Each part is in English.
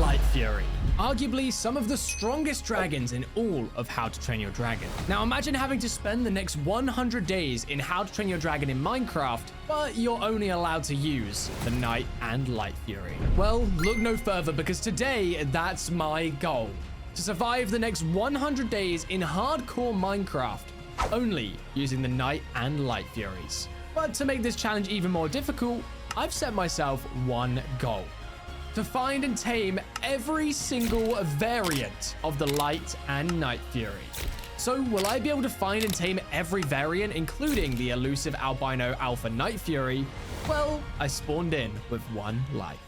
Light Fury. Arguably some of the strongest dragons in all of How to Train Your Dragon. Now imagine having to spend the next 100 days in How to Train Your Dragon in Minecraft, but you're only allowed to use the Night and Light Fury. Well, look no further because today that's my goal. To survive the next 100 days in hardcore Minecraft, only using the Night and Light Furies. But to make this challenge even more difficult, I've set myself one goal: to find and tame every single variant of the Light and Night Fury. So will I be able to find and tame every variant, including the elusive albino alpha Night Fury? Well, I spawned in with one life.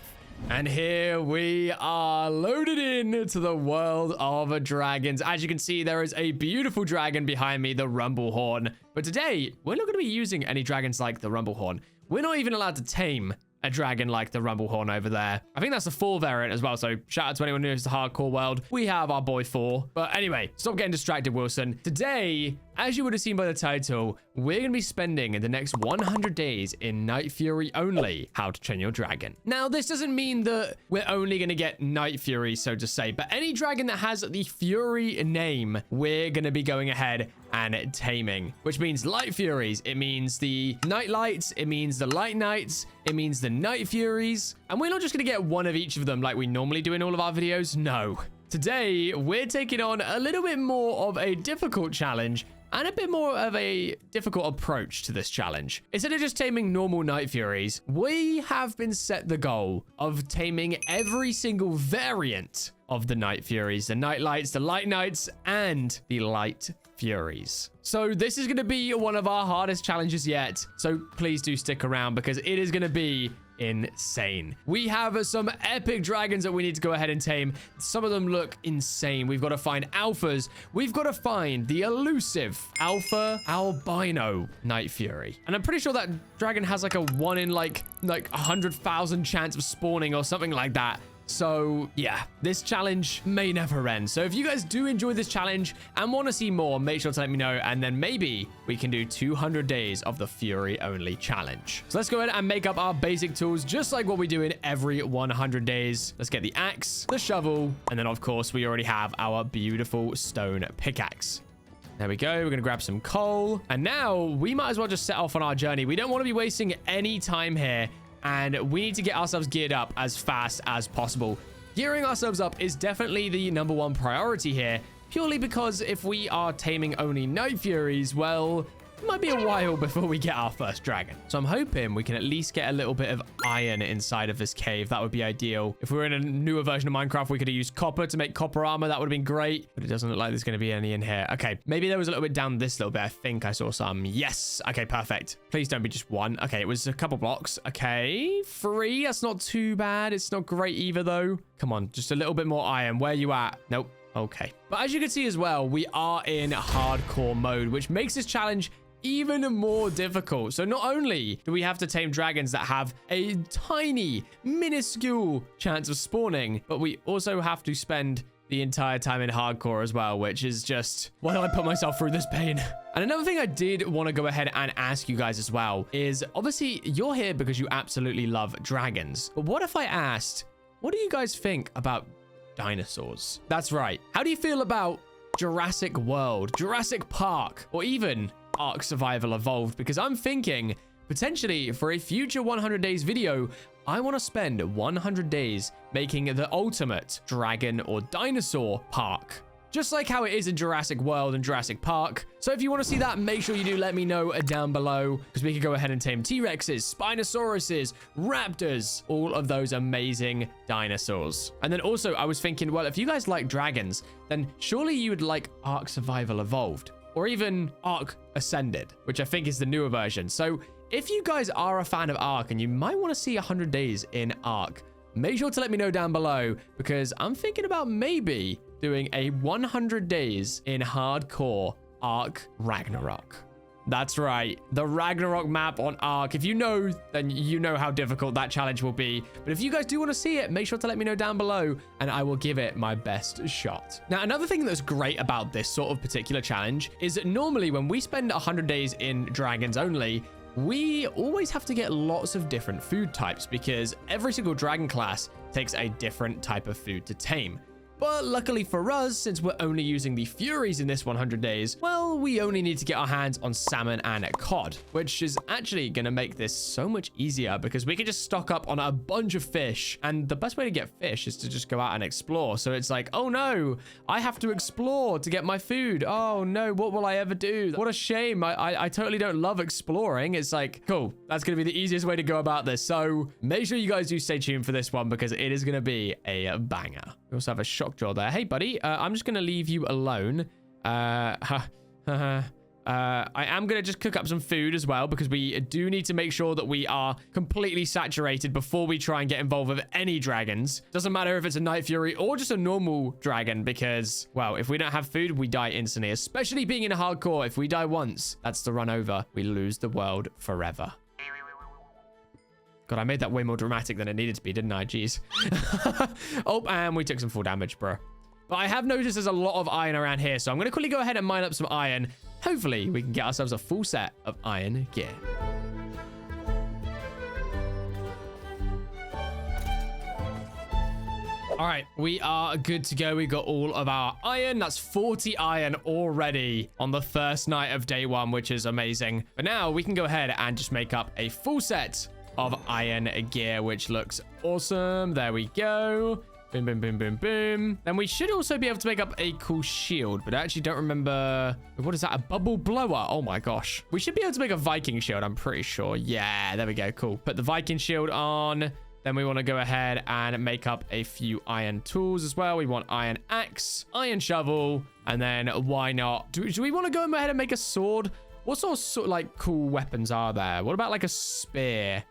And here we are, loaded in to the world of dragons. As you can see, there is a beautiful dragon behind me, the Rumblehorn. But today, we're not going to be using any dragons like the Rumblehorn. We're not even allowed to tame a dragon like the Rumblehorn over there. I think that's the 4 variant as well, so shout out to anyone who knows the hardcore world. We have our boy 4. But anyway, stop getting distracted, Wilson. Today, as you would have seen by the title, we're going to be spending the next 100 days in Night Fury only, How to Train Your Dragon. Now, this doesn't mean that we're only going to get Night Fury, so to say, but any dragon that has the Fury name, we're going to be going ahead and taming, which means Light Furies. It means the Night Lights. It means the Light Knights. It means the Night Furies. And we're not just going to get one of each of them like we normally do in all of our videos. No. Today, we're taking on a little bit more of a difficult challenge and a bit more of a difficult approach to this challenge. Instead of just taming normal Night Furies, we have been set the goal of taming every single variant of the Night Furies, the Night Lights, the Light Knights, and the Light Furies. So this is going to be one of our hardest challenges yet. So please do stick around because it is going to be insane. We have some epic dragons that we need to go ahead and tame. Some of them look insane. We've got to find alphas. We've got to find the elusive alpha albino Night Fury. And I'm pretty sure that dragon has like a 1 in like 100,000 chance of spawning or something like that. So yeah, this challenge may never end. So if you guys do enjoy this challenge and want to see more, make sure to let me know. And then maybe we can do 200 days of the Fury only challenge. So let's go ahead and make up our basic tools, just like what we do in every 100 days. Let's get the axe, the shovel, and then of course we already have our beautiful stone pickaxe. There we go. We're going to grab some coal. And now we might as well just set off on our journey. We don't want to be wasting any time here. And we need to get ourselves geared up as fast as possible. Gearing ourselves up is definitely the #1 priority here, purely because if we are taming only Night Furies, well, it might be a while before we get our first dragon. So I'm hoping we can at least get a little bit of iron inside of this cave. That would be ideal. If we were in a newer version of Minecraft, we could have used copper to make copper armor. That would have been great, but it doesn't look like there's going to be any in here. Okay, maybe there was a little bit down this little bit. I think I saw some. Yes. Okay, perfect. Please don't be just 1. Okay, it was a couple blocks. Okay, 3. That's not too bad. It's not great either, though. Come on, just a little bit more iron. Where are you at? Nope. Okay. But as you can see as well, we are in hardcore mode, which makes this challenge even more difficult. So not only do we have to tame dragons that have a tiny, minuscule chance of spawning, but we also have to spend the entire time in hardcore as well, which is just, why did I put myself through this pain? And another thing I did want to go ahead and ask you guys as well is, obviously you're here because you absolutely love dragons. But what if I asked, what do you guys think about dinosaurs? That's right. How do you feel about Jurassic World, Jurassic Park, or even Ark Survival Evolved? Because I'm thinking potentially for a future 100 days video, I want to spend 100 days making the ultimate dragon or dinosaur park, just like how it is in Jurassic World and Jurassic Park. So if you want to see that, make sure you do let me know down below, because we could go ahead and tame T-Rexes, Spinosauruses, Raptors, all of those amazing dinosaurs. And then also I was thinking, well, if you guys like dragons, then surely you would like Ark Survival Evolved, or even Ark Ascended, which I think is the newer version. So if you guys are a fan of Ark and you might want to see 100 days in Ark, make sure to let me know down below, because I'm thinking about maybe doing a 100 days in hardcore Ark Ragnarok. That's right, the Ragnarok map on Ark. If you know, then you know how difficult that challenge will be. But if you guys do want to see it, make sure to let me know down below and I will give it my best shot. Now, another thing that's great about this sort of particular challenge is that normally when we spend 100 days in Dragons Only, we always have to get lots of different food types because every single dragon class takes a different type of food to tame. But luckily for us, since we're only using the Furies in this 100 days, well, we only need to get our hands on salmon and cod, which is actually going to make this so much easier because we can just stock up on a bunch of fish. And the best way to get fish is to just go out and explore. So it's like, oh no, I have to explore to get my food. Oh no, what will I ever do? What a shame. I totally don't love exploring. It's like, cool, that's going to be the easiest way to go about this. So make sure you guys do stay tuned for this one because it is going to be a banger. We also have a shock jaw there. Hey, buddy, I'm just going to leave you alone. I am going to just cook up some food as well because we do need to make sure that we are completely saturated before we try and get involved with any dragons. Doesn't matter if it's a Night Fury or just a normal dragon because, well, if we don't have food, we die instantly, especially being in hardcore. If we die once, that's the run over. We lose the world forever. God, I made that way more dramatic than it needed to be, didn't I? Jeez. Oh, and we took some full damage, bro. But I have noticed there's a lot of iron around here, so I'm going to quickly go ahead and mine up some iron. Hopefully, we can get ourselves a full set of iron gear. All right, we are good to go. We got all of our iron. That's 40 iron already on the first night of day one, which is amazing. But now we can go ahead and just make up a full set of iron gear, which looks awesome. There we go. Boom, boom, boom, boom, boom. Then we should also be able to make up a cool shield, but I actually don't remember. What is that? A bubble blower? Oh my gosh. We should be able to make a Viking shield, I'm pretty sure. Yeah, there we go. Cool. Put the Viking shield on. Then we want to go ahead and make up a few iron tools as well. We want iron axe, iron shovel, and then why not? Do we want to go ahead and make a sword? What sort of like cool weapons are there? What about like a spear?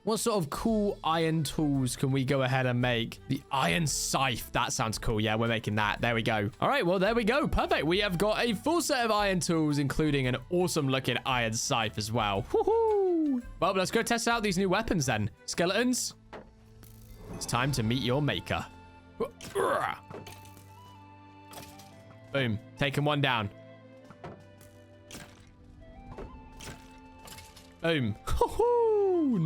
What sort of cool iron tools can we go ahead and make? The iron scythe. That sounds cool. Yeah, we're making that. There we go. All right, well, there we go. Perfect. We have got a full set of iron tools, including an awesome looking iron scythe as well. Woohoo! Well, let's go test out these new weapons then. Skeletons, it's time to meet your maker. Boom. Taking one down. Boom.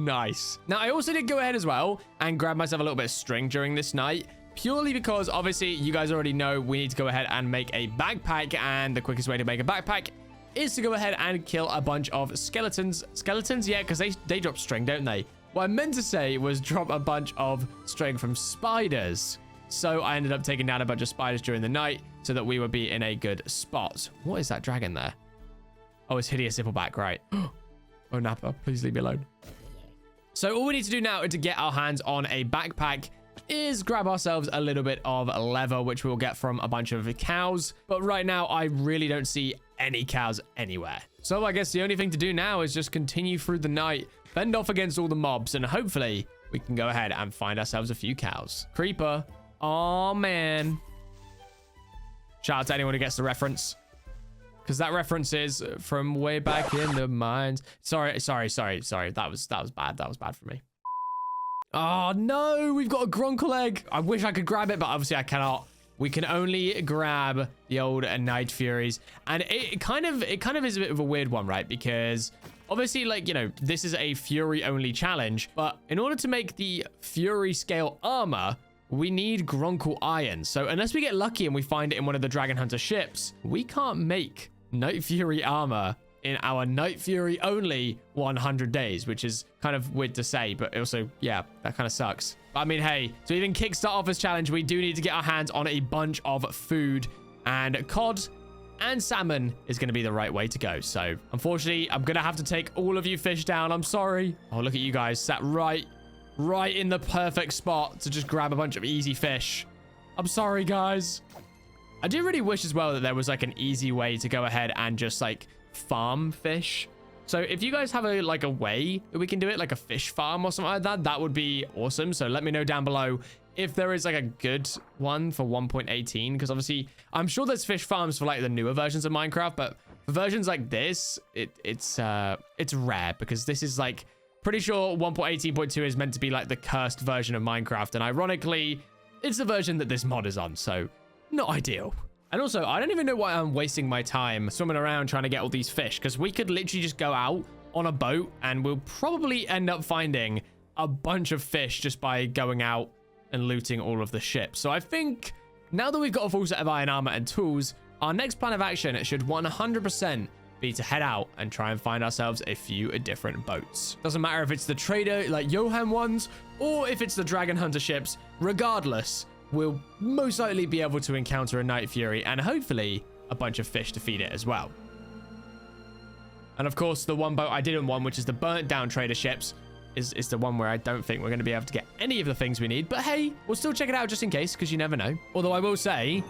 Nice. Now, I also did go ahead as well and grab myself a little bit of string during this night, purely because obviously you guys already know we need to go ahead and make a backpack, and the quickest way to make a backpack is to go ahead and kill a bunch of skeletons. Skeletons, yeah, because they drop string, don't they? What I meant to say was drop a bunch of string from spiders. So I ended up taking down a bunch of spiders during the night so that we would be in a good spot. What is that dragon there? Oh, it's Hideous Zippleback, right? Oh, Nappa, please leave me alone. So all we need to do now to get our hands on a backpack is grab ourselves a little bit of leather, which we'll get from a bunch of cows. But right now, I really don't see any cows anywhere. So I guess the only thing to do now is just continue through the night, fend off against all the mobs, and hopefully we can go ahead and find ourselves a few cows. Creeper. Oh, man. Shout out to anyone who gets the reference, because that reference is from way back in the mines. Sorry. That was bad. That was bad for me. Oh, no. We've got a Gronkle egg. I wish I could grab it, but obviously I cannot. We can only grab the old Night Furies. And it kind of is a bit of a weird one, right? Because obviously, like, you know, this is a Fury only challenge. But in order to make the Fury scale armor, we need Gronkle iron. So unless we get lucky and we find it in one of the Dragon Hunter ships, we can't make Night Fury armor in our Night Fury only 100 days, which is kind of weird to say, but also, yeah, that kind of sucks. But I mean, hey, to even kickstart off this challenge, we do need to get our hands on a bunch of food, and cod and salmon is going to be the right way to go. So unfortunately, I'm going to have to take all of you fish down. I'm sorry. Oh, look at you guys sat right in the perfect spot to just grab a bunch of easy fish. I'm sorry, guys. I do really wish as well that there was like an easy way to go ahead and just like farm fish. So if you guys have a way that we can do it, like a fish farm or something like that, that would be awesome. So let me know down below if there is like a good one for 1.18, because obviously I'm sure there's fish farms for like the newer versions of Minecraft, but for versions like this, it's rare, because this is like pretty sure 1.18.2 is meant to be like the cursed version of Minecraft, and ironically, it's the version that this mod is on. So not ideal. And also, I don't even know why I'm wasting my time swimming around trying to get all these fish, because we could literally just go out on a boat and we'll probably end up finding a bunch of fish just by going out and looting all of the ships. So I think now that we've got a full set of iron armor and tools, our next plan of action should 100% be to head out and try and find ourselves a few different boats. Doesn't matter if it's the trader like Johan ones or if it's the dragon hunter ships. Regardless, we'll most likely be able to encounter a Night Fury and hopefully a bunch of fish to feed it as well. And of course, the one boat I didn't want, which is the burnt down trader ships, is the one where I don't think we're going to be able to get any of the things we need. But hey, we'll still check it out just in case, because you never know. Although I will say,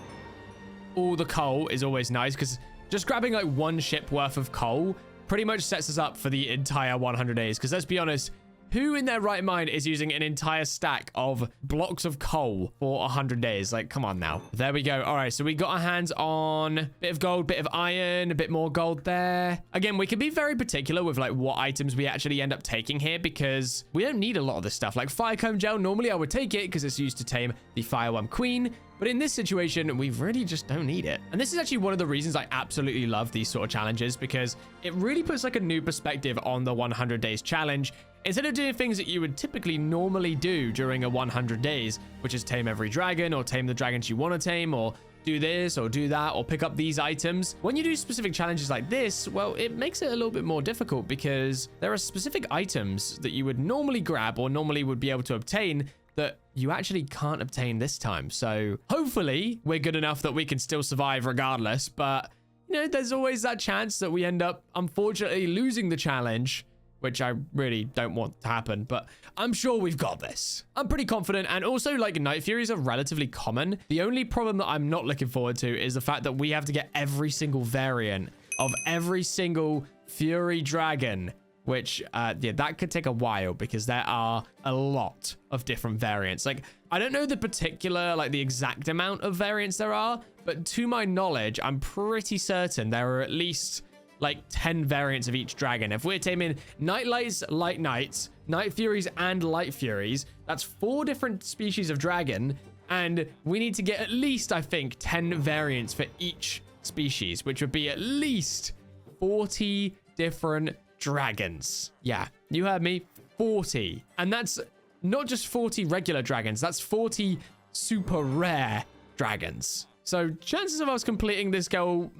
all the coal is always nice, because just grabbing like one ship worth of coal pretty much sets us up for the entire 100 days. Because let's be honest, who in their right mind is using an entire stack of blocks of coal for 100 days? Like, come on now. There we go. All right, so we got our hands on a bit of gold, bit of iron, a bit more gold there. Again, we can be very particular with like what items we actually end up taking here, because we don't need a lot of this stuff. Like firecomb gel, normally I would take it because it's used to tame the fireworm queen. But in this situation, we really just don't need it. And this is actually one of the reasons I absolutely love these sort of challenges, because it really puts like a new perspective on the 100 days challenge. Instead of doing things that you would typically normally do during a 100 days, which is tame every dragon or tame the dragons you want to tame, or do this or do that or pick up these items. When you do specific challenges like this, well, it makes it a little bit more difficult, because there are specific items that you would normally grab or normally would be able to obtain that you actually can't obtain this time. So hopefully we're good enough that we can still survive regardless. But, you know, there's always that chance that we end up, unfortunately, losing the challenge, which I really don't want to happen, but I'm sure we've got this. I'm pretty confident. And also, like, Night Furies are relatively common. The only problem that I'm not looking forward to is the fact that we have to get every single variant of every single Fury dragon, which, yeah, that could take a while, because there are a lot of different variants. Like, I don't know the particular, like, the exact amount of variants there are, but to my knowledge, I'm pretty certain there are at least like 10 variants of each dragon. If we're taming Nightlights, Light Knights, Night Furies, and Light Furies, that's 4 different species of dragon, and we need to get at least, I think, 10 variants for each species, which would be at least 40 different dragons. Yeah, you heard me, 40. And that's not just 40 regular dragons, that's 40 super rare dragons. So chances of us completing this goal,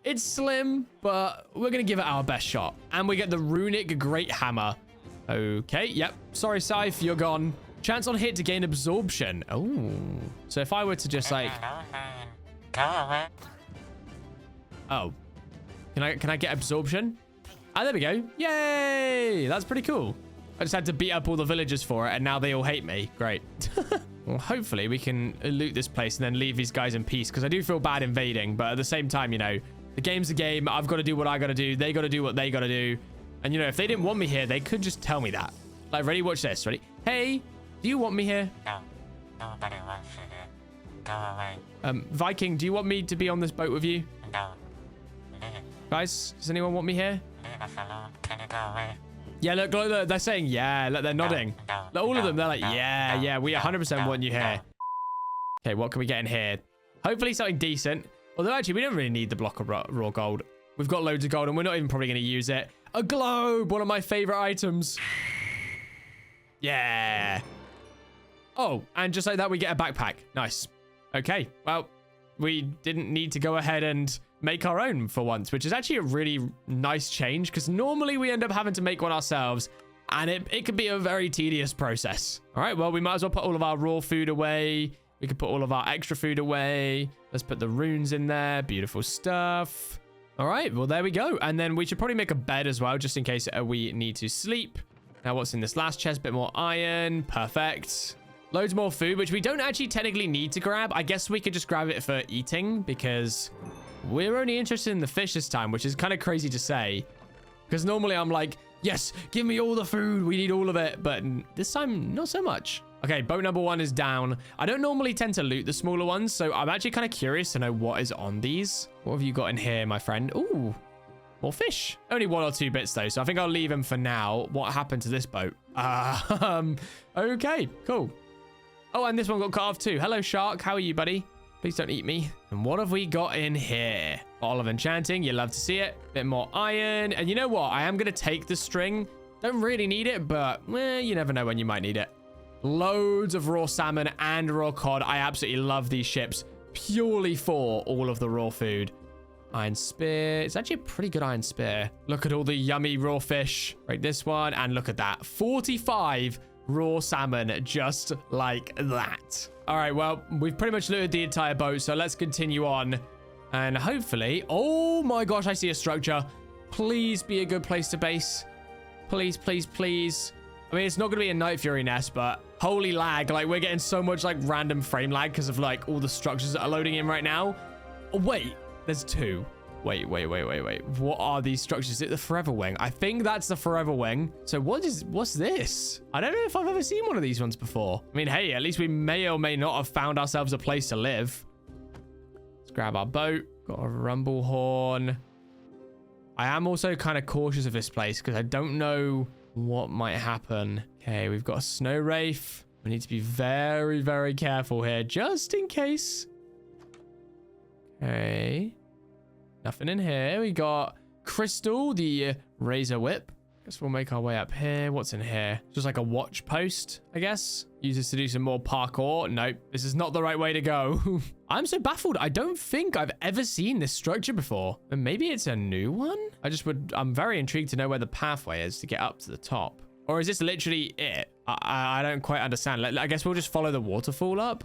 it's slim, but we're gonna give it our best shot. And we get the runic great hammer. Okay, yep, sorry Scythe, you're gone. Chance on hit to gain absorption. Oh, so if I were to just like, oh, can I get absorption? Ah, there we go. Yay! That's pretty cool. I just had to beat up all the villagers for it, and now they all hate me. Great. Well, hopefully we can loot this place and then leave these guys in peace, because I do feel bad invading, but at the same time, you know, the game's a game. I've got to do what I got to do. They got to do what they got to do. And, you know, if they didn't want me here, they could just tell me that. Like, ready? Watch this. Ready? Hey, do you want me here? No. Nobody wants you here. Go away. Viking, do you want me to be on this boat with you? No. Leave. Guys, does anyone want me here? Leave us alone. Can you go away? Yeah, look, they're saying yeah. Look, they're nodding. Look, all of them, they're like, yeah, we 100% want you here. Okay, what can we get in here? Hopefully something decent. Although, actually, we don't really need the block of raw gold. We've got loads of gold, and we're not even probably going to use it. A globe, one of my favorite items. Yeah. Oh, and just like that, we get a backpack. Nice. Okay, well, we didn't need to go ahead and make our own for once, which is actually a really nice change, because normally we end up having to make one ourselves, and it could be a very tedious process. All right, well, we might as well put all of our raw food away. We could put all of our extra food away. Let's put the runes in there. Beautiful stuff. All right, well, there we go. And then we should probably make a bed as well, just in case we need to sleep. Now, what's in this last chest? Bit more iron. Perfect. Loads more food, which we don't actually technically need to grab. I guess we could just grab it for eating, because we're only interested in the fish this time, which is kind of crazy to say. Because normally I'm like, yes, give me all the food. We need all of it. But this time, not so much. Okay, boat number 1 is down. I don't normally tend to loot the smaller ones, so I'm actually kind of curious to know what is on these. What have you got in here, my friend? Ooh, more fish. Only 1 or 2 bits, though, so I think I'll leave them for now. What happened to this boat? Okay, cool. Oh, and this one got cut off too. Hello, shark. How are you, buddy? Please don't eat me. And what have we got in here? Bottle of enchanting. You love to see it. Bit more iron. And you know what? I am going to take the string. Don't really need it, but you never know when you might need it. Loads of raw salmon and raw cod. I absolutely love these ships purely for all of the raw food. Iron spear. It's actually a pretty good iron spear. Look at all the yummy raw fish. Right, this one. And look at that. 45 raw salmon just like that. All right, well, we've pretty much looted the entire boat, so let's continue on. And hopefully... Oh my gosh, I see a structure. Please be a good place to base. Please, please, please. I mean, it's not going to be a Night Fury nest, but holy lag. Like, we're getting so much, like, random frame lag because of, like, all the structures that are loading in right now. Oh, wait. There's two. Wait. What are these structures? Is it the Forever Wing? I think that's the Forever Wing. So what's this? I don't know if I've ever seen one of these ones before. I mean, hey, at least we may or may not have found ourselves a place to live. Let's grab our boat. Got a rumble horn. I am also kind of cautious of this place because I don't know what might happen. Okay, we've got a snow wraith. We need to be very, very careful here just in case. Okay. Nothing in here. We got Crystal, the razor whip. Guess we'll make our way up here. What's in here? Just like a watch post, I guess. Use this to do some more parkour. Nope, this is not the right way to go. I'm so baffled. I don't think I've ever seen this structure before. And maybe it's a new one? I'm very intrigued to know where the pathway is to get up to the top. Or is this literally it? I don't quite understand. I guess we'll just follow the waterfall up.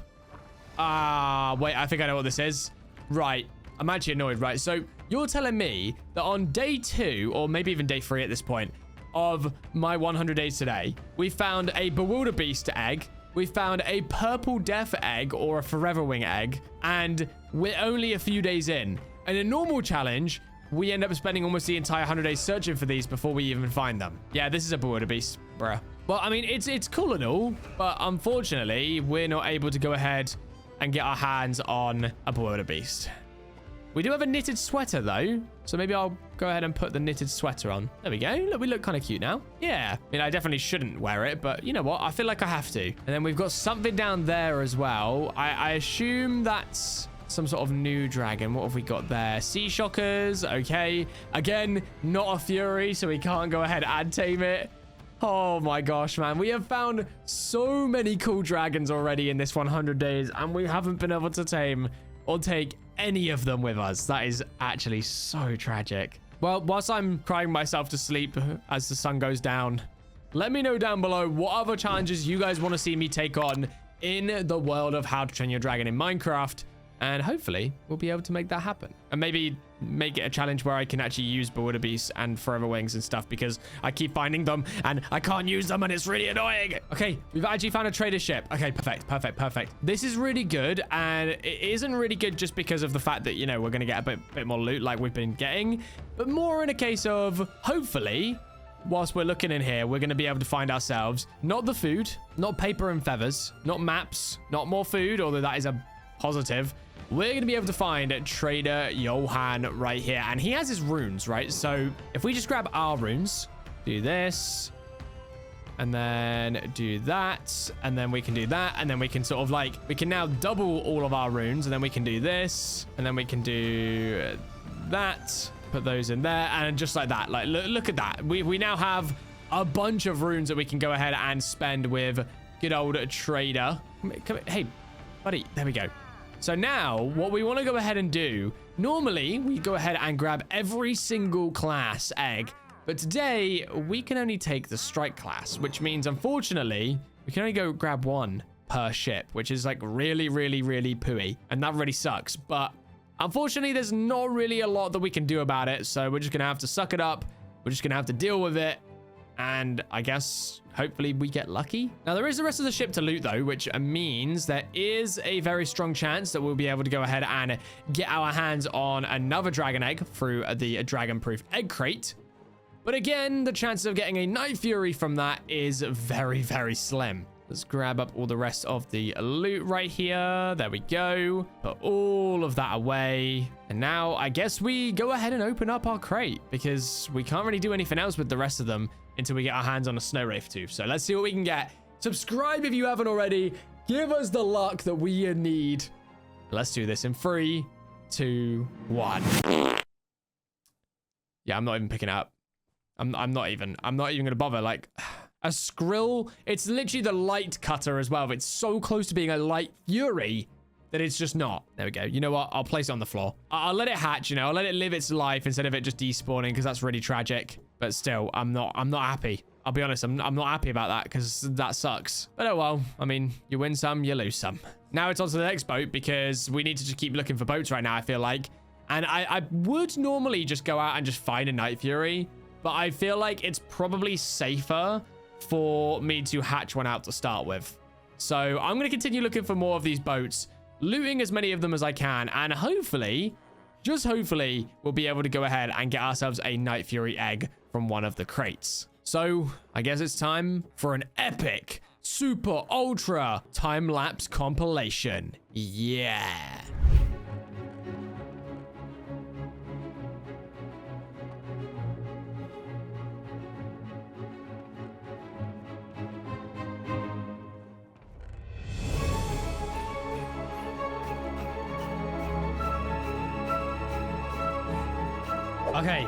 Wait, I think I know what this is. Right. I'm actually annoyed, right? So you're telling me that on day 2, or maybe even day 3 at this point, of my 100 days today, we found a Bewilderbeast egg, we found a Purple Death egg, or a Forever Wing egg, and we're only a few days in. In a normal challenge, we end up spending almost the entire 100 days searching for these before we even find them. Yeah, this is a Bewilderbeast, bruh. Well, I mean, it's cool and all, but unfortunately, we're not able to go ahead and get our hands on a Bewilderbeast. We do have a knitted sweater, though. So maybe I'll go ahead and put the knitted sweater on. There we go. Look, we look kind of cute now. Yeah. I mean, I definitely shouldn't wear it, but you know what? I feel like I have to. And then we've got something down there as well. I assume that's some sort of new dragon. What have we got there? Sea Shockers. Okay. Again, not a Fury, so we can't go ahead and tame it. Oh my gosh, man. We have found so many cool dragons already in this 100 days, and we haven't been able to tame or take any of them with us. That is actually so tragic. Well, whilst I'm crying myself to sleep as the sun goes down, let me know down below what other challenges you guys want to see me take on in the world of How to Train Your Dragon in Minecraft. And hopefully we'll be able to make that happen. And maybe make it a challenge where I can actually use Bewilderbeasts and Forever Wings and stuff, because I keep finding them and I can't use them and it's really annoying. Okay, we've actually found a trader ship. Okay, perfect. This is really good, and it isn't really good just because of the fact that, you know, we're going to get a bit more loot like we've been getting, but more in a case of, hopefully, whilst we're looking in here, we're going to be able to find ourselves not the food, not paper and feathers, not maps, not more food, although that is a positive. We're going to be able to find Trader Johan right here. And he has his runes, right? So if we just grab our runes, do this, and then do that, and then we can do that, and then we can sort of like, we can now double all of our runes, and then we can do this, and then we can do that, put those in there, and just like that. Like, look at that. We now have a bunch of runes that we can go ahead and spend with good old Trader. Hey, buddy, there we go. So now what we want to go ahead and do, normally we go ahead and grab every single class egg, but today we can only take the strike class, which means unfortunately we can only go grab one per ship, which is like really pooey, and that really sucks. But unfortunately there's not really a lot that we can do about it, so we're just gonna have to suck it up. We're just gonna have to deal with it, and I guess hopefully we get lucky. Now there is the rest of the ship to loot though, which means there is a very strong chance that we'll be able to go ahead and get our hands on another dragon egg through the dragon proof egg crate. But again, the chances of getting a Night Fury from that is very slim. Let's grab up all the rest of the loot right here. There we go. Put all of that away. And now I guess we go ahead and open up our crate, because we can't really do anything else with the rest of them until we get our hands on a snow wraith tooth. So let's see what we can get. Subscribe if you haven't already. Give us the luck that we need. Let's do this in 3, 2, 1. Yeah, I'm not even picking it up. I'm not even gonna bother. Like, A Skrill, it's literally the light cutter as well. It's so close to being a light fury that it's just not. There we go. You know what? I'll place it on the floor. I'll let it hatch, you know. I'll let it live its life instead of it just despawning, because that's really tragic. But still, I'm not happy. I'll be honest, I'm not happy about that, because that sucks. But oh well. I mean, you win some, you lose some. Now it's on to the next boat, because we need to just keep looking for boats right now, I feel like. And I would normally just go out and just find a Night Fury, but I feel like it's probably safer for me to hatch one out to start with. So I'm going to continue looking for more of these boats, looting as many of them as I can, and hopefully, just hopefully, we'll be able to go ahead and get ourselves a Night Fury egg from one of the crates. So I guess it's time for an epic, super, ultra time-lapse compilation. Yeah. Okay,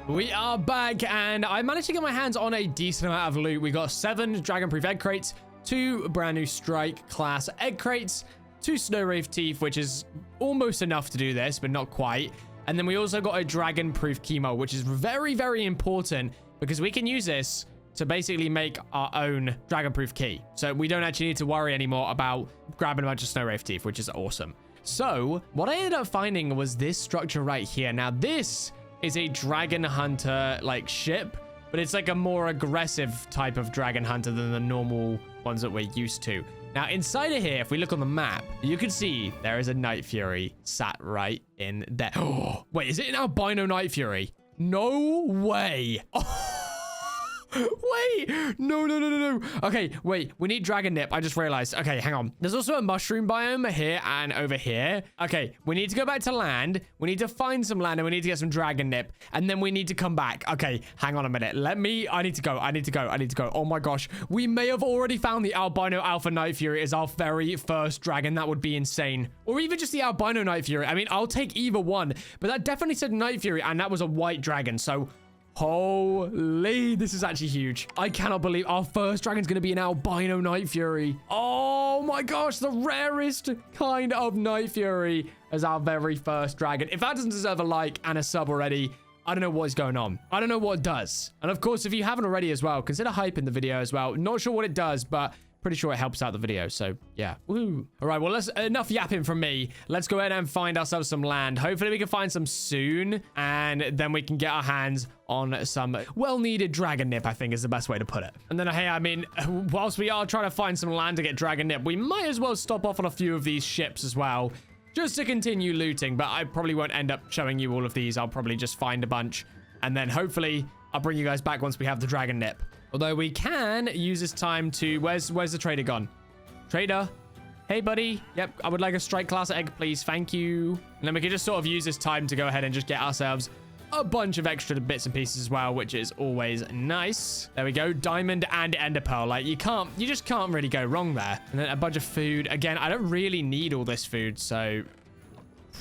we are back, and I managed to get my hands on a decent amount of loot. We got 7 dragon-proof egg crates, 2 brand new strike class egg crates, 2 snow wraith teeth, which is almost enough to do this, but not quite. And then we also got a dragon-proof chemo, which is very, very important because we can use this to basically make our own dragon-proof key. So we don't actually need to worry anymore about grabbing a bunch of snow wraith teeth, which is awesome. So what I ended up finding was this structure right here. Now this is a dragon hunter like ship, but it's like a more aggressive type of dragon hunter than the normal ones that we're used to. Now inside of here, if we look on the map, you can see there is a Night Fury sat right in there. Oh, wait, is it an albino Night Fury? No way. Oh. Wait, no. Okay, wait, we need dragon nip. I just realized. Okay, hang on. There's also a mushroom biome here and over here. Okay, we need to go back to land. We need to find some land and we need to get some dragon nip. And then we need to come back. Okay, hang on a minute. I need to go. Oh my gosh. We may have already found the albino alpha Night Fury as our very first dragon. That would be insane. Or even just the albino Night Fury. I mean, I'll take either one. But that definitely said Night Fury and that was a white dragon. So holy, this is actually huge. I cannot believe our first dragon's going to be an albino Night Fury. Oh my gosh, the rarest kind of Night Fury as our very first dragon. If that doesn't deserve a like and a sub already, I don't know what is going on. I don't know what it does. And of course, if you haven't already as well, consider hyping the video as well. Not sure what it does, but pretty sure it helps out the video. So yeah. Woo. All right, well, enough yapping from me. Let's go ahead and find ourselves some land. Hopefully we can find some soon, and then we can get our hands on some well-needed dragon nip, I think is the best way to put it. And then, hey, I mean, whilst we are trying to find some land to get dragon nip, we might as well stop off on a few of these ships as well, just to continue looting. But I probably won't end up showing you all of these. I'll probably just find a bunch, and then hopefully I'll bring you guys back once we have the dragon nip. Although we can use this time to... Where's the trader gone? Trader? Hey, buddy. Yep, I would like a strike class egg, please. Thank you. And then we can just sort of use this time to go ahead and just get ourselves a bunch of extra bits and pieces as well, which is always nice. There we go. Diamond and ender pearl. Like, you just can't really go wrong there. And then a bunch of food. Again, I don't really need all this food, so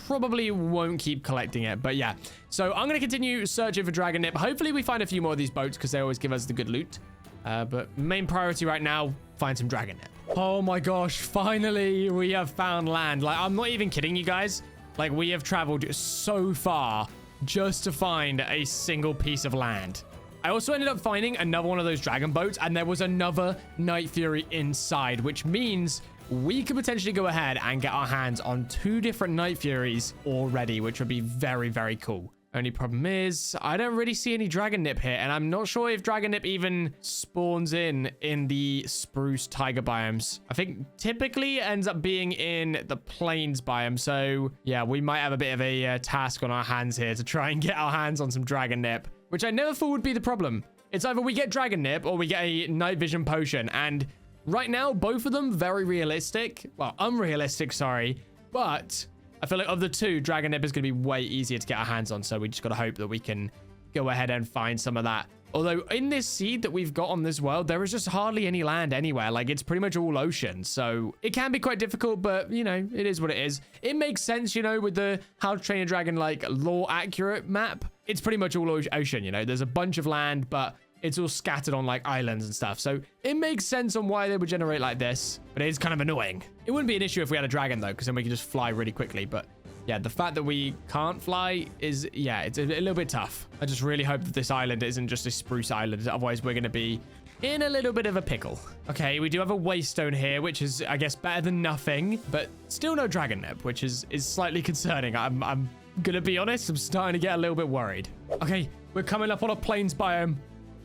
probably won't keep collecting it, but yeah. So I'm going to continue searching for dragon nip. Hopefully we find a few more of these boats because they always give us the good loot. But main priority right now, find some dragon nip. Oh my gosh, finally we have found land. Like, I'm not even kidding you guys. Like, we have traveled so far just to find a single piece of land. I also ended up finding another one of those dragon boats, and there was another Night Fury inside, which means we could potentially go ahead and get our hands on 2 different Night Furies already, which would be very, very cool. Only problem is, I don't really see any dragon nip here, and I'm not sure if dragon nip even spawns in the spruce taiga biomes. I think typically it ends up being in the plains biome, so yeah, we might have a bit of a task on our hands here to try and get our hands on some dragon nip, which I never thought would be the problem. It's either we get dragon nip or we get a night vision potion, and right now, both of them very realistic. Well, unrealistic, sorry. But I feel like of the 2, dragon nip is going to be way easier to get our hands on. So we just got to hope that we can go ahead and find some of that. Although in this seed that we've got on this world, there is just hardly any land anywhere. Like, it's pretty much all ocean. So it can be quite difficult, but, you know, it is what it is. It makes sense, you know, with the How to Train a Dragon, like, lore accurate map. It's pretty much all ocean, you know. There's a bunch of land, but it's all scattered on like islands and stuff. So it makes sense on why they would generate like this, but it is kind of annoying. It wouldn't be an issue if we had a dragon though, because then we could just fly really quickly. But yeah, the fact that we can't fly is, yeah, it's a little bit tough. I just really hope that this island isn't just a spruce island. Otherwise, we're going to be in a little bit of a pickle. Okay, we do have a waystone here, which is, I guess, better than nothing, but still no dragon nib, which is slightly concerning. I'm gonna be honest, I'm starting to get a little bit worried. Okay, we're coming up on a plains biome.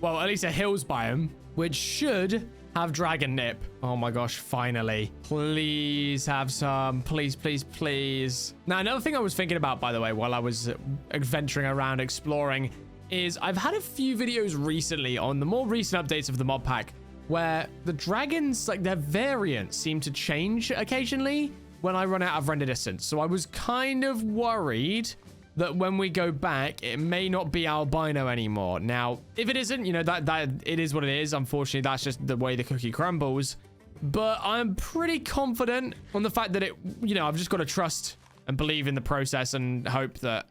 Well, at least a hills biome, which should have dragon nip. Oh my gosh, finally. Please have some. Please, please, please. Now, another thing I was thinking about, by the way, while I was adventuring around exploring, is I've had a few videos recently on the more recent updates of the mod pack where the dragons, like their variants, seem to change occasionally when I run out of render distance. So I was kind of worried that when we go back, it may not be albino anymore. Now, if it isn't, you know, that it is what it is. Unfortunately, that's just the way the cookie crumbles. But I'm pretty confident on the fact that it, you know, I've just got to trust and believe in the process and hope that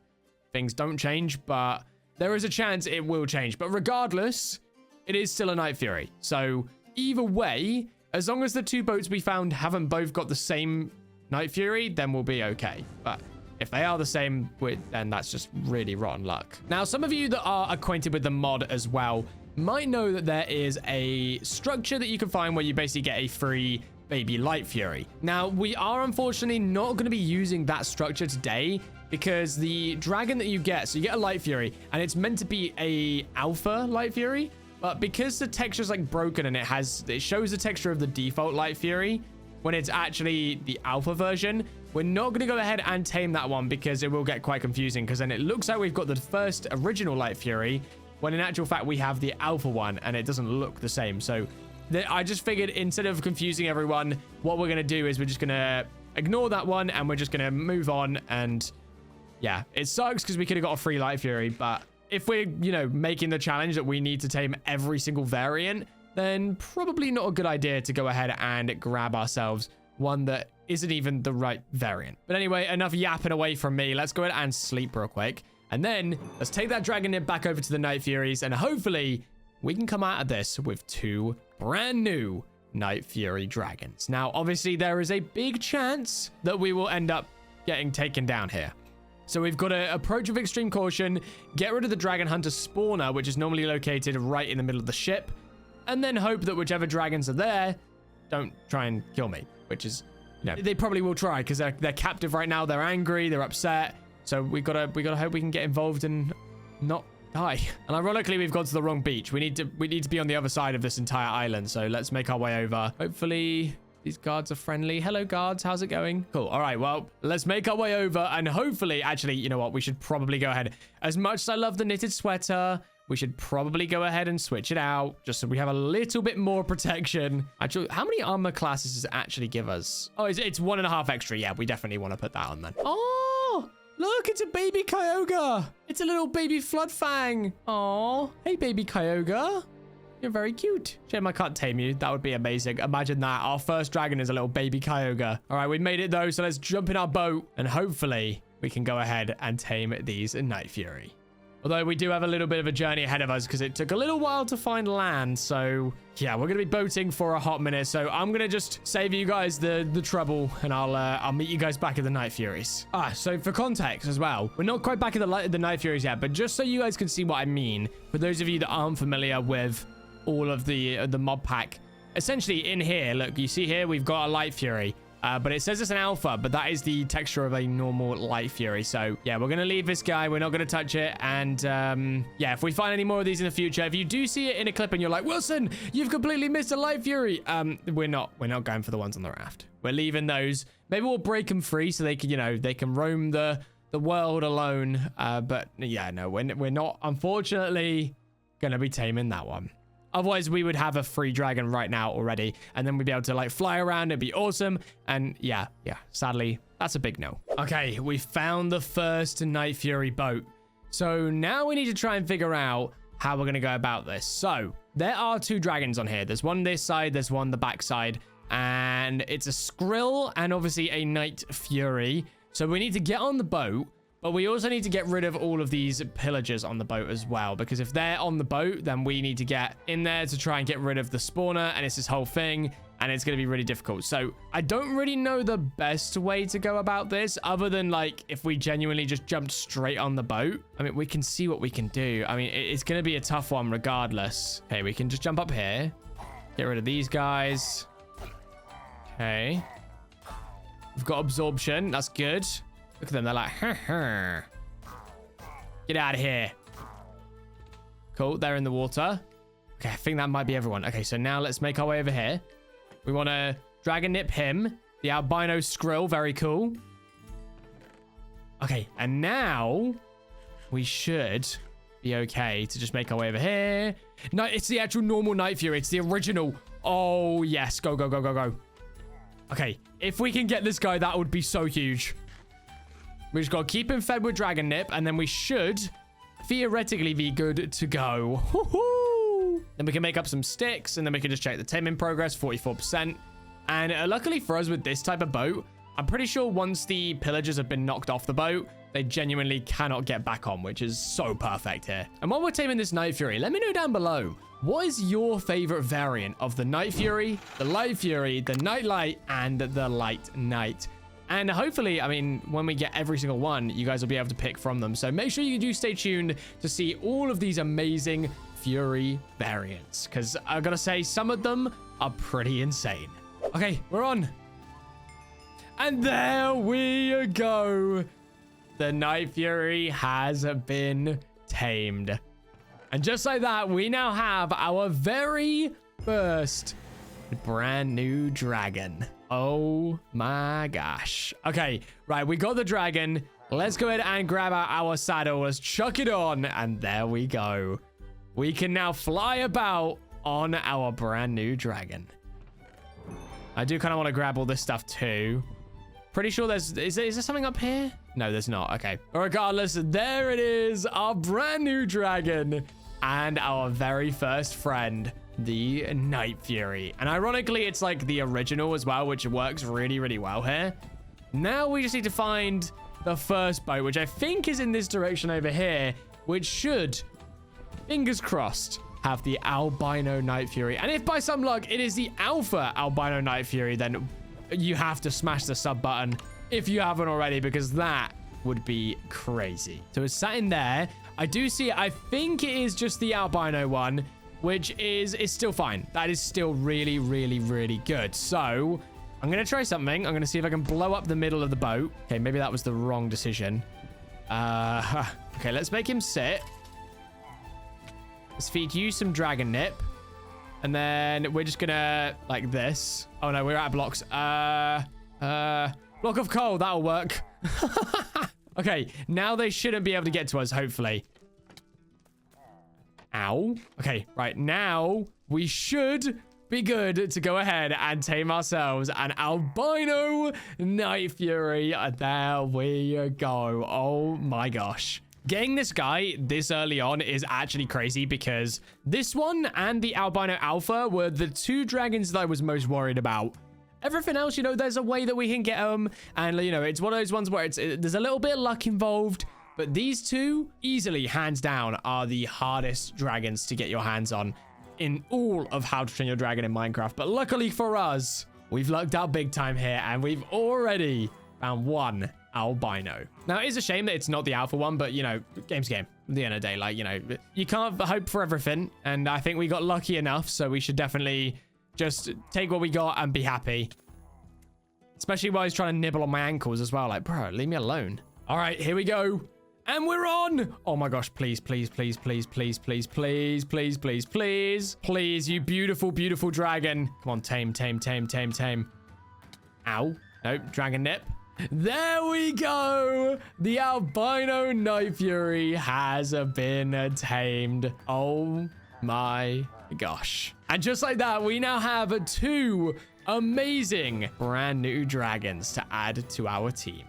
things don't change. But there is a chance it will change. But regardless, it is still a Night Fury. So either way, as long as the two boats we found haven't both got the same Night Fury, then we'll be okay. But if they are the same, then that's just really rotten luck. Now, some of you that are acquainted with the mod as well might know that there is a structure that you can find where you basically get a free baby Light Fury. Now, we are unfortunately not going to be using that structure today because the dragon that you get, so you get a Light Fury, and it's meant to be a alpha Light Fury, but because the texture's like broken and it shows the texture of the default Light Fury when it's actually the alpha version, we're not going to go ahead and tame that one because it will get quite confusing, because then it looks like we've got the first original Light Fury when in actual fact we have the alpha one and it doesn't look the same. So I just figured instead of confusing everyone, what we're going to do is we're just going to ignore that one and we're just going to move on. And yeah, it sucks because we could have got a free Light Fury, but if we're, you know, making the challenge that we need to tame every single variant, then probably not a good idea to go ahead and grab ourselves one that isn't even the right variant. But anyway, enough yapping away from me. Let's go ahead and sleep real quick. And then let's take that dragon nib back over to the Night Furies, and hopefully we can come out of this with two brand new Night Fury dragons. Now, obviously, there is a big chance that we will end up getting taken down here. So we've got to approach with extreme caution, get rid of the Dragon Hunter spawner, which is normally located right in the middle of the ship, and then hope that whichever dragons are there don't try and kill me, which is, you know, they probably will try because they're captive right now. They're angry, they're upset. So we gotta hope we can get involved and not die. And ironically, we've gone to the wrong beach. We need to be on the other side of this entire island. So let's make our way over. Hopefully these guards are friendly. Hello, guards. How's it going? Cool. All right. Well, let's make our way over and hopefully, actually, you know what? We should probably go ahead. As much as I love the knitted sweater, we should probably go ahead and switch it out just so we have a little bit more protection. Actually, how many armor classes does it actually give us? Oh, it's 1.5 extra. Yeah, we definitely want to put that on then. Oh, look, it's a baby Kyogre. It's a little baby Floodfang. Oh, hey, baby Kyogre. You're very cute. Shame I can't tame you. That would be amazing. Imagine that. Our first dragon is a little baby Kyogre. All right, we made it though. So let's jump in our boat and hopefully we can go ahead and tame these Night Fury. Although we do have a little bit of a journey ahead of us because it took a little while to find land. So yeah, we're going to be boating for a hot minute. So I'm going to just save you guys the trouble and I'll meet you guys back at the Night Furies. So for context as well, we're not quite back at the Night Furies yet, but just so you guys can see what I mean, for those of you that aren't familiar with all of the mod pack, essentially in here, look, you see here, we've got a Light Fury. But it says it's an alpha, but that is the texture of a normal Light Fury. So yeah, we're going to leave this guy. We're not going to touch it. And yeah, if we find any more of these in the future, if you do see it in a clip and you're like, Wilson, you've completely missed a Light Fury. We're not going for the ones on the raft. We're leaving those. Maybe we'll break them free so they can, you know, they can roam the world alone. But yeah, no, we're not, unfortunately, going to be taming that one. Otherwise, we would have a free dragon right now already, and then we'd be able to like fly around. It'd be awesome. And yeah, sadly, that's a big no. Okay, we found the first Night Fury boat. So now we need to try and figure out how we're going to go about this. So there are two dragons on here. There's one this side, there's one the back side, and it's a Skrill and obviously a Night Fury. So we need to get on the boat. But we also need to get rid of all of these pillagers on the boat as well, because if they're on the boat, then we need to get in there to try and get rid of the spawner, and it's this whole thing, and it's going to be really difficult. So I don't really know the best way to go about this, other than like if we genuinely just jumped straight on the boat. I mean, we can see what we can do. I mean, it's going to be a tough one regardless. Okay, we can just jump up here, get rid of these guys. Okay. We've got absorption. That's good. Look at them. They're like, get out of here. Cool. They're in the water. Okay, I think that might be everyone. Okay, so now let's make our way over here. We want to dragon nip him. The albino skrill. Very cool. Okay, and now we should be okay to just make our way over here. No, it's the actual normal Night Fury. It's the original. Oh, yes. Go, go, go, go, go. Okay, if we can get this guy, that would be so huge. We just got to keep him fed with Dragon Nip, and then we should theoretically be good to go. Then we can make up some sticks, and then we can just check the taming progress, 44%. And luckily for us with this type of boat, I'm pretty sure once the pillagers have been knocked off the boat, they genuinely cannot get back on, which is so perfect here. And while we're taming this Night Fury, let me know down below, what is your favorite variant of the Night Fury, the Light Fury, the Night Light, and the Light Knight? And hopefully, I mean, when we get every single one, you guys will be able to pick from them. So make sure you do stay tuned to see all of these amazing Fury variants, because I gotta say, some of them are pretty insane. Okay, we're on. And there we go. The Night Fury has been tamed. And just like that, we now have our very first brand new dragon. Oh my gosh. Okay, right, we got the dragon. Let's go ahead and grab out our saddle. Let's chuck it on, and there we go. We can now fly about on our brand new dragon. I do kind of want to grab all this stuff too. Pretty sure is there something up here? No, there's not. Okay. Regardless, there it is, our brand new dragon and our very first friend, the Night Fury. And ironically, it's like the original as well, which works really, really well here. Now we just need to find the first boat, which I think is in this direction over here, which should, fingers crossed, have the albino Night Fury. And if by some luck it is the alpha albino Night Fury, then you have to smash the sub button if you haven't already, because that would be crazy. So it's sat in there. I do see it. I think it is just the albino one, which is still fine. That is still really, really, really good. So I'm going to try something. I'm going to see if I can blow up the middle of the boat. Okay, maybe that was the wrong decision. Okay, let's make him sit. Let's feed you some dragon nip. And then we're just going to, like this. Oh, no, we're out of blocks. Block of coal. That'll work. Okay, now they shouldn't be able to get to us, hopefully. Ow. Okay, right. Now we should be good to go ahead and tame ourselves an albino Night Fury. There we go. Oh my gosh. Getting this guy this early on is actually crazy, because this one and the albino alpha were the two dragons that I was most worried about. Everything else, you know, there's a way that we can get them. And, you know, it's one of those ones where there's a little bit of luck involved. But these two, easily, hands down, are the hardest dragons to get your hands on in all of How to Train Your Dragon in Minecraft. But luckily for us, we've lucked out big time here, and we've already found one albino. Now, it is a shame that it's not the alpha one, but, you know, game's game. At the end of the day, like, you know, you can't hope for everything. And I think we got lucky enough, so we should definitely just take what we got and be happy. Especially while he's trying to nibble on my ankles as well. Like, bro, leave me alone. All right, here we go. And we're on. Oh my gosh, please, please, please, please, please, please, please, please, please, please, please, you beautiful, beautiful dragon. Come on, tame, tame, tame, tame, tame. Ow. Nope, dragon nip. There we go. The albino Night Fury has been tamed. Oh my gosh. And just like that, we now have two amazing brand new dragons to add to our team.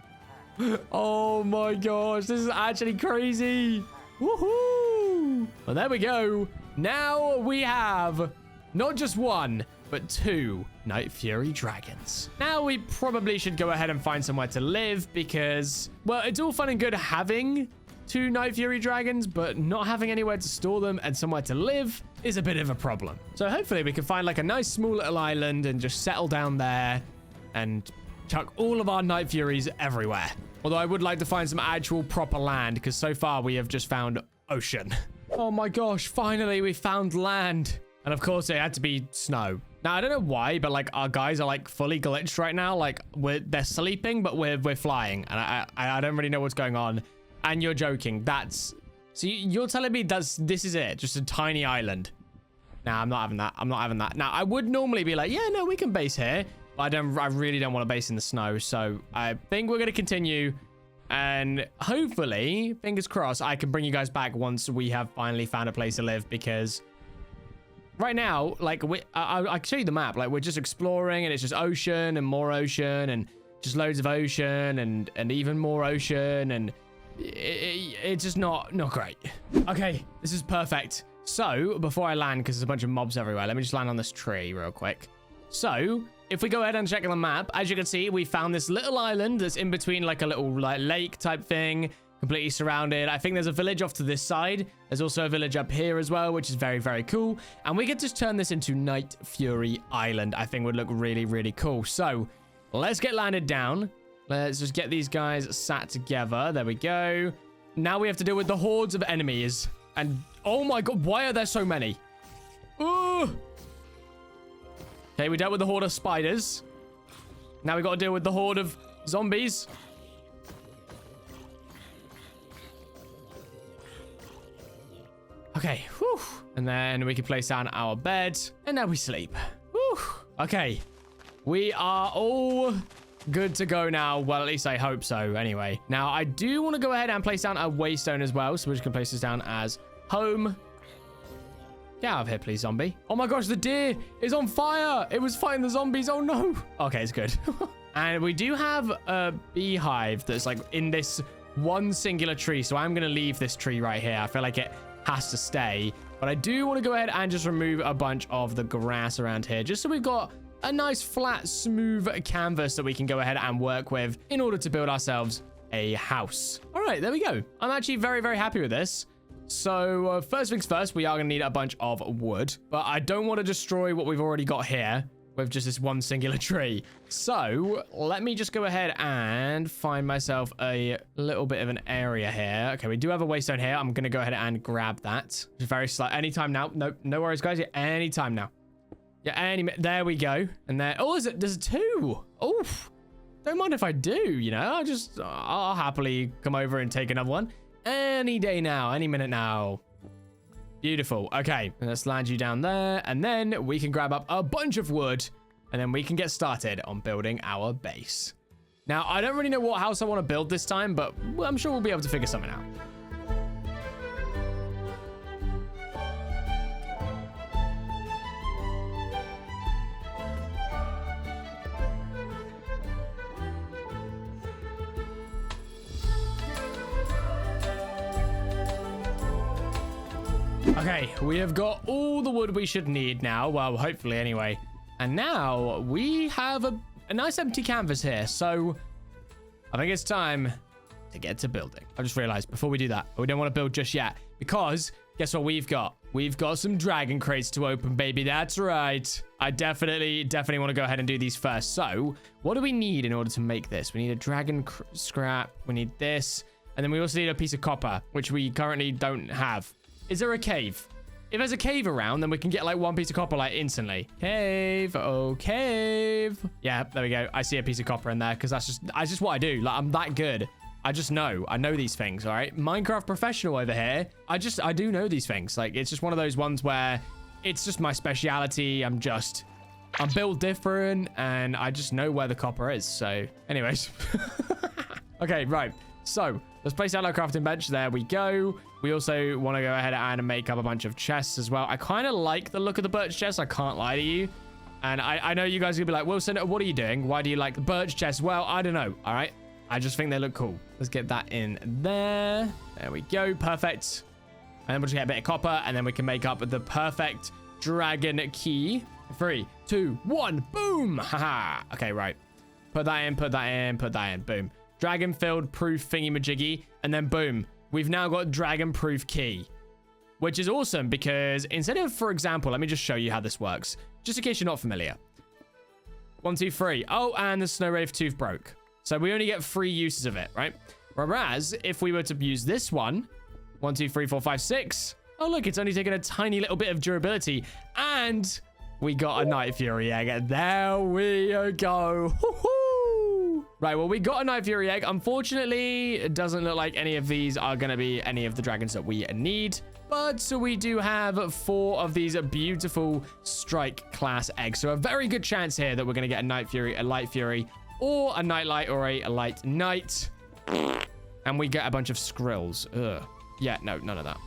Oh my gosh, this is actually crazy. Woohoo! Well, there we go. Now we have not just one, but 2 Night Fury dragons. Now we probably should go ahead and find somewhere to live because, well, it's all fun and good having 2 Night Fury dragons, but not having anywhere to store them and somewhere to live is a bit of a problem. So hopefully we can find like a nice small little island and just settle down there and chuck all of our Night Furies everywhere. Although I would like to find some actual proper land because so far we have just found ocean. Oh my gosh, finally we found land. And of course it had to be snow. Now I don't know why, but like our guys are like fully glitched right now. Like they're sleeping, but we're flying. And I don't really know what's going on. And you're joking. So you're telling me this is it? Just a tiny island? Nah, I'm not having that. I'm not having that. Now I would normally be like, yeah, no, we can base here. But I really don't want to base in the snow. So I think we're going to continue. And hopefully, fingers crossed, I can bring you guys back once we have finally found a place to live. Because right now, like, I can show you the map. Like, we're just exploring and it's just ocean and more ocean and just loads of ocean and even more ocean. And it's just not great. Okay, this is perfect. So before I land, because there's a bunch of mobs everywhere, let me just land on this tree real quick. So if we go ahead and check on the map, as you can see, we found this little island that's in between like a little like lake type thing, completely surrounded. I think there's a village off to this side. There's also a village up here as well, which is very, very cool. And we could just turn this into Night Fury Island. I think would look really, really cool. So let's get landed down. Let's just get these guys sat together. There we go. Now we have to deal with the hordes of enemies. And oh my god, why are there so many? Ooh. Okay, we dealt with the horde of spiders. Now we got to deal with the horde of zombies. Okay, whew. And then we can place down our bed. And now we sleep. Whew. Okay, we are all good to go now. Well, at least I hope so anyway. Now, I do want to go ahead and place down a waystone as well. So we can place this down as home. Get out of here, please, zombie. Oh my gosh, the deer is on fire. It was fighting the zombies. Oh no. Okay, it's good. And we do have a beehive that's like in this one singular tree. So I'm going to leave this tree right here. I feel like it has to stay. But I do want to go ahead and just remove a bunch of the grass around here. Just so we've got a nice flat, smooth canvas that we can go ahead and work with in order to build ourselves a house. All right, there we go. I'm actually very, very happy with this. So first things first, we are going to need a bunch of wood, but I don't want to destroy what we've already got here with just this one singular tree. So let me just go ahead and find myself a little bit of an area here. Okay, we do have a waystone here. I'm going to go ahead and grab that. Just very slight. Anytime now. No worries, guys. Yeah, anytime now. Yeah, there we go. And there. Oh, there's 2. Oh, don't mind if I do, you know. I'll happily come over and take another one. Any day now, any minute now. Beautiful. Okay, let's land you down there. And then we can grab up a bunch of wood. And then we can get started on building our base. Now, I don't really know what house I want to build this time, but I'm sure we'll be able to figure something out. Okay, we have got all the wood we should need now. Well, hopefully anyway. And now we have a nice empty canvas here. So I think it's time to get to building. I just realized before we do that, we don't want to build just yet because guess what we've got? We've got some dragon crates to open, baby. That's right. I definitely want to go ahead and do these first. So what do we need in order to make this? We need a dragon scrap. We need this. And then we also need a piece of copper, which we currently don't have. Is there a cave? If there's a cave around, then we can get like one piece of copper like instantly. Cave. Oh, cave. Yeah, there we go. I see a piece of copper in there because that's just what I do. Like, I'm that good. I just know. I know these things, all right? Minecraft professional over here. I do know these things. Like, it's just one of those ones where it's just my speciality. I'm built different and I just know where the copper is. So anyways. Okay, right. So let's place out our crafting bench. There we go. We also want to go ahead and make up a bunch of chests as well. I kind of like the look of the birch chest. I can't lie to you. And I know you guys are going to be like, Wilson, what are you doing? Why do you like the birch chest? Well, I don't know. All right. I just think they look cool. Let's get that in there. There we go. Perfect. And then we'll just get a bit of copper and then we can make up the perfect dragon key. 3, 2, 1. Boom. Haha. Okay, right. Put that in, put that in, put that in. Boom. Dragon-filled proof thingy-majiggy. And then boom. We've now got dragon-proof key. Which is awesome because instead of, for example, let me just show you how this works. Just in case you're not familiar. 1, 2, 3. Oh, and the snow wraith tooth broke. So we only get 3 uses of it, right? Whereas if we were to use this one, 1, 2, 3, 4, 5, 6. Oh, look, it's only taken a tiny little bit of durability. And we got a Night Fury egg. There we go. Right, well, we got a Night Fury egg. Unfortunately, it doesn't look like any of these are going to be any of the dragons that we need. But so we do have 4 of these beautiful strike class eggs. So a very good chance here that we're going to get a Night Fury, a Light Fury, or a Nightlight, or a Light Knight. And we get a bunch of Skrills. Ugh. Yeah, no, none of that.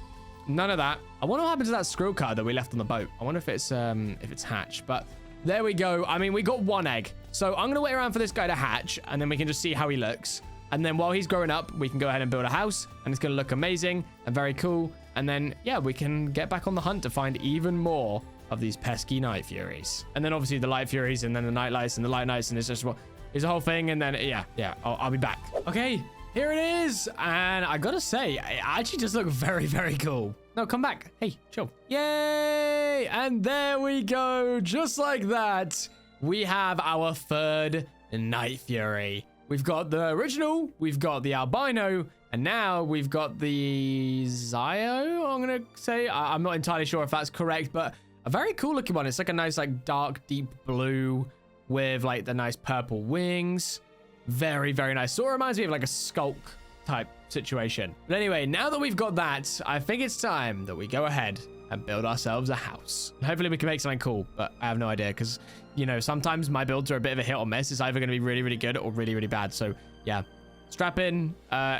None of that. I wonder what happened to that Skrill card that we left on the boat. I wonder if it's hatched. But there we go. I mean, we got 1 egg. So I'm going to wait around for this guy to hatch, and then we can just see how he looks. And then while he's growing up, we can go ahead and build a house, and it's going to look amazing and very cool. And then, yeah, we can get back on the hunt to find even more of these pesky Night Furies. And then obviously the Light Furies, and then the Nightlights, and the Light Knights, and it's just it's a whole thing. And then, yeah, I'll be back. Okay, here it is. And I gotta say, it actually just look very, very cool. No, come back. Hey, chill. Yay! And there we go. Just like that, we have our 3rd Night Fury. We've got the original, we've got the albino, and now we've got the Zio, I'm going to say. I'm not entirely sure if that's correct, but a very cool looking one. It's like a nice, like, dark, deep blue with, like, the nice purple wings. Very, very nice. Sort of reminds me of, like, a Skulk type situation. But anyway, now that we've got that, I think it's time that we go ahead and build ourselves a house. Hopefully we can make something cool, but I have no idea because, you know, sometimes my builds are a bit of a hit or miss. It's either going to be really, really good or really, really bad. So yeah, strap in,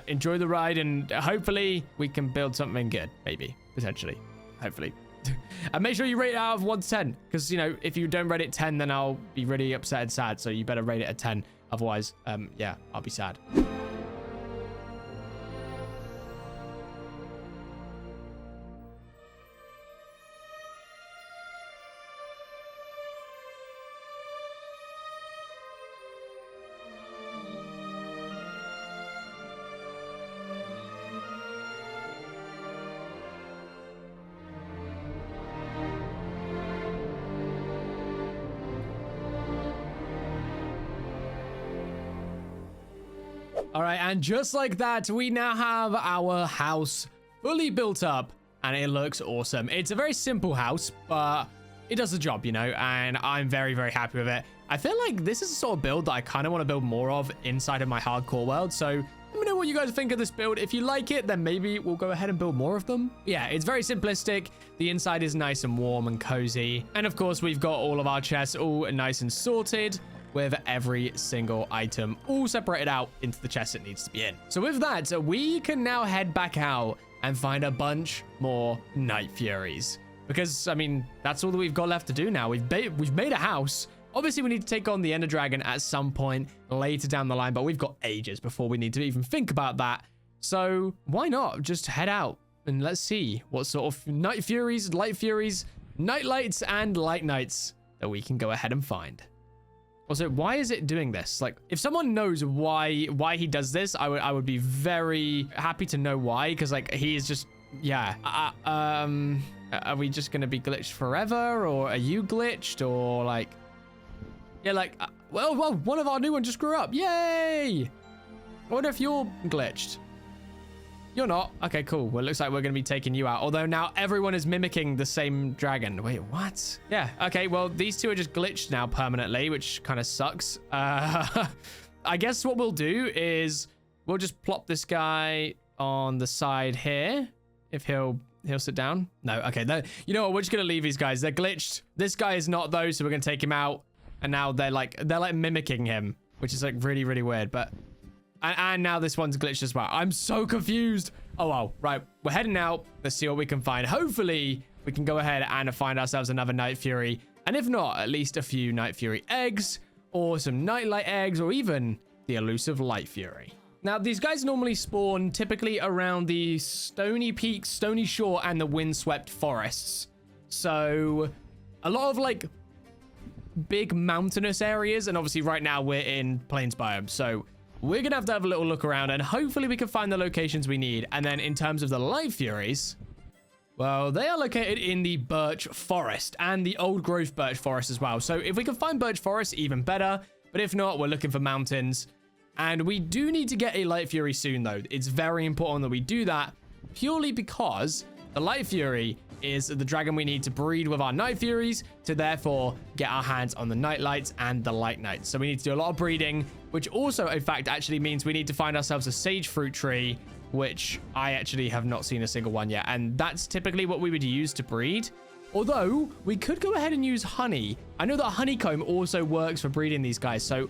enjoy the ride, and hopefully we can build something good. Maybe, potentially, hopefully. And make sure you rate it out of 1 to 10 because, you know, if you don't rate it 10, then I'll be really upset and sad. So you better rate it a 10. Otherwise, yeah, I'll be sad. All right, and just like that, we now have our house fully built up, and it looks awesome. It's a very simple house, but it does the job, you know, and I'm very, very happy with it. I feel like this is a sort of build that I kind of want to build more of inside of my hardcore world, so let me know what you guys think of this build. If you like it, then maybe we'll go ahead and build more of them. Yeah, it's very simplistic. The inside is nice and warm and cozy. And of course, we've got all of our chests all nice and sorted, with every single item all separated out into the chest it needs to be in. So with that, we can now head back out and find a bunch more Night Furies. Because, I mean, that's all that we've got left to do now. We've made a house. Obviously, we need to take on the Ender Dragon at some point later down the line, but we've got ages before we need to even think about that. So why not just head out and let's see what sort of Night Furies, Light Furies, Nightlights, and Light Knights that we can go ahead and find. Also, why is it doing this? Like, if someone knows why he does this, I would be very happy to know why. Because, like, he is just, yeah. Are we just going to be glitched forever? Or are you glitched? Or, like, yeah, like, well, one of our new ones just grew up. Yay! I wonder if you're glitched. You're not. Okay, cool. Well, it looks like we're going to be taking you out. Although now everyone is mimicking the same dragon. Wait, what? Yeah. Okay, well, these two are just glitched now permanently, which kind of sucks. I guess what we'll do is we'll just plop this guy on the side here. If he'll sit down. No, okay. You know what? We're just going to leave these guys. They're glitched. This guy is not, though, so we're going to take him out. And now they're like mimicking him, which is like really, really weird. But and now this one's glitched as well. I'm so confused. Oh, well, right. We're heading out. Let's see what we can find. Hopefully, we can go ahead and find ourselves another Night Fury. And if not, at least a few Night Fury eggs or some Nightlight eggs or even the elusive Light Fury. Now, these guys normally spawn typically around the Stony Peak, Stony Shore, and the Windswept Forests. So a lot of like big mountainous areas. And obviously right now we're in plains biome. So we're going to have a little look around and hopefully we can find the locations we need. And then in terms of the Light Furies, well, they are located in the birch forest and the old growth birch forest as well. So if we can find birch forest, even better. But if not, we're looking for mountains. And we do need to get a Light Fury soon, though. It's very important that we do that purely because the Light Fury is the dragon we need to breed with our Night Furies to therefore get our hands on the Night Lights and the Light Knights. So we need to do a lot of breeding, which also, in fact, actually means we need to find ourselves a sage fruit tree, which I actually have not seen a single one yet. And that's typically what we would use to breed. Although we could go ahead and use honey. I know that honeycomb also works for breeding these guys. So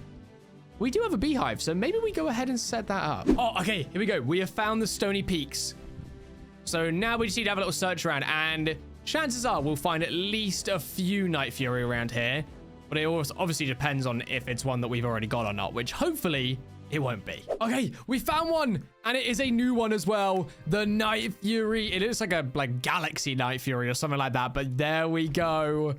we do have a beehive. So maybe we go ahead and set that up. Oh, okay. Here we go. We have found the Stony Peaks. So now we just need to have a little search around, and chances are we'll find at least a few Night Fury around here. But it also obviously depends on if it's one that we've already got or not, which hopefully it won't be. Okay, we found one, and it is a new one as well. The Night Fury. It looks like a Galaxy Night Fury or something like that, but there we go.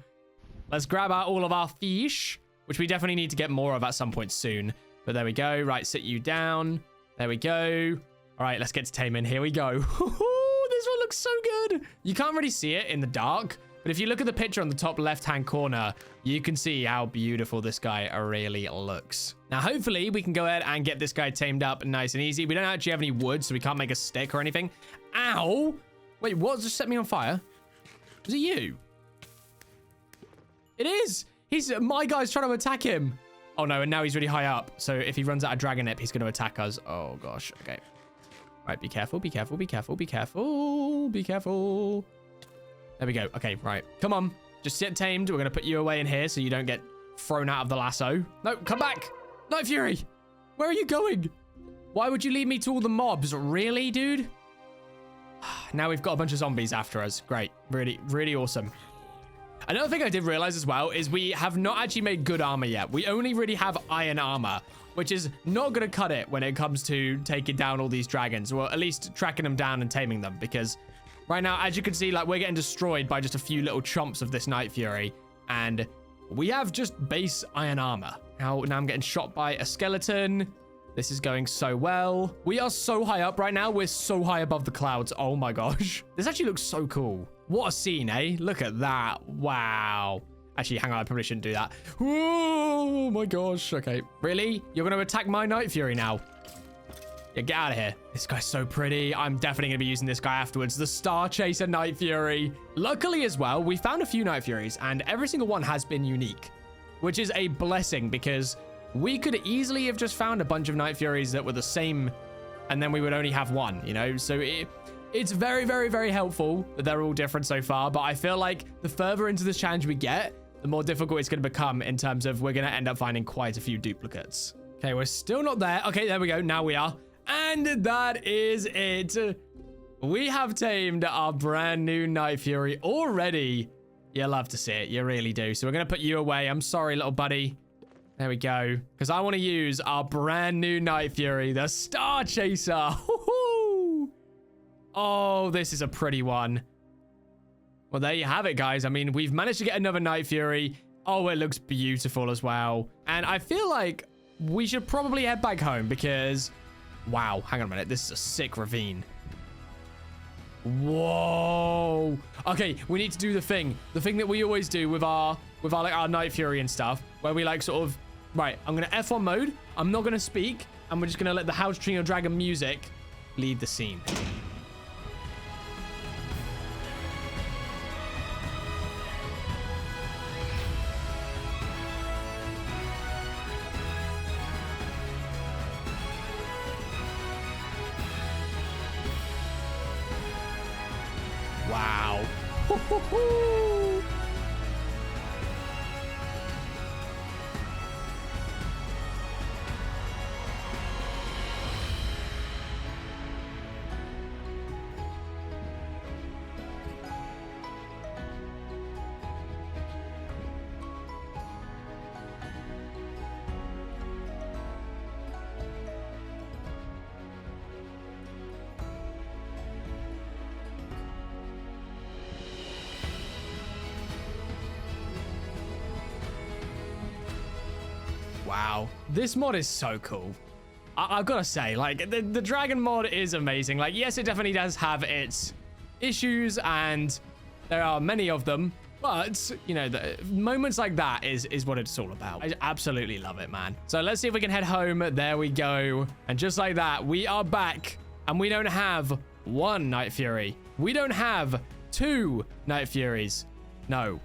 Let's grab out all of our fish, which we definitely need to get more of at some point soon. But there we go. Right, sit you down. There we go. All right, let's get to taming. Here we go. This one looks so good. You can't really see it in the dark, but if you look at the picture on the top left-hand corner, you can see how beautiful this guy really looks. Now, hopefully, we can go ahead and get this guy tamed up nice and easy. We don't actually have any wood, so we can't make a stick or anything. Ow! Wait, what just set me on fire? Was it you? It is! My guy's trying to attack him. Oh, no, and now he's really high up. So if he runs out of Dragon Nip, he's going to attack us. Oh, gosh. Okay. Right, be careful, be careful, be careful, be careful, be careful. There we go. Okay, right. Come on. Just get tamed. We're going to put you away in here so you don't get thrown out of the lasso. No, come back. Night Fury. Where are you going? Why would you lead me to all the mobs? Really, dude? Now we've got a bunch of zombies after us. Great. Really, really awesome. Another thing I did realize as well is we have not actually made good armor yet. We only really have iron armor, which is not going to cut it when it comes to taking down all these dragons, or at least tracking them down and taming them, because right now, as you can see, we're getting destroyed by just a few little chomps of this Night Fury, and we have just base iron armor. Now I'm getting shot by a skeleton. This is going so well. We are so high up right now. We're so high above the clouds. Oh my gosh. This actually looks so cool. What a scene, eh? Look at that. Wow. Actually, hang on. I probably shouldn't do that. Oh my gosh. Okay. Really? You're going to attack my Night Fury now? Yeah, get out of here. This guy's so pretty. I'm definitely going to be using this guy afterwards. The Star Chaser Night Fury. Luckily as well, we found a few Night Furies, and every single one has been unique, which is a blessing, because we could easily have just found a bunch of Night Furies that were the same, and then we would only have one, you know? So it's very, very, very helpful that they're all different so far, but I feel like the further into this challenge we get, the more difficult it's going to become in terms of we're going to end up finding quite a few duplicates. Okay, we're still not there. Okay, there we go. Now we are. And that is it. We have tamed our brand new Night Fury already. You love to see it. You really do. So we're going to put you away. I'm sorry, little buddy. There we go. Because I want to use our brand new Night Fury, the Star Chaser. Oh, this is a pretty one. Well, there you have it, guys. I mean, we've managed to get another Night Fury. Oh, it looks beautiful as well. And I feel like we should probably head back home because... Wow, hang on a minute. This is a sick ravine. Whoa. Okay, we need to do the thing that we always do with our Night Fury and stuff, where we sort of, right, I'm going to F1 mode. I'm not going to speak. And we're just going to let the How to Train Your Dragon music lead the scene. Wow. Wow. This mod is so cool. I've got to say, like, the dragon mod is amazing. Like, yes, it definitely does have its issues, and there are many of them. But, you know, the moments like that is what it's all about. I absolutely love it, man. So let's see if we can head home. There we go. And just like that, we are back. And we don't have 1 Night Fury. We don't have 2 Night Furies. No.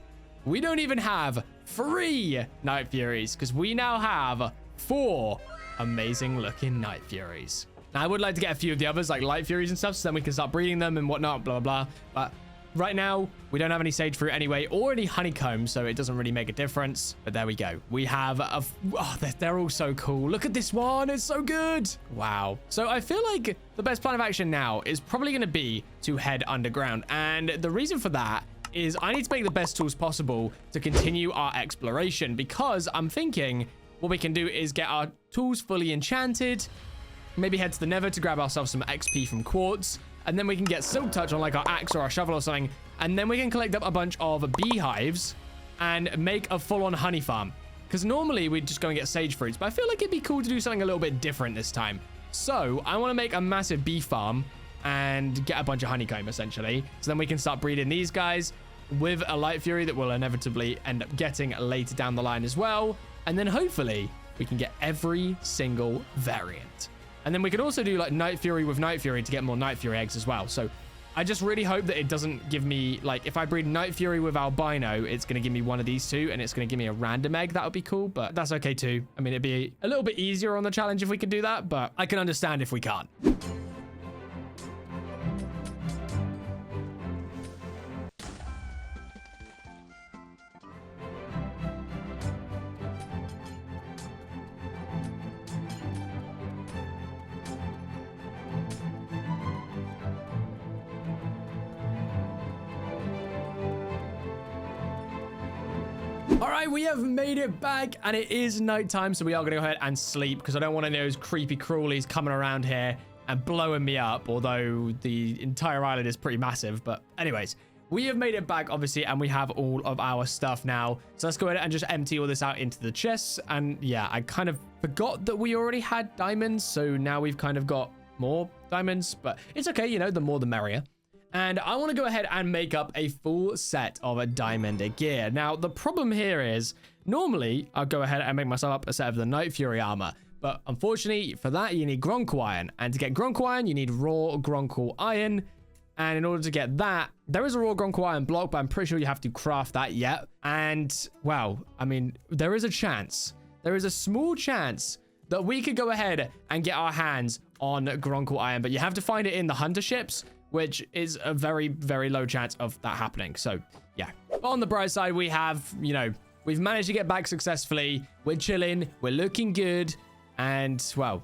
We don't even have 3 Night Furies, because we now have 4 amazing looking Night Furies. Now, I would like to get a few of the others, like Light Furies and stuff, so then we can start breeding them and whatnot, blah, blah, blah. But right now, we don't have any sage fruit anyway, or any honeycomb, so it doesn't really make a difference. But there we go. We have they're all so cool. Look at this one. It's so good. Wow. So I feel like the best plan of action now is probably going to be to head underground. And the reason for that is I need to make the best tools possible to continue our exploration, because I'm thinking what we can do is get our tools fully enchanted, maybe head to the nether to grab ourselves some XP from quartz, and then we can get silk touch on like our axe or our shovel or something, and then we can collect up a bunch of beehives and make a full-on honey farm, because normally we'd just go and get sage fruits, but I feel like it'd be cool to do something a little bit different this time. So I want to make a massive bee farm and get a bunch of honeycomb, essentially, so then we can start breeding these guys with a light fury that we'll inevitably end up getting later down the line as well, and then hopefully we can get every single variant. And then we could also do like Night Fury with Night Fury to get more Night Fury eggs as well. So I just really hope that it doesn't give me, like, if I breed Night Fury with albino, it's going to give me one of these two, and it's going to give me a random egg. That would be cool, but that's okay too. I mean, it'd be a little bit easier on the challenge if we could do that, but I can understand if we can't. All right, we have made it back, and it is nighttime, so we are going to go ahead and sleep, because I don't want any of those creepy crawlies coming around here and blowing me up, although the entire island is pretty massive. But anyways, we have made it back, obviously, and we have all of our stuff now. So let's go ahead and just empty all this out into the chests. And yeah, I kind of forgot that we already had diamonds, so now we've kind of got more diamonds, but it's okay, you know, the more the merrier. And I want to go ahead and make up a full set of a diamond gear. Now, the problem here is, normally, I'll go ahead and make myself up a set of the Night Fury armor. But unfortunately, for that, you need Gronkel iron. And to get Gronkel iron, you need raw Gronkel iron. And in order to get that, there is a raw Gronkel iron block, but I'm pretty sure you have to craft that yet. And, well, I mean, there is a chance. There is a small chance that we could go ahead and get our hands on Gronkel iron. But you have to find it in the hunter ships, which is a very, very low chance of that happening. So, yeah. But on the bright side, we have, you know, we've managed to get back successfully. We're chilling. We're looking good. And, well,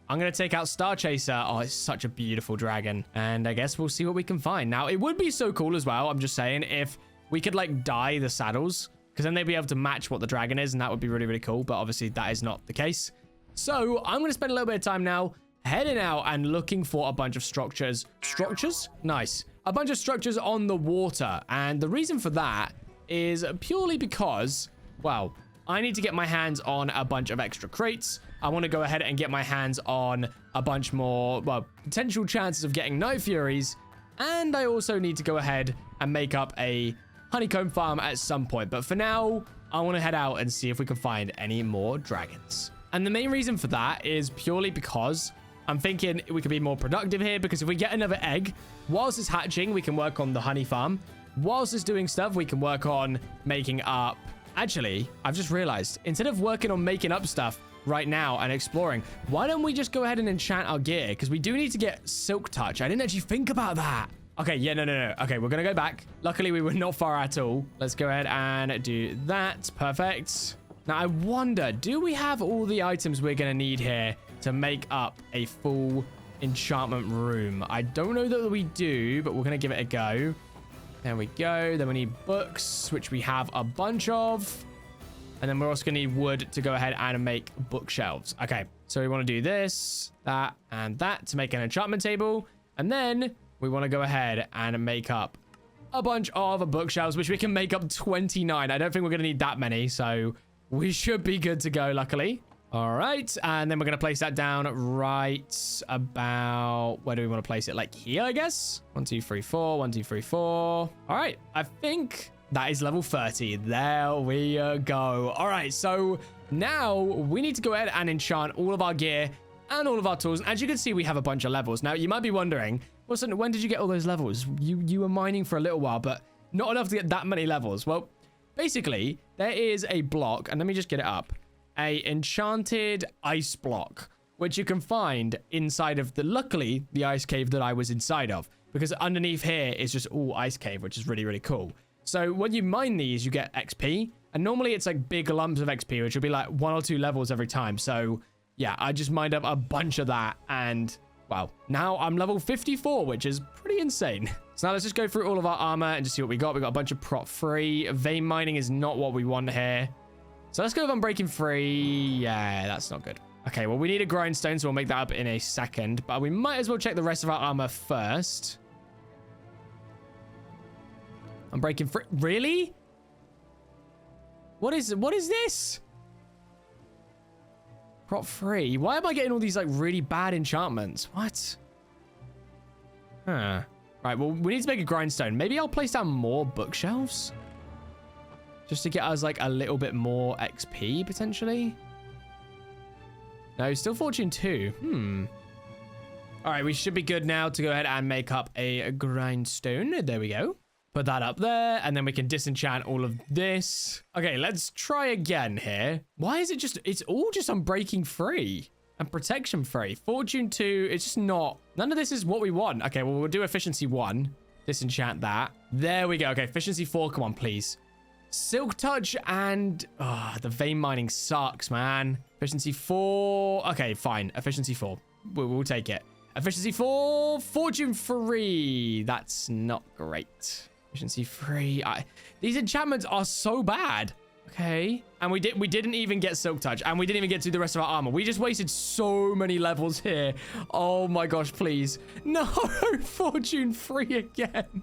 I'm going to take out Star Chaser. Oh, it's such a beautiful dragon. And I guess we'll see what we can find. Now, it would be so cool as well, I'm just saying, if we could, like, dye the saddles, because then they'd be able to match what the dragon is, and that would be really, really cool. But obviously, that is not the case. So, I'm going to spend a little bit of time now heading out and looking for a bunch of structures. Structures? Nice. A bunch of structures on the water. And the reason for that is purely because, well, I need to get my hands on a bunch of extra crates. I want to go ahead and get my hands on a bunch more, well, potential chances of getting Night Furies. And I also need to go ahead and make up a honeycomb farm at some point. But for now, I want to head out and see if we can find any more dragons. And the main reason for that is purely because I'm thinking we could be more productive here, because if we get another egg, whilst it's hatching, we can work on the honey farm. Whilst it's doing stuff, we can work on making up... Actually, I've just realized, instead of working on making up stuff right now and exploring, why don't we just go ahead and enchant our gear? Because we do need to get silk touch. I didn't actually think about that. Okay, yeah, no. Okay, we're going to go back. Luckily, we were not far at all. Let's go ahead and do that. Perfect. Now, I wonder, do we have all the items we're going to need here to make up a full enchantment room? I don't know that we do, but we're going to give it a go. There we go. Then we need books, which we have a bunch of. And then we're also going to need wood to go ahead and make bookshelves. Okay, so we want to do this, that, and that to make an enchantment table. And then we want to go ahead and make up a bunch of bookshelves, which we can make up 29. I don't think we're going to need that many, so we should be good to go, luckily. All right, and then we're going to place that down right about, where do we want to place it? Like here, I guess? 1, 2, 3, 4, 1, 2, 3, 4. All right, I think that is level 30. There we go. All right, so now we need to go ahead and enchant all of our gear and all of our tools. And as you can see, we have a bunch of levels. Now, you might be wondering, Wilson, when did you get all those levels? You were mining for a little while, but not enough to get that many levels. Well, basically, there is a block, and let me just get it up. A enchanted ice block, which you can find inside of luckily, the ice cave that I was inside of, because underneath here is just all ice cave, which is really, really cool. So when you mine these, you get XP, and normally it's like big lumps of XP, which will be like 1 or 2 levels every time. So yeah, I just mined up a bunch of that, and wow, now I'm level 54, which is pretty insane. So now let's just go through all of our armor and just see what we got. We got a bunch of prop free. Vein mining is not what we want here. So let's go with unbreaking free. Yeah, that's not good. Okay, well, we need a grindstone, so we'll make that up in a second. But we might as well check the rest of our armor first. Unbreaking free. Really? What is this? Prop free. Why am I getting all these like really bad enchantments? What? Huh. Right, well, we need to make a grindstone. Maybe I'll place down more bookshelves. Just to get us like a little bit more XP, potentially. No, still fortune 2. All right, we should be good now to go ahead and make up a grindstone. There we go. Put that up there, and then we can disenchant all of this. Okay, let's try again here. Why is it just, it's all just unbreaking free and protection free. Fortune 2, it's just not, none of this is what we want. Okay, well, we'll do efficiency 1. Disenchant that. There we go. Okay, efficiency 4, come on, please. Silk touch and the vein mining sucks, man. Efficiency 4. Okay, fine. Efficiency 4. We'll take it. Efficiency 4. Fortune 3. That's not great. Efficiency 3. These enchantments are so bad. Okay. And we didn't even get silk touch, and we didn't even get to the rest of our armor. We just wasted so many levels here. Oh my gosh, please. No. Fortune 3 again.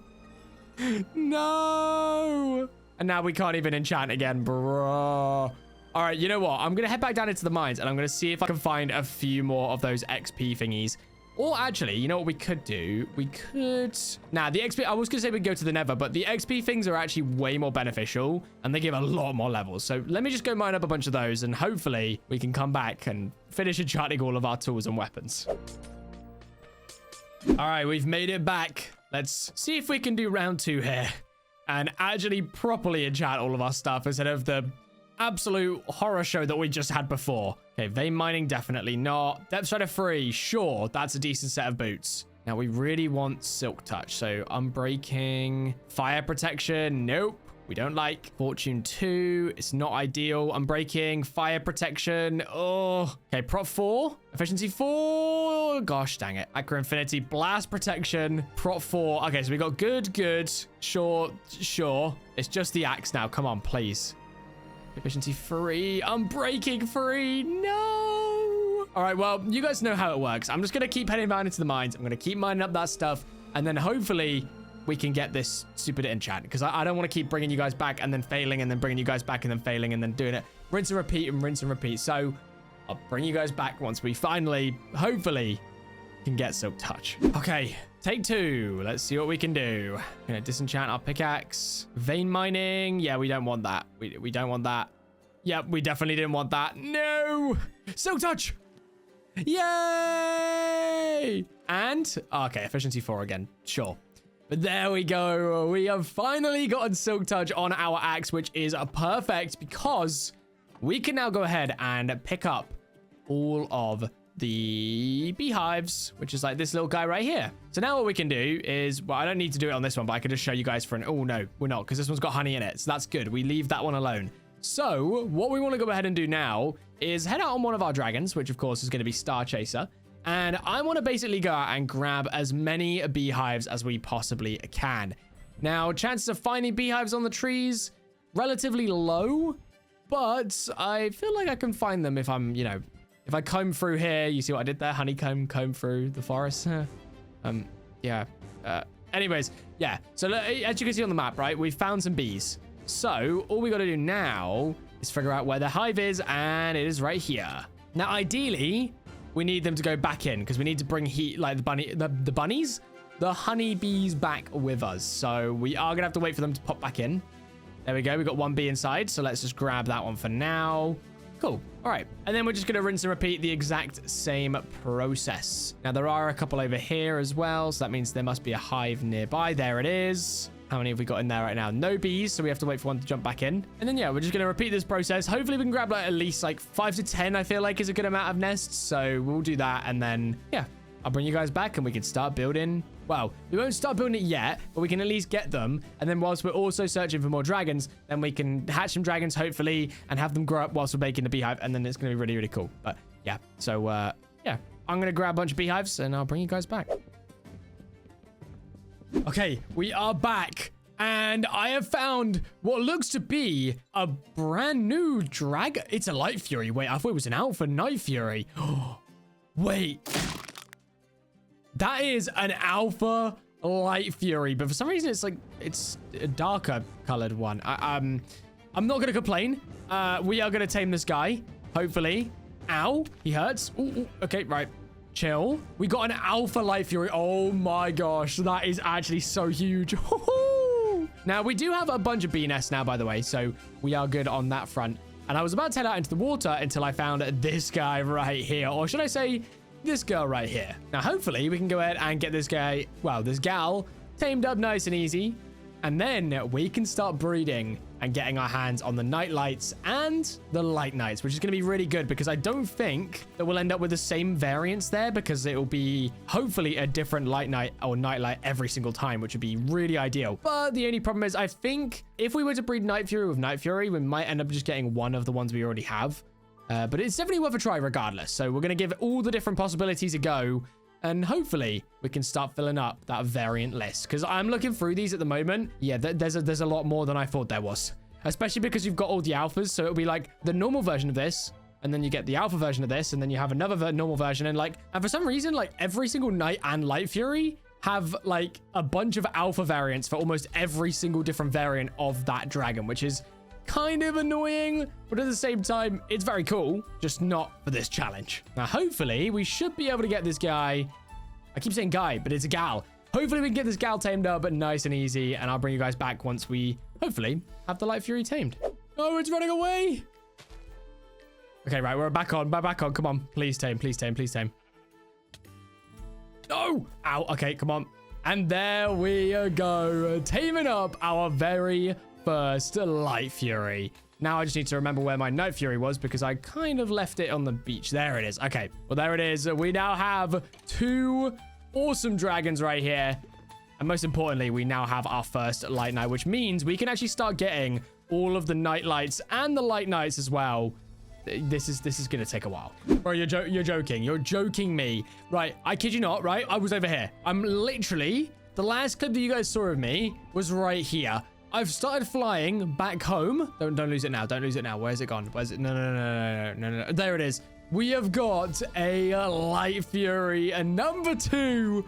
No. And now we can't even enchant again, bro. All right, you know what? I'm going to head back down into the mines, and I'm going to see if I can find a few more of those XP thingies. Or actually, you know what we could do? We could... Nah, the XP... I was going to say we'd go to the nether, but the XP things are actually way more beneficial, and they give a lot more levels. So let me just go mine up a bunch of those, and hopefully we can come back and finish enchanting all of our tools and weapons. All right, we've made it back. Let's see if we can do round 2 here and actually properly enchant all of our stuff instead of the absolute horror show that we just had before. Okay, vein mining, definitely not. Depth strider 3, sure, that's a decent set of boots. Now, we really want silk touch, so unbreaking. Fire protection, nope. We don't like. Fortune 2, it's not ideal. Unbreaking, fire protection, oh. Okay, prop 4, efficiency 4. Gosh, dang it. Acro infinity, blast protection, prop 4. Okay, so we got good, sure. It's just the axe now, come on, please. Efficiency 3, unbreaking 3, no. All right, well, you guys know how it works. I'm just going to keep heading down into the mines. I'm going to keep mining up that stuff, and then hopefully we can get this stupid enchant, because I don't want to keep bringing you guys back and then failing and then bringing you guys back and then failing and then doing it. Rinse and repeat. So I'll bring you guys back once we finally, hopefully, can get silk touch. Okay, take 2. Let's see what we can do. Gonna disenchant our pickaxe. Vein mining. Yeah, we don't want that. We don't want that. Yep, we definitely didn't want that. No! Silk touch! Yay! And, okay, efficiency 4 again. Sure. But there we go. We have finally gotten silk touch on our axe, which is perfect because we can now go ahead and pick up all of the beehives, which is like this little guy right here. So now what we can do is, well, I don't need to do it on this one, but I can just show you guys for oh no, we're not, because this one's got honey in it. So that's good. We leave that one alone. So what we want to go ahead and do now is head out on one of our dragons, which of course is going to be Star Chaser. And I want to basically go out and grab as many beehives as we possibly can. Now, chances of finding beehives on the trees, relatively low, but I feel like I can find them if I'm, you know, if I comb through here. You see what I did there? Honeycomb, comb through the forest. Yeah. Anyways, yeah. So as you can see on the map, right, we found some bees. So all we got to do now is figure out where the hive is, and it is right here. Now, ideally, we need them to go back in because we need to bring heat, like the bunnies, the honeybees back with us. So we are gonna have to wait for them to pop back in. There we go. We got one bee inside. So let's just grab that one for now. Cool. All right. And then we're just going to rinse and repeat the exact same process. Now, there are a couple over here as well. So that means there must be a hive nearby. There it is. How many have we got in there right now? No bees. So we have to wait for one to jump back in. And then, yeah, we're just going to repeat this process. Hopefully, we can grab like at least like 5 to 10, I feel like is a good amount of nests. So we'll do that. And then, yeah, I'll bring you guys back and we can start building. Well, we won't start building it yet, but we can at least get them. And then whilst we're also searching for more dragons, then we can hatch some dragons, hopefully, and have them grow up whilst we're making the beehive. And then it's going to be really, really cool. But yeah, so yeah, I'm going to grab a bunch of beehives and I'll bring you guys back. Okay, we are back. And I have found what looks to be a brand new dragon. It's a Light Fury. Wait, I thought it was an Alpha Night Fury. Wait. That is an Alpha Light Fury, but for some reason it's a darker colored one. I'm not gonna complain. We are gonna tame this guy, hopefully. Ow, he hurts. Ooh, okay, right. Chill. We got an Alpha Light Fury. Oh my gosh, that is actually so huge. Now, we do have a bunch of bee nests now, by the way, so we are good on that front. And I was about to head out into the water until I found this guy right here, or should I say this girl right here. Now, hopefully, we can go ahead and get this guy, well, this gal, tamed up nice and easy. And then we can start breeding and getting our hands on the night lights and the light nights, which is going to be really good because I don't think that we'll end up with the same variants there because it will be hopefully a different light night or night light every single time, which would be really ideal. But the only problem is I think if we were to breed Night Fury with Night Fury, we might end up just getting one of the ones we already have. But it's definitely worth a try regardless. So we're going to give all the different possibilities a go. And hopefully we can start filling up that variant list. Because I'm looking through these at the moment. Yeah, there's a lot more than I thought there was. Especially because you've got all the alphas. So it'll be like the normal version of this. And then you get the alpha version of this. And then you have another normal version. And for some reason, like every single Night and Light Fury have like a bunch of alpha variants for almost every single different variant of that dragon. Which is kind of annoying, but at the same time, it's very cool, just not for this challenge. Now, hopefully, we should be able to get this guy. I keep saying guy, but it's a gal. Hopefully, we can get this gal tamed up, but nice and easy, and I'll bring you guys back once we, hopefully, have the Light Fury tamed. Oh, it's running away. Okay, right, we're back on. Back on. Come on. Please tame, please tame, please tame. No! Ow, okay, come on. And there we go. Taming up our very first Light Fury. Now I just need to remember where my Night Fury was because I kind of left it on the beach. There it is. Okay, well, there it is. We now have 2 awesome dragons right here. And most importantly, we now have our first Light Night, which means we can actually start getting all of the night lights and the light nights as well. This is going to take a while. Bro, you're joking. You're joking me. Right, I kid you not, right? I was over here. I'm literally, the last clip that you guys saw of me was right here. I've started flying back home. Don't lose it now. Don't lose it now. Where's it gone? Where's it? No. There it is. We have got a Light Fury and number 2.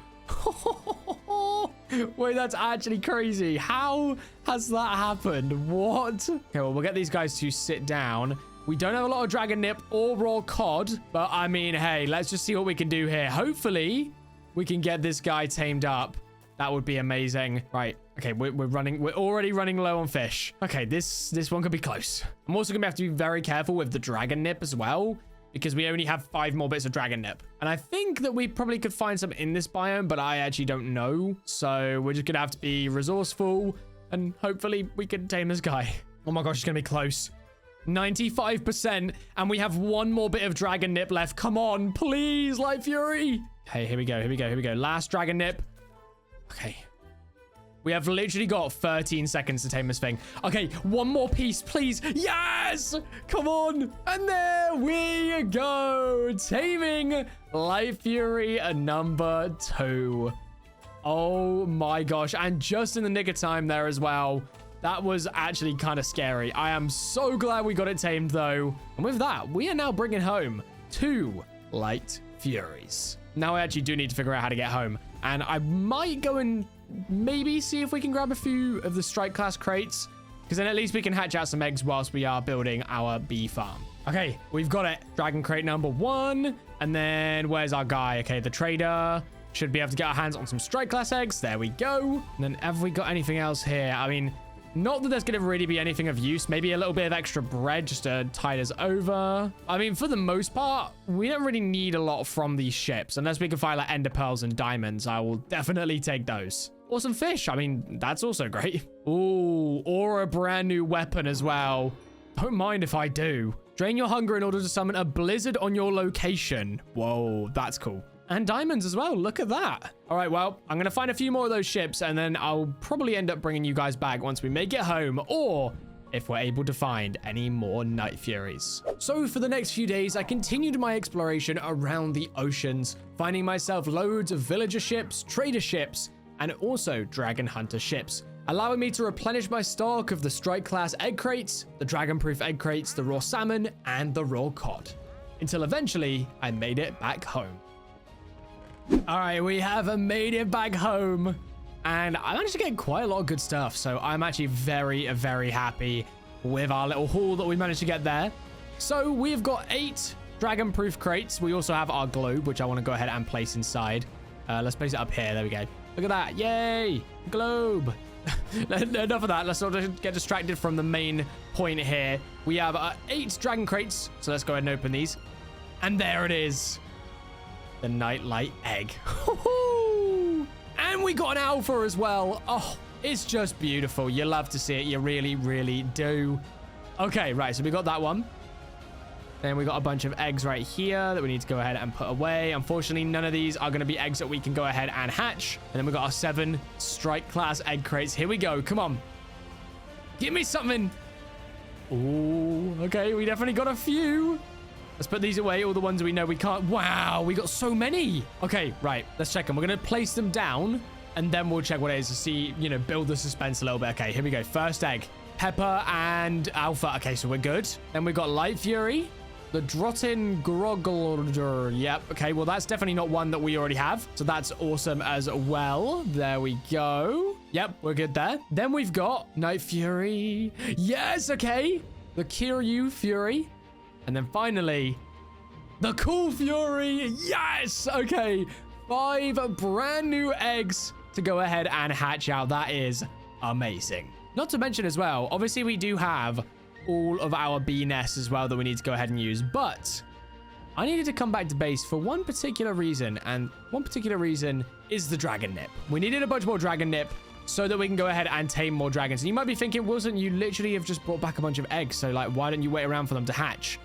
Wait, that's actually crazy. How has that happened? What? Okay, well, we'll get these guys to sit down. We don't have a lot of Dragon Nip or Raw Cod, but I mean, hey, let's just see what we can do here. Hopefully, we can get this guy tamed up. That would be amazing. Right. Okay, we're already running low on fish. Okay, this one could be close. I'm also gonna have to be very careful with the Dragon Nip as well, because we only have 5 more bits of Dragon Nip. And I think that we probably could find some in this biome, but I actually don't know. So we're just gonna have to be resourceful and hopefully we can tame this guy. Oh my gosh, it's gonna be close. 95%, and we have 1 more bit of Dragon Nip left. Come on, please, Light Fury. Okay, here we go. Last Dragon Nip. Okay. We have literally got 13 seconds to tame this thing. Okay, 1 more piece, please. Yes! Come on. And there we go. Taming Light Fury number 2. Oh my gosh. And just in the nick of time there as well. That was actually kind of scary. I am so glad we got it tamed, though. And with that, we are now bringing home 2 Light Furies. Now I actually do need to figure out how to get home. And I might go and maybe see if we can grab a few of the strike class crates. Because then at least we can hatch out some eggs whilst we are building our bee farm. Okay, we've got it. Dragon crate number 1. And then where's our guy? Okay, the trader should be able to get our hands on some strike class eggs. There we go. And then have we got anything else here? I mean, not that there's going to really be anything of use. Maybe a little bit of extra bread just to tide us over. I mean, for the most part, we don't really need a lot from these ships. Unless we can find like ender pearls and diamonds, I will definitely take those. Or some fish. I mean, that's also great. Ooh, or a brand new weapon as well. Don't mind if I do. Drain your hunger in order to summon a blizzard on your location. Whoa, that's cool. And diamonds as well. Look at that. All right, well, I'm going to find a few more of those ships, and then I'll probably end up bringing you guys back once we make it home, or if we're able to find any more Night Furies. So for the next few days, I continued my exploration around the oceans, finding myself loads of villager ships, trader ships, and also dragon hunter ships, allowing me to replenish my stock of the strike class egg crates, the dragon proof egg crates, the raw salmon, and the raw cod, until eventually I made it back home. All right, we have made it back home, and I managed to get quite a lot of good stuff, so I'm actually very, very happy with our little haul that we managed to get there. So we've got 8 dragon proof crates. We also have our globe, which I want to go ahead and place inside. Let's place it up here. There we go. Look at that. Yay, globe. Enough of that. Let's not get distracted from the main point here. We have 8 dragon crates, so let's go ahead and open these. And there it is. The nightlight egg. And we got an alpha as well. Oh, it's just beautiful. You love to see it. You really, really do. Okay, right. So we got that one. Then we got a bunch of eggs right here that we need to go ahead and put away. Unfortunately, none of these are going to be eggs that we can go ahead and hatch. And then we got our 7 strike class egg crates. Here we go. Come on. Give me something. Oh, okay. We definitely got a few. Let's put these away, all the ones we know we can't. Wow, we got so many. Okay, right. Let's check them. We're going to place them down, and then we'll check what it is to see, you know, build the suspense a little bit. Okay, here we go. First egg. Pepper and Alpha. Okay, so we're good. Then we've got Light Fury. The Drotin Grogler. Yep. Okay, well, that's definitely not one that we already have. So that's awesome as well. There we go. Yep, we're good there. Then we've got Night Fury. Yes, okay. The Kiryu Fury. And then finally, the Cool Fury. Yes. Okay. 5 brand new eggs to go ahead and hatch out. That is amazing. Not to mention as well, obviously we do have all of our bee nests as well that we need to go ahead and use. But I needed to come back to base for one particular reason. And one particular reason is the dragon nip. We needed a bunch more dragon nip so that we can go ahead and tame more dragons. And you might be thinking, Wilson, you literally have just brought back a bunch of eggs. So like, why don't you wait around for them to hatch?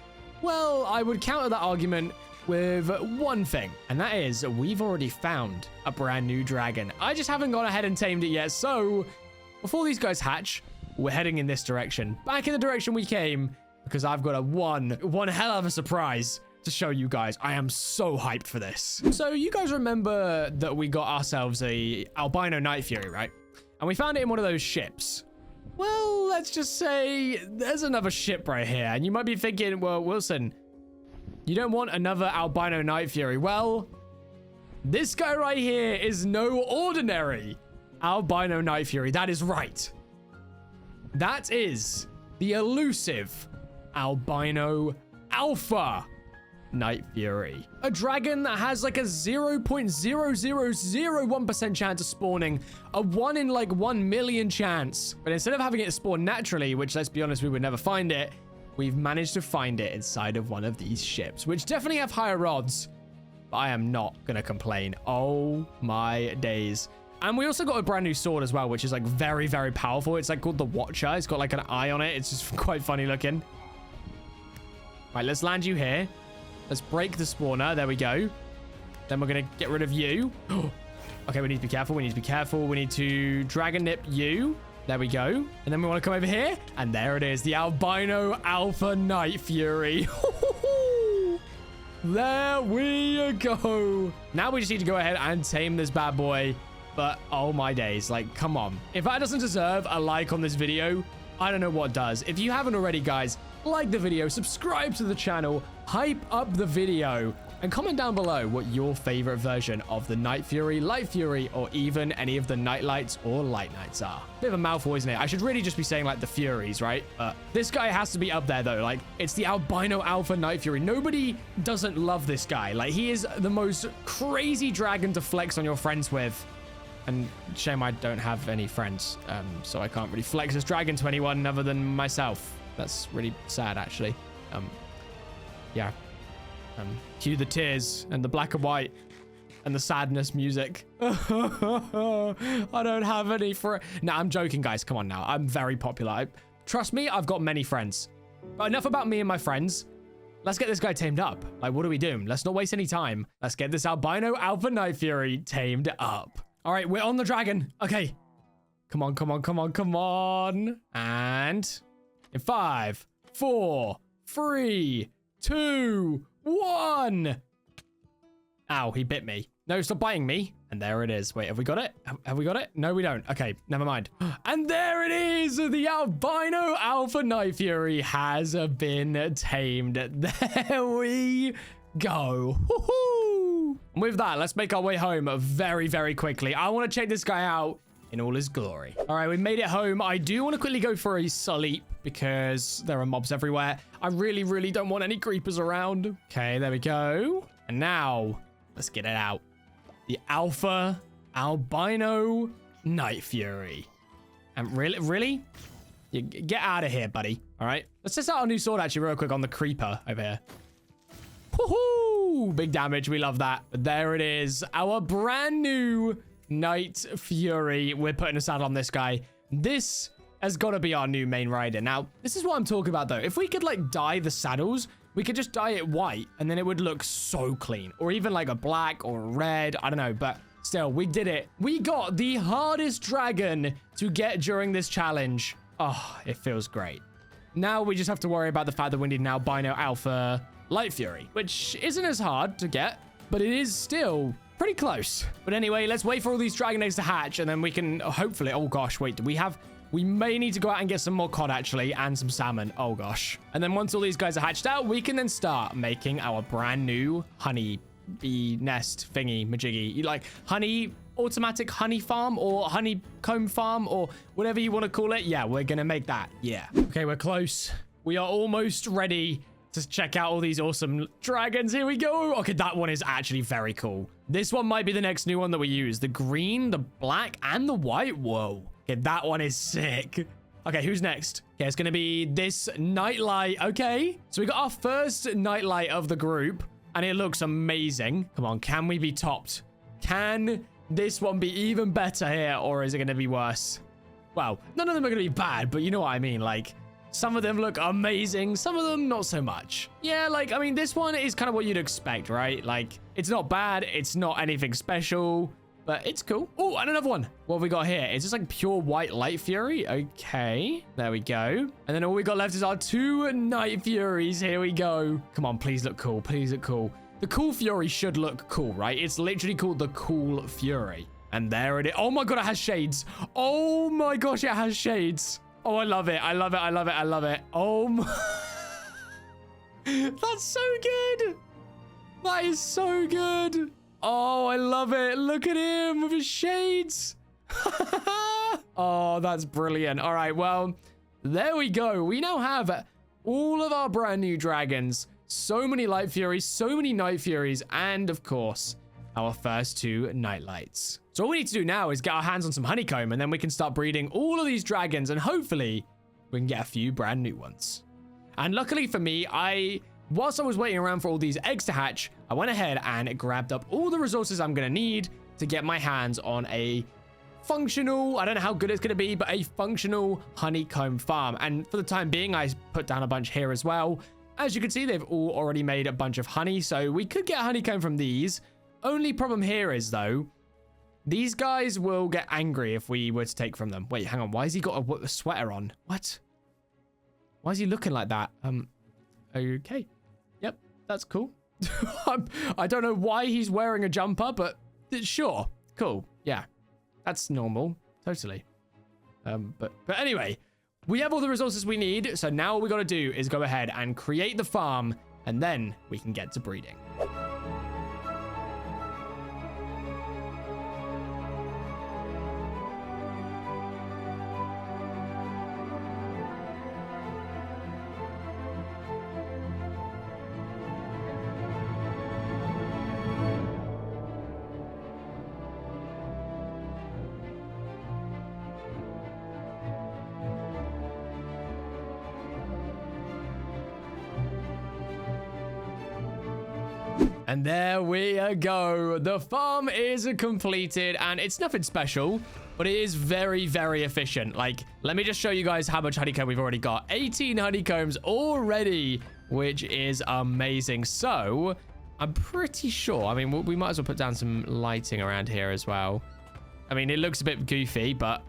Well, I would counter that argument with one thing, and that is we've already found a brand new dragon. I just haven't gone ahead and tamed it yet, so before these guys hatch, we're heading in this direction, back in the direction we came, because I've got one hell of a surprise to show you guys. I am so hyped for this. So you guys remember that we got ourselves a albino Night Fury, right? And we found it in one of those ships. Well, let's just say there's another ship right here. And you might be thinking, well, Wilson, you don't want another albino Night Fury. Well, this guy right here is no ordinary albino Night Fury. That is right. That is the elusive albino alpha Night Fury. A dragon that has like a 0.0001% chance of spawning, a 1 in like 1 million chance. But instead of having it spawn naturally, which let's be honest, we would never find it, we've managed to find it inside of one of these ships, which definitely have higher odds. But I am not gonna complain. Oh my days. And we also got a brand new sword as well, which is like very, very powerful. It's like called the Watcher. It's got like an eye on it. It's just quite funny looking. Right, let's land you here. Let's break the spawner. There we go. Then we're going to get rid of you. Okay, we need to be careful. We need to be careful. We need to dragon nip you. There we go. And then we want to come over here. And there it is. The albino alpha Night Fury. There we go. Now we just need to go ahead and tame this bad boy. But oh my days. Like, come on. If that doesn't deserve a like on this video, I don't know what does. If you haven't already, guys, like the video, subscribe to the channel, hype up the video, And comment down below what your favorite version of the Night Fury, Light Fury, or even any of the Night Lights or Light Knights are. Bit of a mouthful, isn't it? I should really just be saying like the Furies, right? This guy has to be up there though. Like, it's the albino alpha Night Fury. Nobody doesn't love this guy. Like, he is the most crazy dragon to flex on your friends with. And shame I don't have any friends, so I can't really flex this dragon to anyone other than myself. That's really sad, actually. Yeah. Cue the tears and the black and white and the sadness music. I don't have any friends. No, I'm joking, guys. Come on now. I'm very popular. Trust me, I've got many friends. But enough about me and my friends. Let's get this guy tamed up. Like, what are we doing? Let's not waste any time. Let's get this albino alpha Night Fury tamed up. All right, we're on the dragon. Okay. Come on, come on, come on, come on. And in 5, 4, 3, 2, 1. Ow, he bit me. No, stop biting me. And there it is. Wait, have we got it? Have we got it? No, we don't. Okay, never mind. And there it is. The albino alpha Night Fury has been tamed. There we go. Woohoo! With that, let's make our way home very, very quickly. I want to check this guy out in all his glory. All right, we made it home. I do want to quickly go for a sleep because there are mobs everywhere. I really, really don't want any creepers around. Okay, there we go. And now, let's get it out. The alpha albino Night Fury. And really? You get out of here, buddy. All right, let's test out our new sword actually real quick on the creeper over here. Woohoo! Big damage. We love that. But there it is. Our brand new Night Fury. We're putting a saddle on this guy. This has got to be our new main rider. Now, this is what I'm talking about, though. If we could, like, dye the saddles, we could just dye it white, and then it would look so clean. Or even, like, a black or a red. I don't know, but still, we did it. We got the hardest dragon to get during this challenge. Oh, it feels great. Now we just have to worry about the fact that we need an albino alpha Light Fury, which isn't as hard to get, but it is still pretty close. But anyway, let's wait for all these dragon eggs to hatch, and then we can hopefully... Oh, gosh, wait, do we have... We may need to go out and get some more cod, actually, and some salmon. Oh, gosh. And then once all these guys are hatched out, we can then start making our brand new honey bee nest thingy majiggy. Like, honey... automatic honey farm or honeycomb farm or whatever you want to call it. Yeah, we're gonna make that. Yeah. Okay, we're close. We are almost ready to check out all these awesome dragons. Here we go. Okay, that one is actually very cool. This one might be the next new one that we use. The green, the black, and the white. Whoa. Okay, that one is sick. Okay, who's next? Okay, it's gonna be this nightlight. Okay, so we got our first nightlight of the group, and it looks amazing. Come on, can we be topped? Can this one be even better here, or is it going to be worse? Well, none of them are going to be bad, but you know what I mean. Like, some of them look amazing, some of them not so much. Yeah, like, I mean, this one is kind of what you'd expect, right? Like, it's not bad, it's not anything special, but it's cool. Oh, and another one. What have we got here? Is this like pure white Light Fury? Okay, there we go. And then all we got left is our 2 Night Furies. Here we go. Come on, please look cool. Please look cool. The Cool Fury should look cool, right? It's literally called the Cool Fury. And there it is. Oh my god, it has shades. Oh my gosh, it has shades. Oh, I love it. I love it. I love it. I love it. Oh my... That's so good. That is so good. Oh, I love it. Look at him with his shades. Oh, that's brilliant. All right, well, there we go. We now have all of our brand new dragons. So many Light Furies, so many Night Furies, and of course, our first 2 Night Lights. So all we need to do now is get our hands on some honeycomb, and then we can start breeding all of these dragons, and hopefully, we can get a few brand new ones. And luckily for me, whilst I was waiting around for all these eggs to hatch, I went ahead and grabbed up all the resources I'm going to need to get my hands on a functional, I don't know how good it's going to be, but a functional honeycomb farm. And for the time being, I put down a bunch here as well. As you can see, they've all already made a bunch of honey, so we could get honeycomb from these. Only problem here is, though, these guys will get angry if we were to take from them. Wait, hang on. Why has he got a sweater on? What? Why is he looking like that? Okay. Yep, that's cool. I don't know why he's wearing a jumper, but sure. Cool. Yeah, that's normal. Totally. But anyway... We have all the resources we need, so now all we got to do is go ahead and create the farm, and then we can get to breeding. And there we go. The farm is completed, and it's nothing special, but it is very, very efficient. Like, let me just show you guys how much honeycomb we've already got. 18 honeycombs already, which is amazing. So, I'm pretty sure, I mean, we might as well put down some lighting around here as well. I mean, it looks a bit goofy, but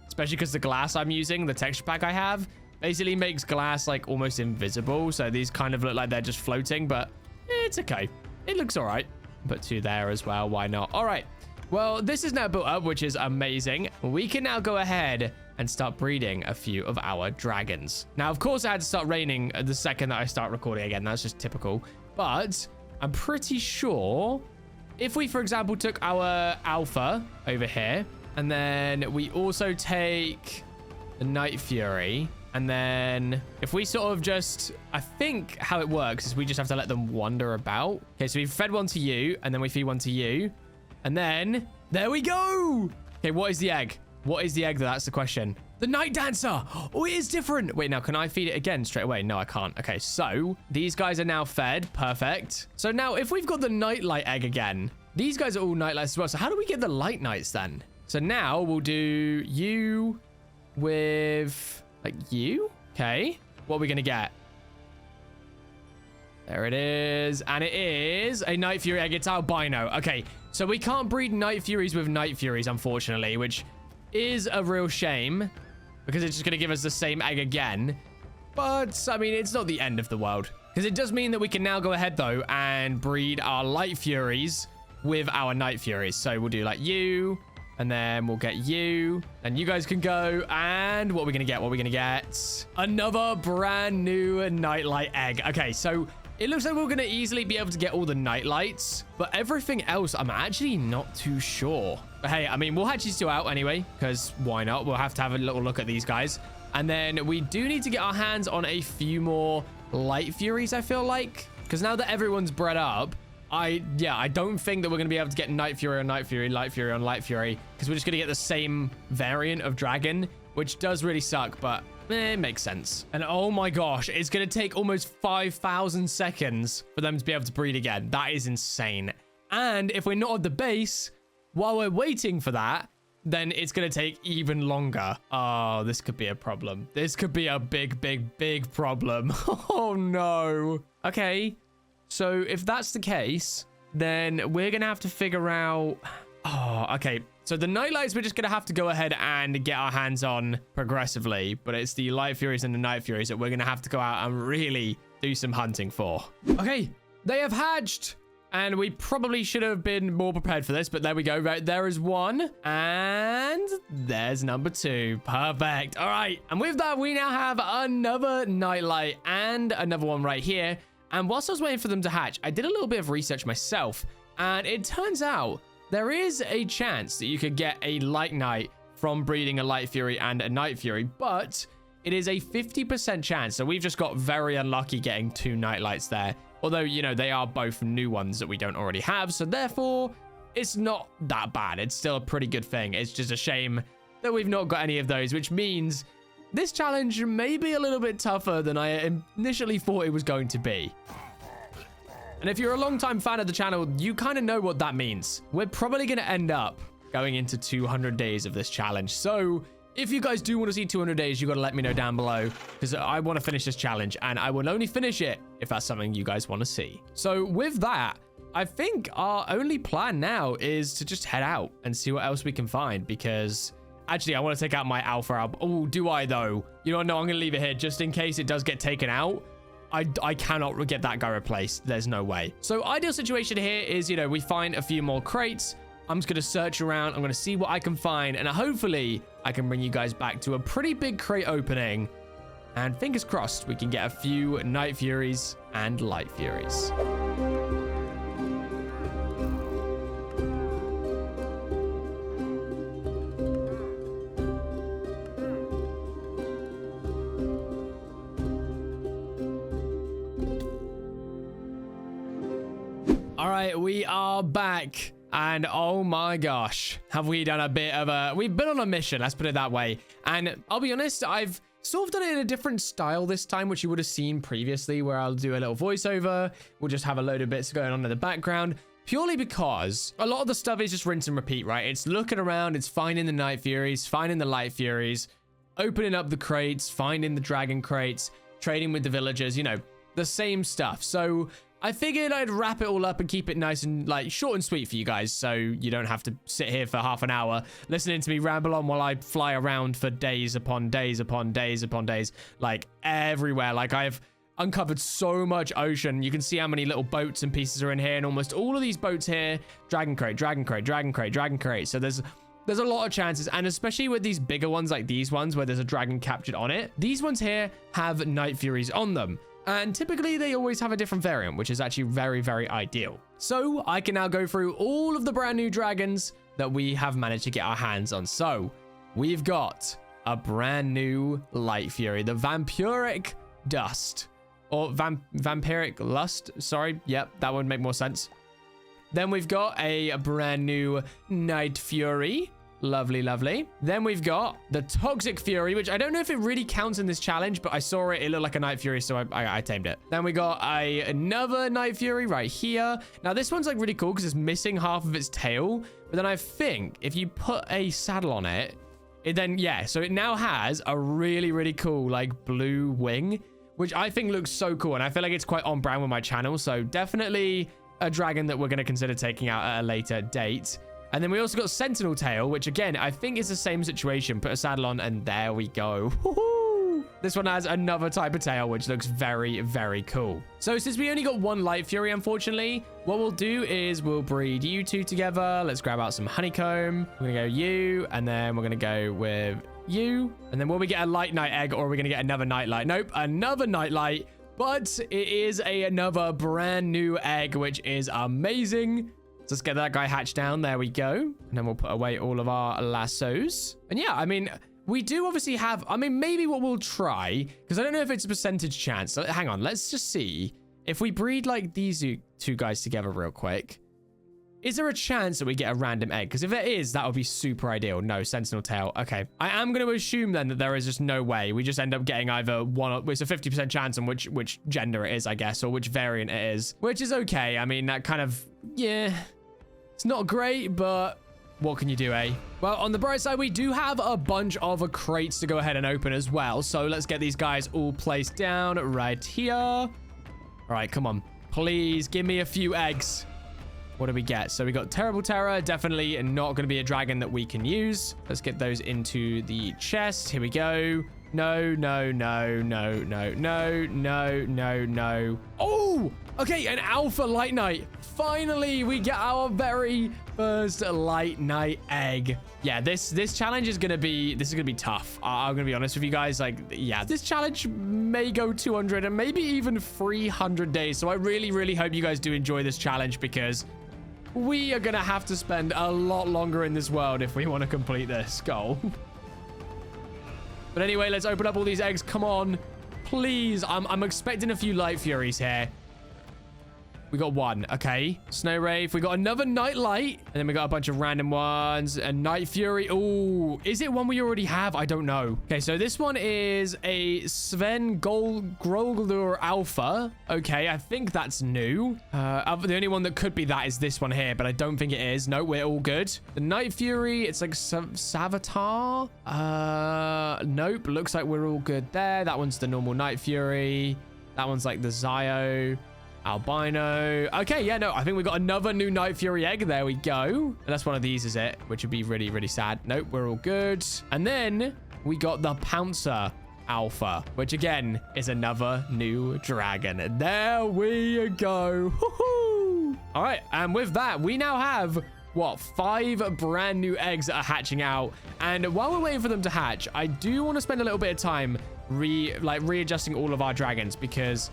especially because the glass I'm using, the texture pack I have, basically makes glass like almost invisible. So these kind of look like they're just floating, but it's okay. It looks all right. Put 2 there as well. Why not? All right. Well, this is now built up, which is amazing. We can now go ahead and start breeding a few of our dragons. Now, of course, I had to start raining the second that I start recording again. That's just typical. But I'm pretty sure if we, for example, took our alpha over here, and then we also take the Night Fury, and then if we sort of just, I think how it works is we just have to let them wander about. Okay, so we've fed one to you, and then we feed one to you. And then, there we go. Okay, what is the egg? What is the egg? That's the question. The Night Dancer. Oh, it is different. Wait, now, can I feed it again straight away? No, I can't. Okay, so these guys are now fed. Perfect. So now, if we've got the Nightlight egg again, these guys are all Nightlights as well. So how do we get the Light Knights then? So now we'll do you with... like you? Okay. What are we going to get? There it is. And it is a Night Fury egg. It's albino. Okay. So we can't breed Night Furies with Night Furies, unfortunately, which is a real shame because it's just going to give us the same egg again. But, I mean, it's not the end of the world because it does mean that we can now go ahead, though, and breed our Light Furies with our Night Furies. So we'll do like you. And then we'll get you. And you guys can go. And what are we going to get? What are we going to get? Another brand new Nightlight egg. Okay, so it looks like we're going to easily be able to get all the Nightlights. But everything else, I'm actually not too sure. But hey, I mean, we'll hatch these 2 out anyway. Because why not? We'll have to have a little look at these guys. And then we do need to get our hands on a few more Light Furies, I feel like. Because now that everyone's bred up, I don't think that we're going to be able to get Night Fury on Night Fury, Light Fury on Light Fury, because we're just going to get the same variant of dragon, which does really suck, but it makes sense. And oh my gosh, it's going to take almost 5,000 seconds for them to be able to breed again. That is insane. And if we're not at the base, while we're waiting for that, then it's going to take even longer. Oh, this could be a problem. This could be a big, big, big problem. Oh no. Okay. So if that's the case, then we're going to have to figure out... Oh, okay. So the Nightlights, we're just going to have to go ahead and get our hands on progressively. But it's the Light Furies and the Night Furies that we're going to have to go out and really do some hunting for. Okay, they have hatched. And we probably should have been more prepared for this. But there we go. Right, there is one. And there's number 2. Perfect. All right. And with that, we now have another Nightlight and another one right here. And whilst I was waiting for them to hatch, I did a little bit of research myself. And it turns out there is a chance that you could get a Light Knight from breeding a Light Fury and a Night Fury. But it is a 50% chance. So we've just got very unlucky getting 2 Nightlights there. Although, you know, they are both new ones that we don't already have. So therefore, it's not that bad. It's still a pretty good thing. It's just a shame that we've not got any of those, which means... this challenge may be a little bit tougher than I initially thought it was going to be. And if you're a long-time fan of the channel, you kind of know what that means. We're probably going to end up going into 200 days of this challenge. So if you guys do want to see 200 days, you got to let me know down below because I want to finish this challenge and I will only finish it if that's something you guys want to see. So with that, I think our only plan now is to just head out and see what else we can find because... actually, I want to take out my alpha album. Oh, do I though? You know what? No, I'm going to leave it here just in case it does get taken out. I cannot get that guy replaced. There's no way. So ideal situation here is, you know, we find a few more crates. I'm just going to search around. I'm going to see what I can find. And hopefully I can bring you guys back to a pretty big crate opening. And fingers crossed, we can get a few Night Furies and Light Furies. All right, we are back. And oh my gosh, have we done a bit of a... we've been on a mission, let's put it that way. And I'll be honest, I've sort of done it in a different style this time, which you would have seen previously, where I'll do a little voiceover. We'll just have a load of bits going on in the background. Purely because a lot of the stuff is just rinse and repeat, right? It's looking around, it's finding the Night Furies, finding the Light Furies, opening up the crates, finding the dragon crates, trading with the villagers, you know, the same stuff. So I figured I'd wrap it all up and keep it nice and like short and sweet for you guys, so you don't have to sit here for half an hour listening to me ramble on while I fly around for days upon days upon days upon days, like everywhere. Like I've uncovered so much ocean. You can see how many little boats and pieces are in here, and almost all of these boats here, dragon crate, dragon crate, dragon crate, dragon crate. So there's a lot of chances, and especially with these bigger ones like these ones where there's a dragon captured on it, these ones here have Night Furies on them. And typically they always have a different variant, which is actually very, very ideal. So I can now go through all of the brand new dragons that we have managed to get our hands on. So we've got a brand new Light Fury, the Vampiric Dust. Or Vampiric Lust. Sorry. Yep, that would make more sense. Then we've got a brand new Night Fury. Lovely, lovely. Then we've got the Toxic Fury, which I don't know if it really counts in this challenge, but I saw it. It looked like a Night Fury, so I tamed it. Then we got another Night Fury right here. Now, this one's like really cool because it's missing half of its tail. But then I think if you put a saddle on it, so it now has a really, really cool like blue wing, which I think looks so cool. And I feel like it's quite on brand with my channel. So definitely a dragon that we're going to consider taking out at a later date. And then we also got Sentinel Tail, which again, I think is the same situation. Put a saddle on and there we go. Woohoo! This one has another type of tail, which looks very, very cool. So since we only got one Light Fury, unfortunately, what we'll do is we'll breed you two together. Let's grab out some honeycomb. We're going to go you, and then we're going to go with you. And then will we get a Light Night egg, or are we going to get another Nightlight? Nope, another Nightlight. But it is another brand new egg, which is amazing. So let's get that guy hatched down. There we go. And then we'll put away all of our lassos. And yeah, I mean, we do obviously have, I mean, maybe what we'll try, because I don't know if it's a percentage chance. So hang on, let's just see. If we breed like these two guys together real quick, is there a chance that we get a random egg? Because if there is, that would be super ideal. No, Sentinel Tail. Okay. I am going to assume then that there is just no way. We just end up getting either one, it's a 50% chance on which gender it is, I guess, or which variant it is, which is okay. I mean, that kind of, yeah, it's not great, but what can you do, eh? Well, on the bright side, we do have a bunch of crates to go ahead and open as well. So let's get these guys all placed down right here. All right, come on. Please give me a few eggs. What do we get? So we got Terrible Terror, definitely not going to be a dragon that we can use. Let's get those into the chest. Here we go. No, no, no, no, no, no, no, no, no. Oh, okay, an Alpha Light Knight. Finally, we get our very first Light Knight egg. Yeah, this challenge is gonna be tough. I'm gonna be honest with you guys. Like, yeah, this challenge may go 200 and maybe even 300 days. So I really, really hope you guys do enjoy this challenge, because we are gonna have to spend a lot longer in this world if we want to complete this goal. But anyway, let's open up all these eggs. Come on, please. I'm expecting a few Light Furies here. We got one. Okay. Snow Wraith. We got another Nightlight. And then we got a bunch of random ones. A Night Fury. Oh, is it one we already have? I don't know. Okay, so this one is a Sven Groldur Alpha. Okay, I think that's new. The only one that could be that is this one here, but I don't think it is. No, we're all good. The Night Fury, it's like Savitar. Nope. Looks like we're all good there. That one's the normal Night Fury. That one's like the Zio. Albino. Okay, yeah, no, I think we got another new Night Fury egg. There we go. Unless one of these is it, which would be really, really sad. Nope, we're all good. And then we got the Pouncer Alpha, which again is another new dragon. And there we go. Woohoo! All right, and with that, we now have what, 5 brand new eggs that are hatching out. And while we're waiting for them to hatch, I do want to spend a little bit of time readjusting all of our dragons, because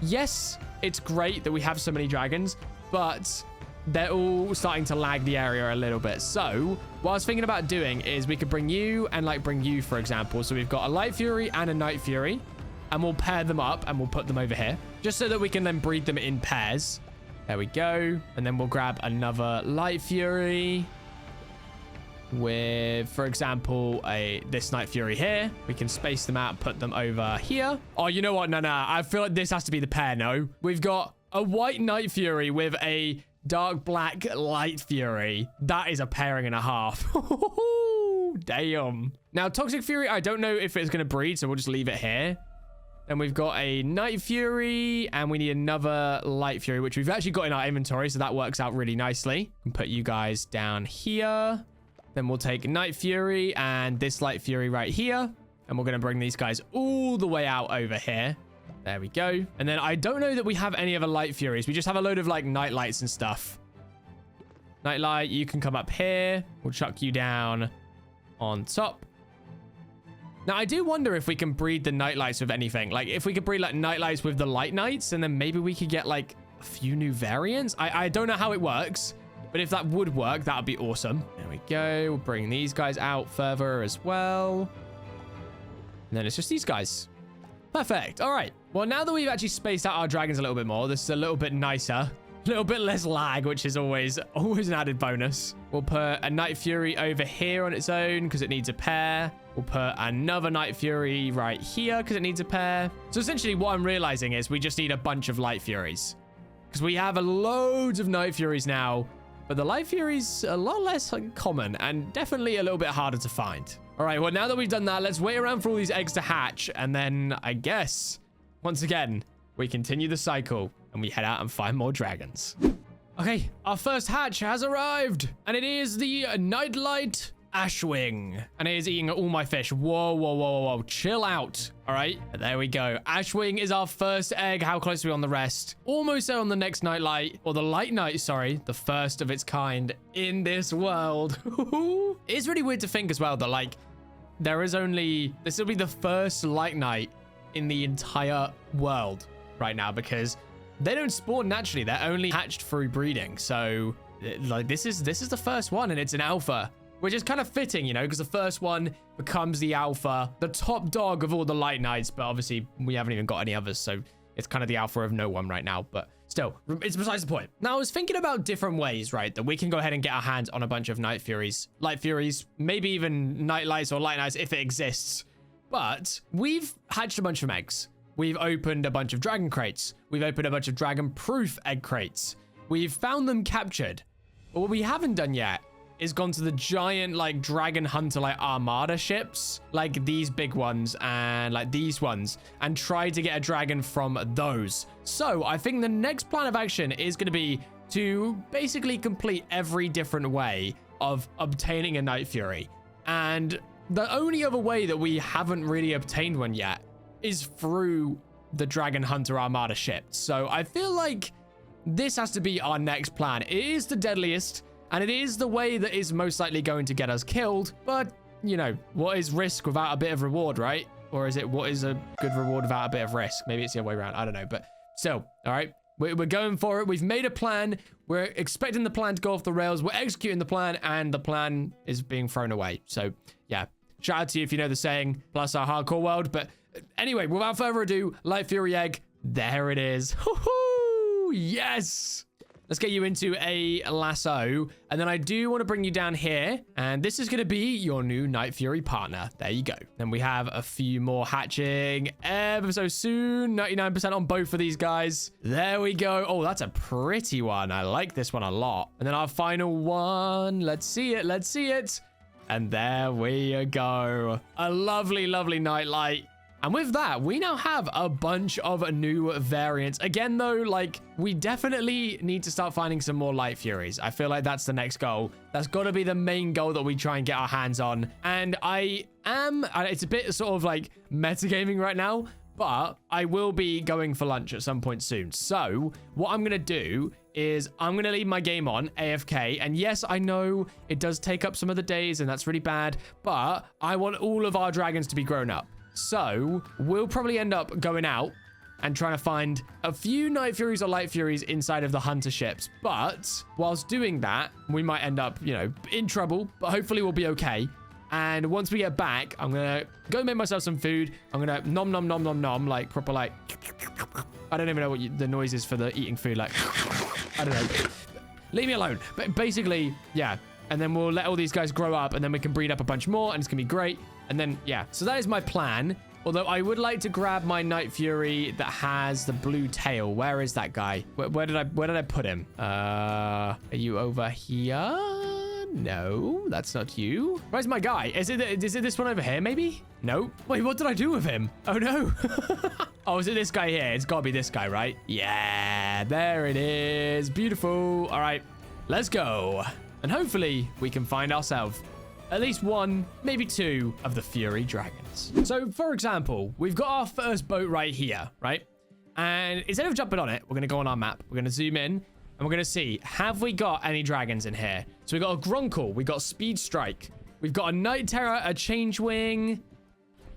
yes, it's great that we have so many dragons, but they're all starting to lag the area a little bit. So what I was thinking about doing is we could bring you and bring you, for example. So we've got a Light Fury and a Night Fury, and we'll pair them up and we'll put them over here just so that we can then breed them in pairs. There we go. And then we'll grab another Light Fury. with, for example, this Night Fury here. We can space them out, put them over here. Oh, you know what? No. I feel like this has to be the pair, no? We've got a white Night Fury with a dark black Light Fury. That is a pairing and a half. Damn. Now, Toxic Fury, I don't know if it's going to breed, so we'll just leave it here. Then we've got a Night Fury, and we need another Light Fury, which we've actually got in our inventory, so that works out really nicely. We can put you guys down here. Then we'll take Night Fury and this Light Fury right here, and we're going to bring these guys all the way out over here. There we go. And then I don't know that we have any other Light Furies. We just have a load of, like, Night Lights and stuff. Night Light, you can come up here. We'll chuck you down on top. Now, I do wonder if we can breed the Night Lights with anything. Like, if we could breed, like, Night Lights with the Light Knights, and then maybe we could get, like, a few new variants. I don't know how it works, but if that would work, that would be awesome. There we go. We'll bring these guys out further as well. And then it's just these guys. Perfect. All right. Well, now that we've actually spaced out our dragons a little bit more, this is a little bit nicer. A little bit less lag, which is always an added bonus. We'll put a Night Fury over here on its own because it needs a pair. We'll put another Night Fury right here because it needs a pair. So essentially what I'm realizing is we just need a bunch of Light Furies because we have loads of Night Furies now, but the Light Fury's a lot less common and definitely a little bit harder to find. All right, well, now that we've done that, let's wait around for all these eggs to hatch. And then I guess, once again, we continue the cycle and we head out and find more dragons. Okay, our first hatch has arrived. And it is the Nightlight Ashwing. And it is eating all my fish. Whoa. Chill out. All right, there we go. Ashwing is our first egg. How close are we on the rest? Almost there on the next Nightlight, or the Light Knight, sorry. The first of its kind in this world. It's really weird to think as well that, like, this will be the first Light Knight in the entire world right now because they don't spawn naturally. They're only hatched through breeding. So, like, this is the first one, and it's an alpha, which is kind of fitting, you know, because the first one becomes the alpha, the top dog of all the Light Knights. But obviously, we haven't even got any others, so it's kind of the alpha of no one right now. But still, it's besides the point. Now, I was thinking about different ways, right, that we can go ahead and get our hands on a bunch of Night Furies, Light Furies, maybe even Night Lights or Light Knights if it exists. But we've hatched a bunch of eggs. We've opened a bunch of dragon crates. We've opened a bunch of dragon-proof egg crates. We've found them captured. But what we haven't done yet is gone to the giant, like, dragon hunter, like, armada ships, like these big ones and like these ones, and try to get a dragon from those. So I think the next plan of action is going to be to basically complete every different way of obtaining a Night Fury. And the only other way that we haven't really obtained one yet is through the dragon hunter armada ship. So I feel like this has to be our next plan. It is the deadliest, and it is the way that is most likely going to get us killed. But, you know, what is risk without a bit of reward, right? Or is it what is a good reward without a bit of risk? Maybe it's the other way around. I don't know. But still, all right, we're going for it. We've made a plan. We're expecting the plan to go off the rails. We're executing the plan, and the plan is being thrown away. So, yeah, shout out to you if you know the saying, plus our hardcore world. But anyway, without further ado, Light Fury Egg, there it is. Woohoo! Yes! Let's get you into a lasso. And then I do want to bring you down here. And this is going to be your new Night Fury partner. There you go. Then we have a few more hatching ever so soon. 99% on both of these guys. There we go. Oh, that's a pretty one. I like this one a lot. And then our final one. Let's see it. Let's see it. And there we go. A lovely, lovely Nightlight. And with that, we now have a bunch of new variants. Again, though, like, we definitely need to start finding some more Light Furies. I feel like that's the next goal. That's got to be the main goal that we try and get our hands on. And it's a bit sort of like metagaming right now, but I will be going for lunch at some point soon. So what I'm going to do is I'm going to leave my game on AFK. And yes, I know it does take up some of the days and that's really bad, but I want all of our dragons to be grown up. So we'll probably end up going out and trying to find a few Night Furies or Light Furies inside of the hunter ships. But whilst doing that, we might end up, you know, in trouble, but hopefully we'll be okay. And once we get back, I'm going to go make myself some food. I'm going to nom, nom, nom, nom, nom, like proper, like, I don't even know what the noise is for the eating food. Like, I don't know. Leave me alone. But basically, yeah, And then we'll let all these guys grow up, and then we can breed up a bunch more, and it's gonna be great. And then, yeah. So that is my plan. Although I would like to grab my Night Fury that has the blue tail. Where is that guy? Where did I put him? Are you over here? No, that's not you. Where's my guy? Is it this one over here, maybe? No. Wait, what did I do with him? Oh, no. Oh, is it this guy here? It's got to be this guy, right? Yeah, there it is. Beautiful. All right, let's go. And hopefully we can find ourselves at least one, maybe two of the Fury Dragons. So, for example, we've got our first boat right here, right? And instead of jumping on it, we're going to go on our map. We're going to zoom in, and we're going to see, have we got any dragons in here? So we got a Grunkle, we got Speed Strike, we've got a Night Terror, a Change Wing,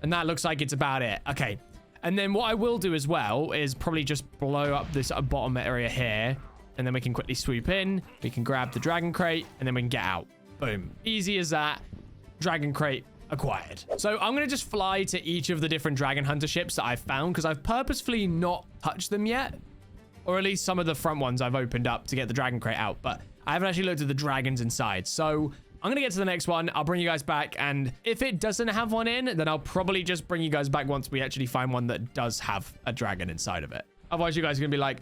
and that looks like it's about it. Okay. And then what I will do as well is probably just blow up this bottom area here, and then we can quickly swoop in. We can grab the Dragon Crate, and then we can get out. Boom. Easy as that. Dragon Crate acquired. So I'm going to just fly to each of the different Dragon Hunter ships that I've found, because I've purposefully not touched them yet. Or at least some of the front ones I've opened up to get the Dragon Crate out. But I haven't actually looked at the dragons inside. So I'm going to get to the next one. I'll bring you guys back. And if it doesn't have one in, then I'll probably just bring you guys back once we actually find one that does have a dragon inside of it. Otherwise, you guys are going to be like,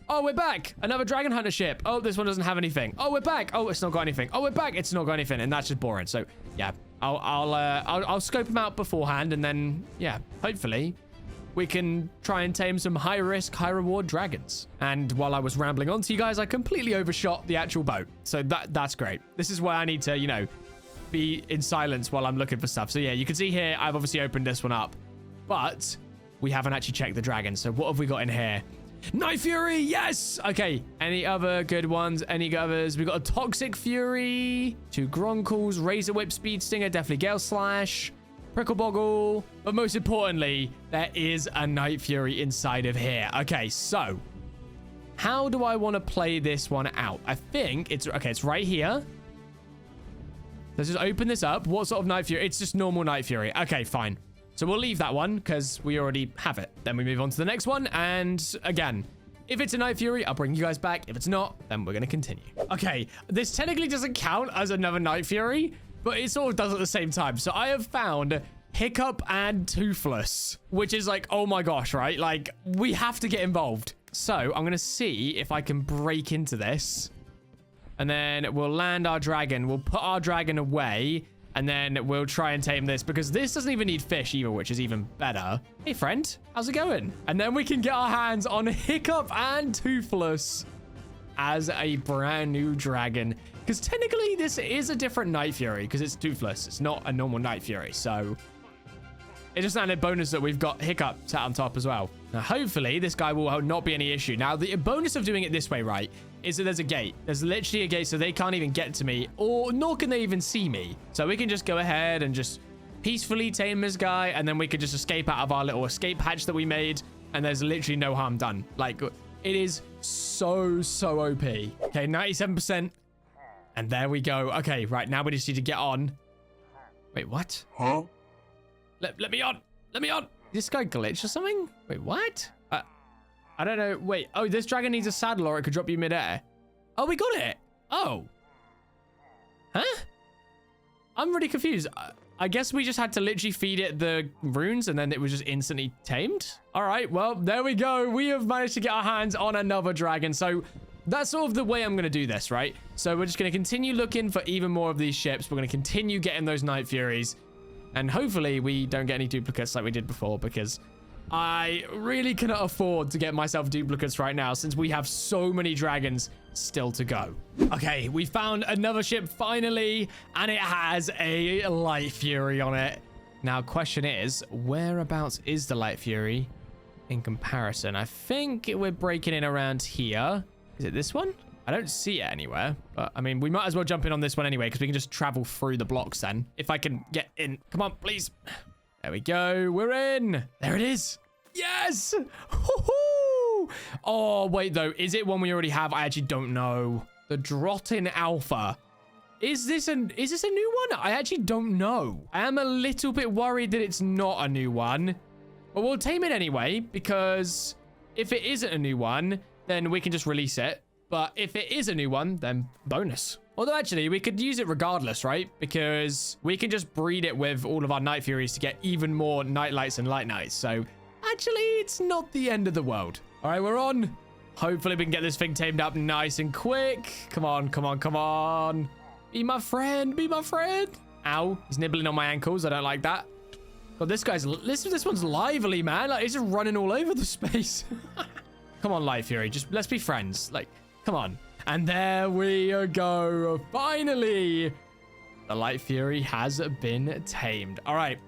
oh, we're back. Another Dragon Hunter ship. Oh, this one doesn't have anything. Oh, we're back. Oh, it's not got anything. Oh, we're back. It's not got anything. And that's just boring. So, yeah, I'll scope them out beforehand. And then, yeah, hopefully we can try and tame some high risk, high reward dragons. And while I was rambling on to you guys, I completely overshot the actual boat. So that's great. This is why I need to, you know, be in silence while I'm looking for stuff. So, yeah, you can see here, I've obviously opened this one up. But we haven't actually checked the dragons. So what have we got in here? Night Fury, yes! Okay, any other good ones? Any others? We got a Toxic Fury, 2 Gronkles, Razor Whip, Speed Stinger, definitely Gale Slash, Prickle Boggle, but most importantly, there is a Night Fury inside of here. Okay, so how do I want to play this one out? I think it's right here. Let's just open this up. What sort of Night Fury? It's just normal Night Fury. Okay, fine. So we'll leave that one because we already have it. Then we move on to the next one. And again, if it's a Night Fury, I'll bring you guys back. If it's not, then we're going to continue. Okay, this technically doesn't count as another Night Fury, but it sort of does at the same time. So I have found Hiccup and Toothless, which is like, oh my gosh, right? Like, we have to get involved. So I'm going to see if I can break into this. And then we'll land our dragon. We'll put our dragon away. And then we'll try and tame this because this doesn't even need fish either, which is even better. Hey, friend. How's it going? And then we can get our hands on Hiccup and Toothless as a brand new dragon. Because technically, this is a different Night Fury because it's Toothless. It's not a normal Night Fury. So it's just an added bonus that we've got Hiccup sat on top as well. Now, hopefully, this guy will not be any issue. Now, the bonus of doing it this way, right, is that there's a gate. There's literally a gate, so they can't even get to me, or nor can they even see me. So we can just go ahead and just peacefully tame this guy, and then we could just escape out of our little escape hatch that we made, and there's literally no harm done. Like, it is so OP. Okay, 97%. And there we go. Okay, right, now we just need to get on. Wait, what? Huh? Let me on. Let me on. This guy glitched or something? Wait, what? I don't know. Wait. Oh, this dragon needs a saddle or it could drop you midair. Oh, we got it. Oh. Huh? I'm really confused. I guess we just had to literally feed it the runes and then it was just instantly tamed. All right. Well, there we go. We have managed to get our hands on another dragon. So that's sort of the way I'm going to do this, right? So we're just going to continue looking for even more of these ships. We're going to continue getting those Night Furies. And hopefully we don't get any duplicates like we did before because I really cannot afford to get myself duplicates right now since we have so many dragons still to go. Okay, we found another ship finally, and it has a Light Fury on it. Now, question is, whereabouts is the Light Fury in comparison? I think we're breaking in around here. Is it this one? I don't see it anywhere, but I mean, we might as well jump in on this one anyway, because we can just travel through the blocks then. If I can get in. Come on, please. There we go. We're in. There it is. Yes. Oh, wait, though. Is it one we already have? I actually don't know. The Drotin Alpha. Is this a new one? I actually don't know. I am a little bit worried that it's not a new one. But we'll tame it anyway, because if it isn't a new one, then we can just release it. But if it is a new one, then bonus. Although actually, we could use it regardless, right? Because we can just breed it with all of our Night Furies to get even more Night Lights and Light Knights. So actually, it's not the end of the world. All right, we're on. Hopefully, we can get this thing tamed up nice and quick. Come on, come on, come on. Be my friend, be my friend. Ow, he's nibbling on my ankles. I don't like that. God, this one's lively, man. Like, he's just running all over the space. Come on, Light Fury. Just let's be friends. Like, come on. And there we go. Finally, the Light Fury has been tamed. All right.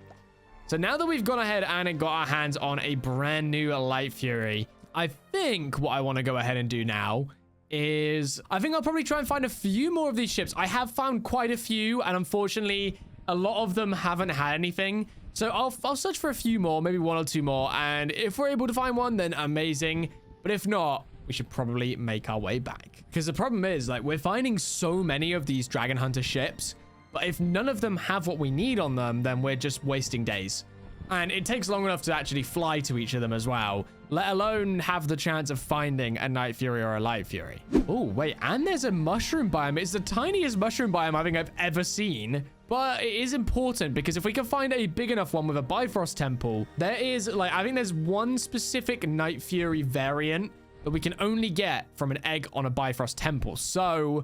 So now that we've gone ahead and got our hands on a brand new Light Fury, I think what I want to go ahead and do now is I think I'll probably try and find a few more of these ships. I have found quite a few, and unfortunately, a lot of them haven't had anything. So I'll search for a few more, maybe one or two more. And if we're able to find one, then amazing. But if not, we should probably make our way back. Because the problem is, like, we're finding so many of these Dragon Hunter ships, but if none of them have what we need on them, then we're just wasting days. And it takes long enough to actually fly to each of them as well, let alone have the chance of finding a Night Fury or a Light Fury. Oh, wait, and there's a mushroom biome. It's the tiniest mushroom biome I think I've ever seen. But it is important because if we can find a big enough one with a Bifrost Temple, there is, like, I think there's one specific Night Fury variant that we can only get from an egg on a Bifrost Temple. So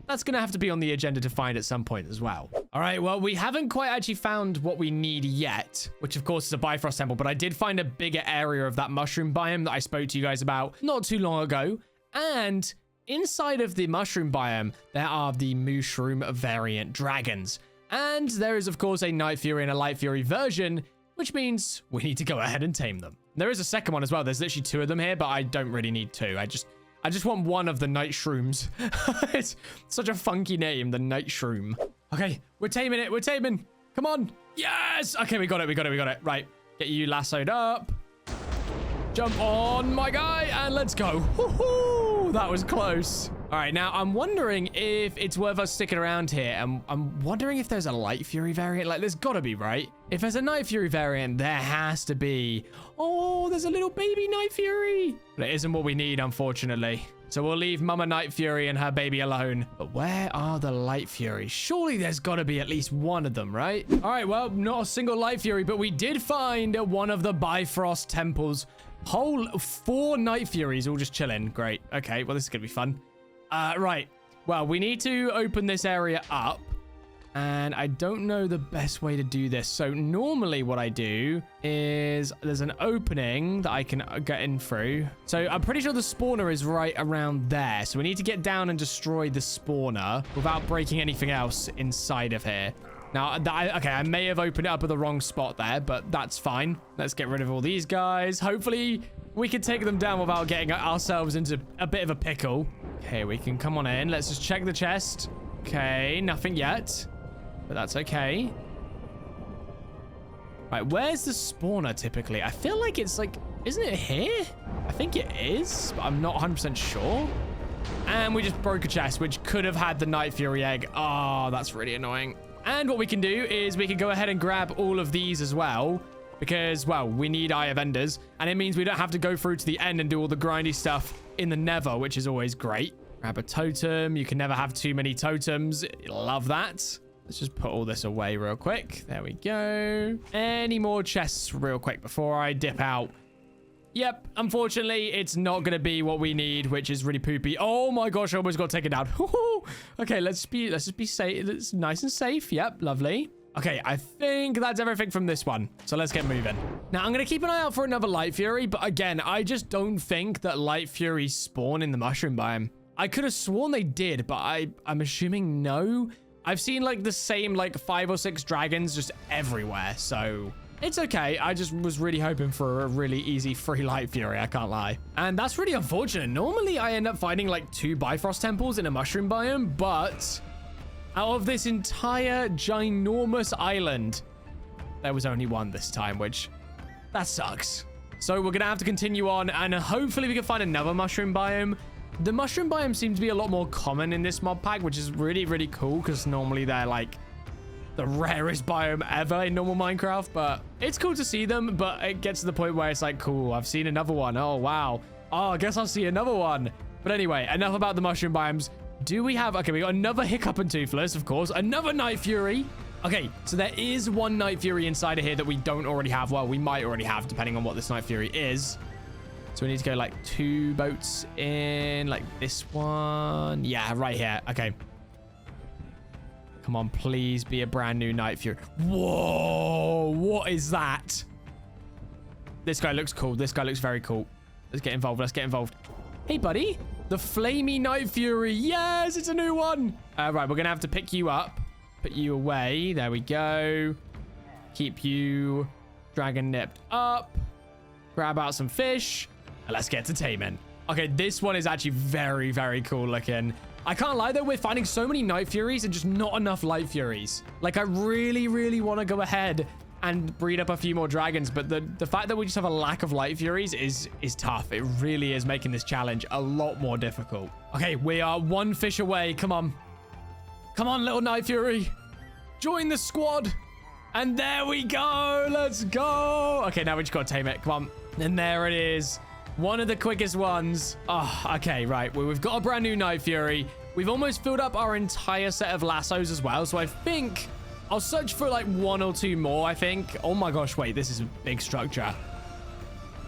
that's going to have to be on the agenda to find at some point as well. All right, well, we haven't quite actually found what we need yet, which of course is a Bifrost Temple, but I did find a bigger area of that mushroom biome that I spoke to you guys about not too long ago. And inside of the mushroom biome, there are the mushroom variant dragons. And there is, of course, a Night Fury and a Light Fury version, which means we need to go ahead and tame them. There is a second one as well. There's literally two of them here, but I don't really need two. I just want one of the Night Shrooms. It's such a funky name, the Night Shroom. Okay, we're taming it. We're taming. Come on. Yes. Okay, we got it. We got it. We got it. Right. Get you lassoed up. Jump on, my guy, and let's go. Woohoo! That was close. All right, now I'm wondering if it's worth us sticking around here. And I'm wondering if there's a Light Fury variant. Like, there's got to be, right? If there's a Night Fury variant, there has to be. Oh, there's a little baby Night Fury. But it isn't what we need, unfortunately. So we'll leave Mama Night Fury and her baby alone. But where are the Light Furies? Surely there's got to be at least one of them, right? All right, well, not a single Light Fury, but we did find one of the Bifrost Temples. Whole 4 Night Furies all just chilling. Great. Okay, well, this is going to be fun. Right. Well, we need to open this area up. And I don't know the best way to do this. So normally what I do is there's an opening that I can get in through. So I'm pretty sure the spawner is right around there. So we need to get down and destroy the spawner without breaking anything else inside of here. Now, okay, I may have opened it up at the wrong spot there, but that's fine. Let's get rid of all these guys. Hopefully, we can take them down without getting ourselves into a bit of a pickle. Okay, we can come on in. Let's just check the chest. Okay, nothing yet, but that's okay. Right, where's the spawner typically? I feel like it's like, isn't it here? I think it is, but I'm not 100% sure. And we just broke a chest, which could have had the Night Fury egg. Oh, that's really annoying. And what we can do is we can go ahead and grab all of these as well. Because, well, we need Eye of Enders. And it means we don't have to go through to the end and do all the grindy stuff in the Nether, which is always great. Grab a totem. You can never have too many totems. Love that. Let's just put all this away real quick. There we go. Any more chests real quick before I dip out? Yep, unfortunately, it's not going to be what we need, which is really poopy. Oh my gosh, I almost got taken down. Okay, let's just be safe. It's nice and safe. Yep, lovely. Okay, I think that's everything from this one. So let's get moving. Now, I'm going to keep an eye out for another Light Fury. But again, I just don't think that Light Furies spawn in the mushroom biome. I could have sworn they did, but I'm assuming no. I've seen like the same like 5 or 6 dragons just everywhere. So it's okay. I just was really hoping for a really easy free Light Fury. I can't lie. And that's really unfortunate. Normally, I end up finding like 2 Bifrost Temples in a mushroom biome. But out of this entire ginormous island, there was only one this time, which that sucks. So we're going to have to continue on. And hopefully we can find another mushroom biome. The mushroom biome seems to be a lot more common in this mod pack, which is really, really cool. Because normally they're like the rarest biome ever in normal Minecraft, but it's cool to see them. But it gets to the point where it's like, cool, I've seen another one. Oh, wow. Oh, I guess I'll see another one. But But anyway, enough about the mushroom biomes. Do we have... Okay, we got another Hiccup and Toothless, of course. Another Night Fury. Okay, so there is one Night Fury inside of here that we don't already have. Well, we might already have, depending on what this Night Fury is. So we need to go like 2 boats in, like this one. Yeah, right here. Okay. Come on, please be a brand new Night Fury. Whoa, what is that? This guy looks cool. This guy looks very cool. Let's get involved. Let's get involved. Hey, buddy. The Flamey Night Fury. Yes, it's a new one. Right, we're going to have to pick you up. Put you away. There we go. Keep you dragon nipped up. Grab out some fish. And let's get to taming. Okay, this one is actually very, very cool looking. I can't lie, though. We're finding so many Night Furies and just not enough Light Furies. Like, I really, really want to go ahead and breed up a few more dragons, but the fact that we just have a lack of Light Furies is tough. It really is making this challenge a lot more difficult. Okay, we are 1 fish away. Come on. Come on, little Night Fury. Join the squad. And there we go. Let's go. Okay, now we just got to tame it. Come on. And there it is. One of the quickest ones. Oh, okay, right. Well, we've got a brand new Night Fury. We've almost filled up our entire set of lassos as well, so I think... I'll search for like 1 or 2 more, I think. Oh my gosh, wait, this is a big structure.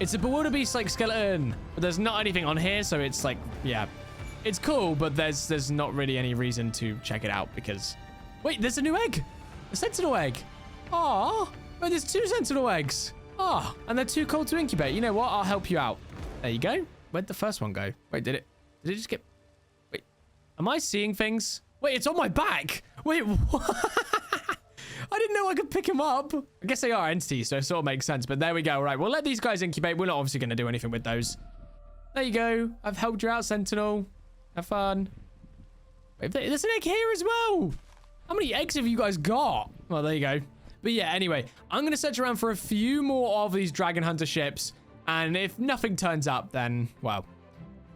It's a bewilderbeast like skeleton, but there's not anything on here, so it's like, yeah. It's cool, but there's not really any reason to check it out because... Wait, there's a new egg! A sentinel egg! Aw! Wait, there's 2 sentinel eggs! Ah, and they're too cold to incubate. You know what? I'll help you out. There you go. Where'd the first one go? Wait, did it just get... Wait, am I seeing things? Wait, it's on my back! Wait, what? I didn't know I could pick him up. I guess they are entities, so it sort of makes sense. But there we go. All right, we'll let these guys incubate. We're not obviously going to do anything with those. There you go. I've helped you out, Sentinel. Have fun. Wait, there's an egg here as well. How many eggs have you guys got? Well, there you go. But yeah, anyway, I'm going to search around for a few more of these Dragon Hunter ships. And if nothing turns up, then, well,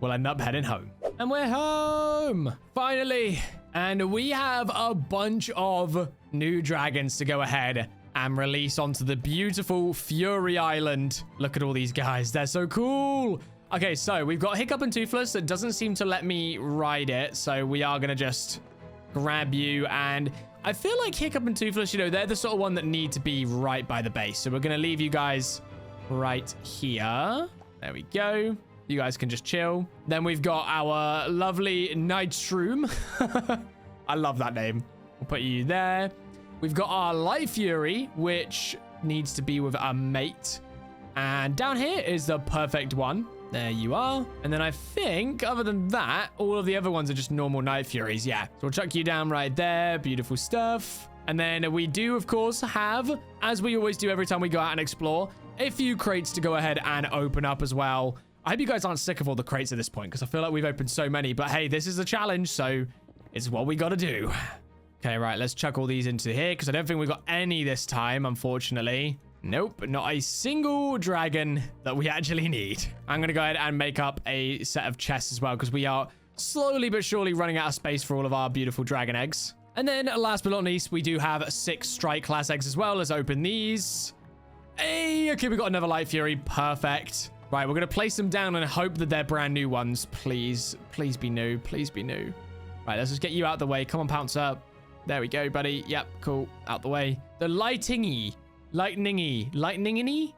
we'll end up heading home. And we're home. Finally. And we have a bunch of new dragons to go ahead and release onto the beautiful Fury Island. Look at all these guys. They're so cool. Okay, so we've got Hiccup and Toothless that doesn't seem to let me ride it. So we are going to just grab you. And I feel like Hiccup and Toothless, you know, they're the sort of one that need to be right by the base. So we're going to leave you guys right here. There we go. You guys can just chill. Then we've got our lovely Nightshroom. I love that name. We'll put you there. We've got our Light Fury, which needs to be with a mate. And down here is the perfect one. There you are. And then I think, other than that, all of the other ones are just normal Night Furies. Yeah. So we'll chuck you down right there. Beautiful stuff. And then we do, of course, have, as we always do every time we go out and explore, a few crates to go ahead and open up as well. I hope you guys aren't sick of all the crates at this point, because I feel like we've opened so many. But hey, this is a challenge, so it's what we got to do. Okay, right, let's chuck all these into here, because I don't think we've got any this time, unfortunately. Nope, not a single dragon that we actually need. I'm going to go ahead and make up a set of chests as well, because we are slowly but surely running out of space for all of our beautiful dragon eggs. And then last but not least, we do have 6 strike class eggs as well. Let's open these. Hey, okay, we got another Light Fury. Perfect. Right, we're going to place them down and hope that they're brand new ones. Please, please be new. Please be new. Right, let's just get you out the way. Come on, Pouncer. There we go, buddy. Yep, cool. Out the way. The Lightningy. Nightlingy.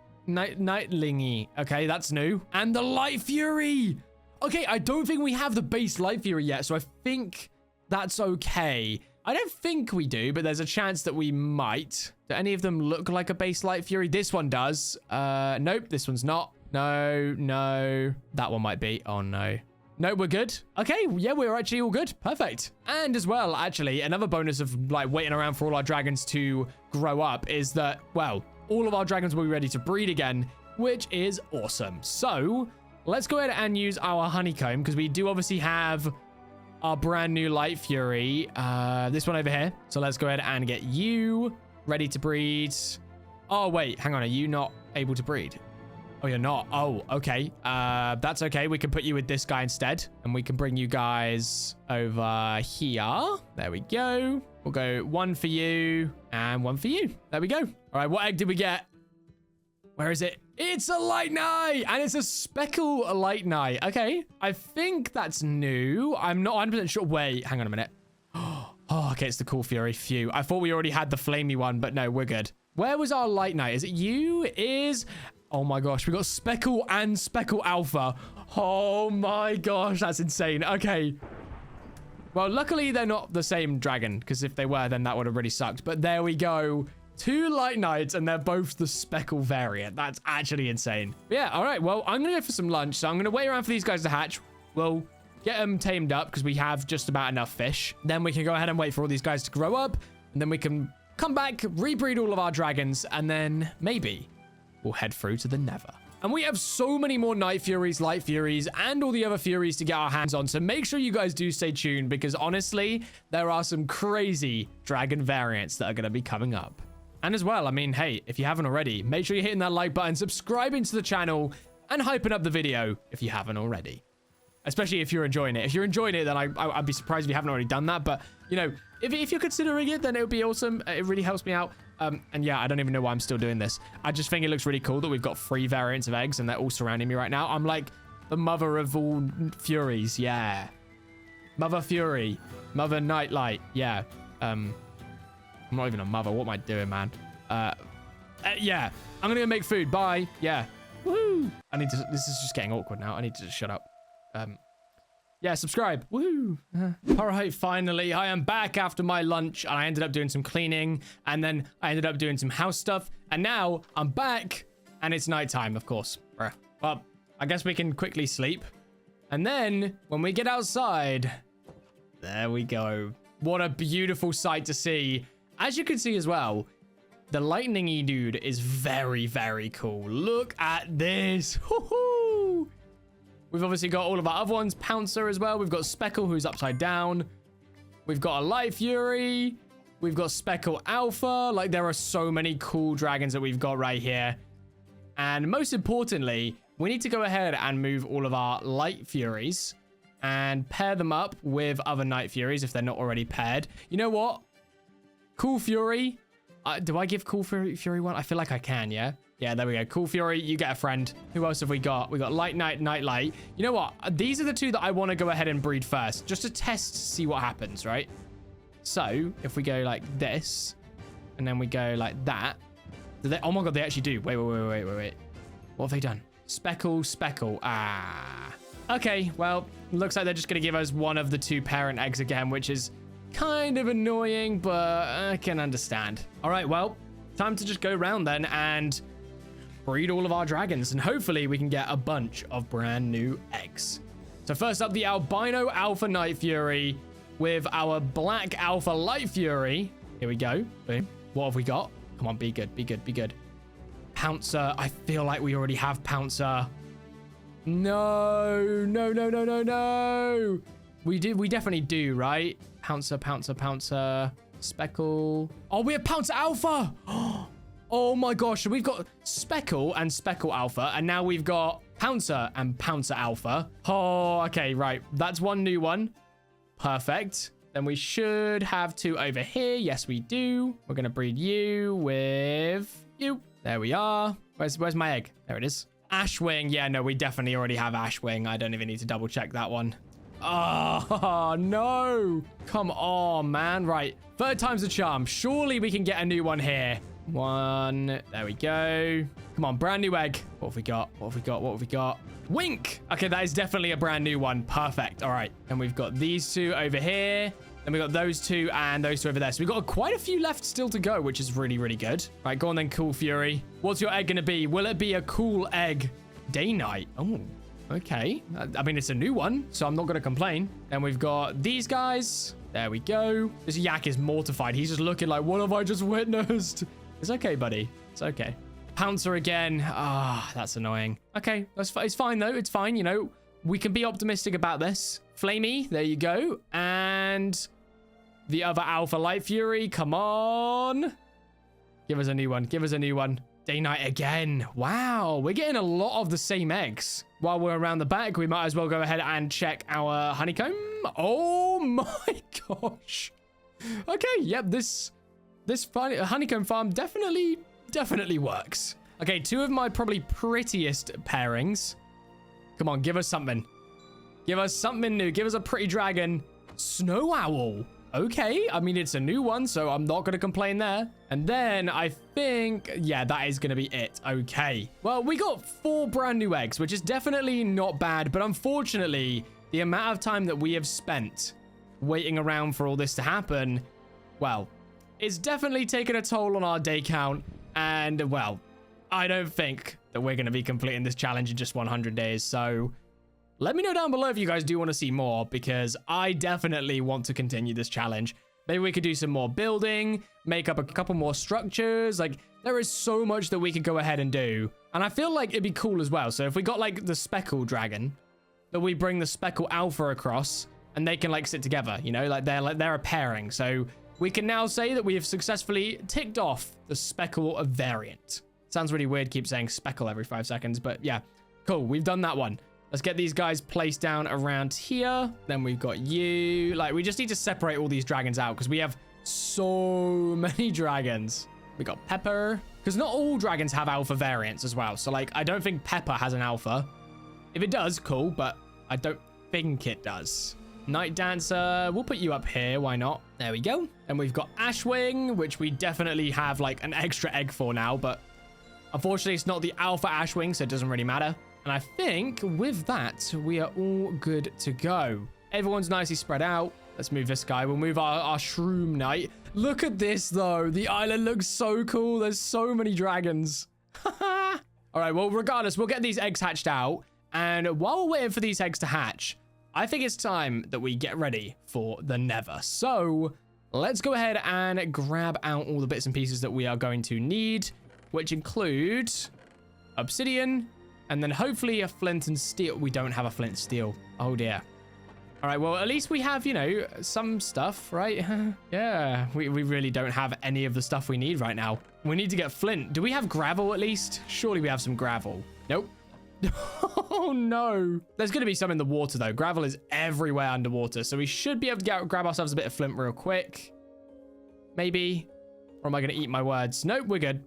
Okay, that's new. And the Light Fury. Okay, I don't think we have the base Light Fury yet, so I think that's okay. I don't think we do, but there's a chance that we might. Do any of them look like a base Light Fury? This one does. Nope, this one's not. No. That one might be. Oh, no. No, we're good. Okay, yeah, we're actually all good. Perfect. And as well, actually, another bonus of, like, waiting around for all our dragons to grow up is that, well, all of our dragons will be ready to breed again, which is awesome. So, let's go ahead and use our honeycomb, because we do obviously have our brand new Light Fury. This one over here. So, let's go ahead and get you ready to breed. Oh, wait, hang on. Are you not able to breed? Oh, you're not. Oh, okay. That's okay. We can put you with this guy instead. And we can bring you guys over here. There we go. We'll go 1 for you and 1 for you. There we go. All right. What egg did we get? Where is it? It's a light knight, and it's a speckle light knight. Okay, I think that's new. I'm not 100% sure. Wait, hang on a minute. Oh, okay, it's the Cool Fury. Phew. I thought we already had the flamey one, but no, we're good. Where was our light knight? Is it you? Oh my gosh, we got speckle and speckle alpha. Oh my gosh, that's insane. Okay. Well, luckily they're not the same dragon, because if they were, then that would have really sucked. But there we go. 2 light knights, and they're both the speckle variant. That's actually insane. But yeah, all right. Well, I'm going to go for some lunch, so I'm going to wait around for these guys to hatch. We'll get them tamed up, because we have just about enough fish. Then we can go ahead and wait for all these guys to grow up, and then we can come back, rebreed all of our dragons, and then maybe we'll head through to the Nether. And we have so many more Night Furies, Light Furies, and all the other Furies to get our hands on. So make sure you guys do stay tuned, because honestly, there are some crazy dragon variants that are going to be coming up. And as well, I mean, hey, if you haven't already, make sure you're hitting that like button, subscribing to the channel, and hyping up the video if you haven't already. Especially if you're enjoying it. If you're enjoying it, then I'd be surprised if you haven't already done that. But, you know, if you're considering it, then it would be awesome. It really helps me out. And yeah, I don't even know why I'm still doing this. I just think it looks really cool that we've got 3 variants of eggs, and they're all surrounding me right now. I'm like the mother of all Furies. Yeah. Mother Fury. Mother Nightlight. Yeah. I'm not even a mother. What am I doing, man? Yeah. I'm gonna go make food. Bye. Yeah. Woo. This is just getting awkward now. I need to just shut up. Yeah, subscribe. Woo. All right, finally, I am back after my lunch, and I ended up doing some cleaning, and then I ended up doing some house stuff, and now I'm back, and it's nighttime, of course. Well, I guess we can quickly sleep, and then when we get outside, there we go. What a beautiful sight to see. As you can see as well, the lightning-y dude is very, very cool. Look at this. Woohoo! We've obviously got all of our other ones. Pouncer as well. We've got Speckle, who's upside down. We've got a Light Fury. We've got Speckle Alpha. Like, there are so many cool dragons that we've got right here. And most importantly, we need to go ahead and move all of our Light Furies and pair them up with other Night Furies if they're not already paired. You know what? Cool Fury. Do I give Cool Fury one? I feel like I can, yeah? Yeah, there we go. Cool Fury, you get a friend. Who else have we got? We got Light Knight, Night Light. You know what? These are the 2 that I want to go ahead and breed first, just to test to see what happens, right? So, if we go like this, and then we go like that. Oh my god, they actually do. Wait. What have they done? Speckle, Speckle. Ah. Okay, well, looks like they're just going to give us one of the 2 parent eggs again, which is kind of annoying, but I can understand. All right, well, time to just go around then and breed all of our dragons, and hopefully we can get a bunch of brand new eggs. So first up, the albino alpha Night Fury with our black alpha Light Fury. Here we go. Boom. What have we got? Come on, be good, be good, be good. Pouncer. I feel like we already have Pouncer. No. We definitely do, right? Pouncer, Pouncer, Pouncer. Speckle. Oh, we have Pouncer Alpha. Oh my gosh. So we've got Speckle and Speckle Alpha, and now we've got Pouncer and Pouncer Alpha. Oh, okay, right. That's one new one. Perfect. Then we should have 2 over here. Yes, we do. We're going to breed you with you. There we are. Where's my egg? There it is. Ashwing. Yeah, no, we definitely already have Ashwing. I don't even need to double check that one. Oh, no. Come on, man. Right. 3rd time's a charm. Surely we can get a new one here. 1. There we go. Come on, brand new egg. What have we got? What have we got? What have we got? Wink. Okay, that is definitely a brand new one. Perfect. All right. And we've got these 2 over here. Then we've got those 2 and those 2 over there. So we've got quite a few left still to go, which is really, really good. Right, go on then, Cool Fury. What's your egg going to be? Will it be a cool egg day-night? Oh, okay. I mean, it's a new one, so I'm not going to complain. Then we've got these guys. There we go. This yak is mortified. He's just looking like, what have I just witnessed? It's okay, buddy. It's okay. Pouncer again. Ah, that's annoying. Okay, it's fine, though. It's fine, you know. We can be optimistic about this. Flamey, there you go. And the other Alpha Light Fury. Come on. Give us a new one. Give us a new one. Day-night again. Wow, we're getting a lot of the same eggs. While we're around the back, we might as well go ahead and check our honeycomb. Oh my gosh. Okay, yep, this honeycomb farm definitely works. Okay, two of my probably prettiest pairings. Come on, give us something. Give us something new. Give us a pretty dragon. Snow owl. Okay, I mean, it's a new one, so I'm not going to complain there. And then I think, yeah, that is going to be it. Okay. Well, we got 4 brand new eggs, which is definitely not bad. But unfortunately, the amount of time that we have spent waiting around for all this to happen, well, it's definitely taken a toll on our day count. And, well, I don't think that we're going to be completing this challenge in just 100 days. So let me know down below if you guys do want to see more, because I definitely want to continue this challenge. Maybe we could do some more building, make up a couple more structures. Like, there is so much that we could go ahead and do. And I feel like it'd be cool as well. So if we got like the speckled dragon, that we bring the speckled alpha across and they can like sit together, you know, like they're a pairing. So we can now say that we have successfully ticked off the speckle variant. Sounds really weird, keep saying speckle every 5 seconds, but yeah, cool. We've done that one. Let's get these guys placed down around here. Then we've got you. Like, we just need to separate all these dragons out because we have so many dragons. We got Pepper, because not all dragons have alpha variants as well. So, like, I don't think Pepper has an alpha. If it does, cool, but I don't think it does. Night Dancer, we'll put you up here. Why not? There we go. And we've got Ashwing, which we definitely have, like, an extra egg for now, but unfortunately, it's not the alpha Ashwing, so it doesn't really matter. And I think with that, we are all good to go. Everyone's nicely spread out. Let's move this guy. We'll move our Shroom Knight. Look at this, though. The island looks so cool. There's so many dragons. All right, well, regardless, we'll get these eggs hatched out. And while we're waiting for these eggs to hatch, I think it's time that we get ready for the Nether. So let's go ahead and grab out all the bits and pieces that we are going to need, which include obsidian, and then hopefully a flint and steel. We don't have a flint and steel. Oh, dear. All right, well, at least we have, you know, some stuff, right? Yeah, we really don't have any of the stuff we need right now. We need to get flint. Do we have gravel at least? Surely we have some gravel. Nope. Oh, no. There's going to be some in the water, though. Gravel is everywhere underwater, so we should be able to grab ourselves a bit of flint real quick. Maybe. Or am I going to eat my words? Nope, we're good.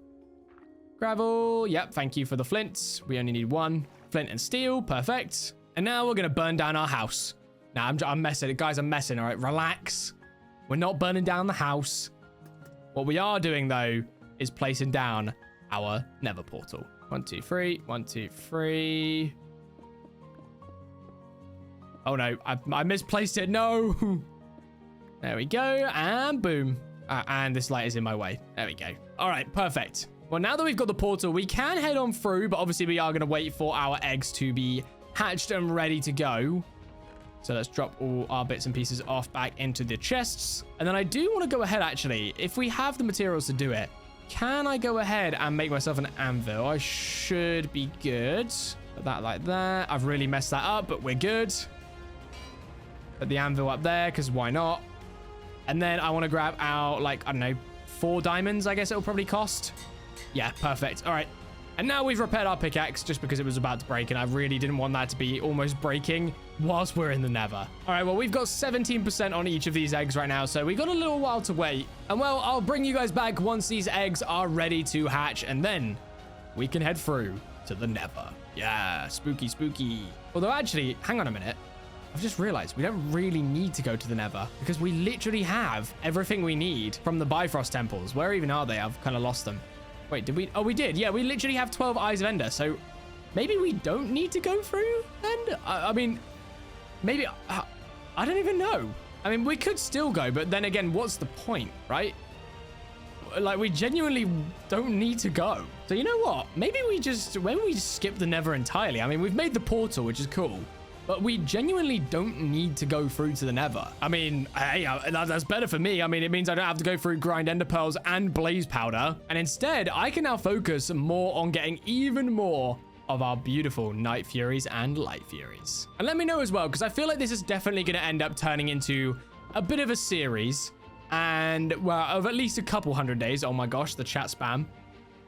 Gravel. Yep, thank you for the flint. We only need 1. Flint and steel. Perfect. And now we're going to burn down our house. Now, I'm messing. Guys, I'm messing, all right? Relax. We're not burning down the house. What we are doing, though, is placing down our Nether portal. 1, 2, 3. 1, 2, 3. Oh, no. I misplaced it. No. There we go. And boom. And this light is in my way. There we go. All right, perfect. Well, now that we've got the portal, we can head on through, but obviously we are going to wait for our eggs to be hatched and ready to go. So let's drop all our bits and pieces off back into the chests. And then I do want to go ahead, actually, if we have the materials to do it, can I go ahead and make myself an anvil? I should be good. Put that like that. I've really messed that up, but we're good. Put the anvil up there, because why not? And then I want to grab out, like, I don't know, 4 diamonds, I guess it'll probably cost. Yeah, perfect. All right. And now we've repaired our pickaxe just because it was about to break, and I really didn't want that to be almost breaking whilst we're in the Nether. All right, well, we've got 17% on each of these eggs right now, so we got a little while to wait. And, well, I'll bring you guys back once these eggs are ready to hatch, and then we can head through to the Nether. Yeah, spooky, spooky. Although, actually, hang on a minute. I've just realized we don't really need to go to the Nether because we literally have everything we need from the Bifrost temples. Where even are they? I've kind of lost them. Wait, did we? Oh, we did. Yeah, we literally have 12 Eyes of Ender. So maybe we don't need to go through then? I mean, maybe. I don't even know. I mean, we could still go, but then again, what's the point, right? Like, we genuinely don't need to go. So you know what? Maybe we just skip the Nether entirely. I mean, we've made the portal, which is cool. But we genuinely don't need to go through to the Nether. I mean, hey, that's better for me. I mean, it means I don't have to go through grind ender pearls and blaze powder. And instead, I can now focus more on getting even more of our beautiful Night Furies and Light Furies. And let me know as well, because I feel like this is definitely going to end up turning into a bit of a series. And, well, of at least a couple 100 days. Oh my gosh, the chat spam.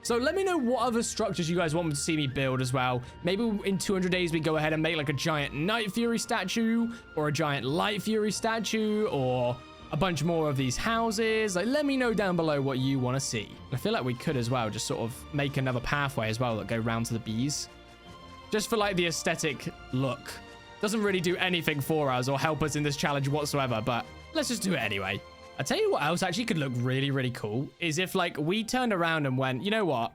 So let me know what other structures you guys want to see me build as well. Maybe in 200 days, we go ahead and make like a giant Night Fury statue or a giant Light Fury statue or a bunch more of these houses. Like, let me know down below what you want to see. I feel like we could as well just sort of make another pathway as well that go round to the bees. Just for like the aesthetic look. Doesn't really do anything for us or help us in this challenge whatsoever, but let's just do it anyway. I'll tell you what else actually could look really, really cool is if like we turned around and went, you know what?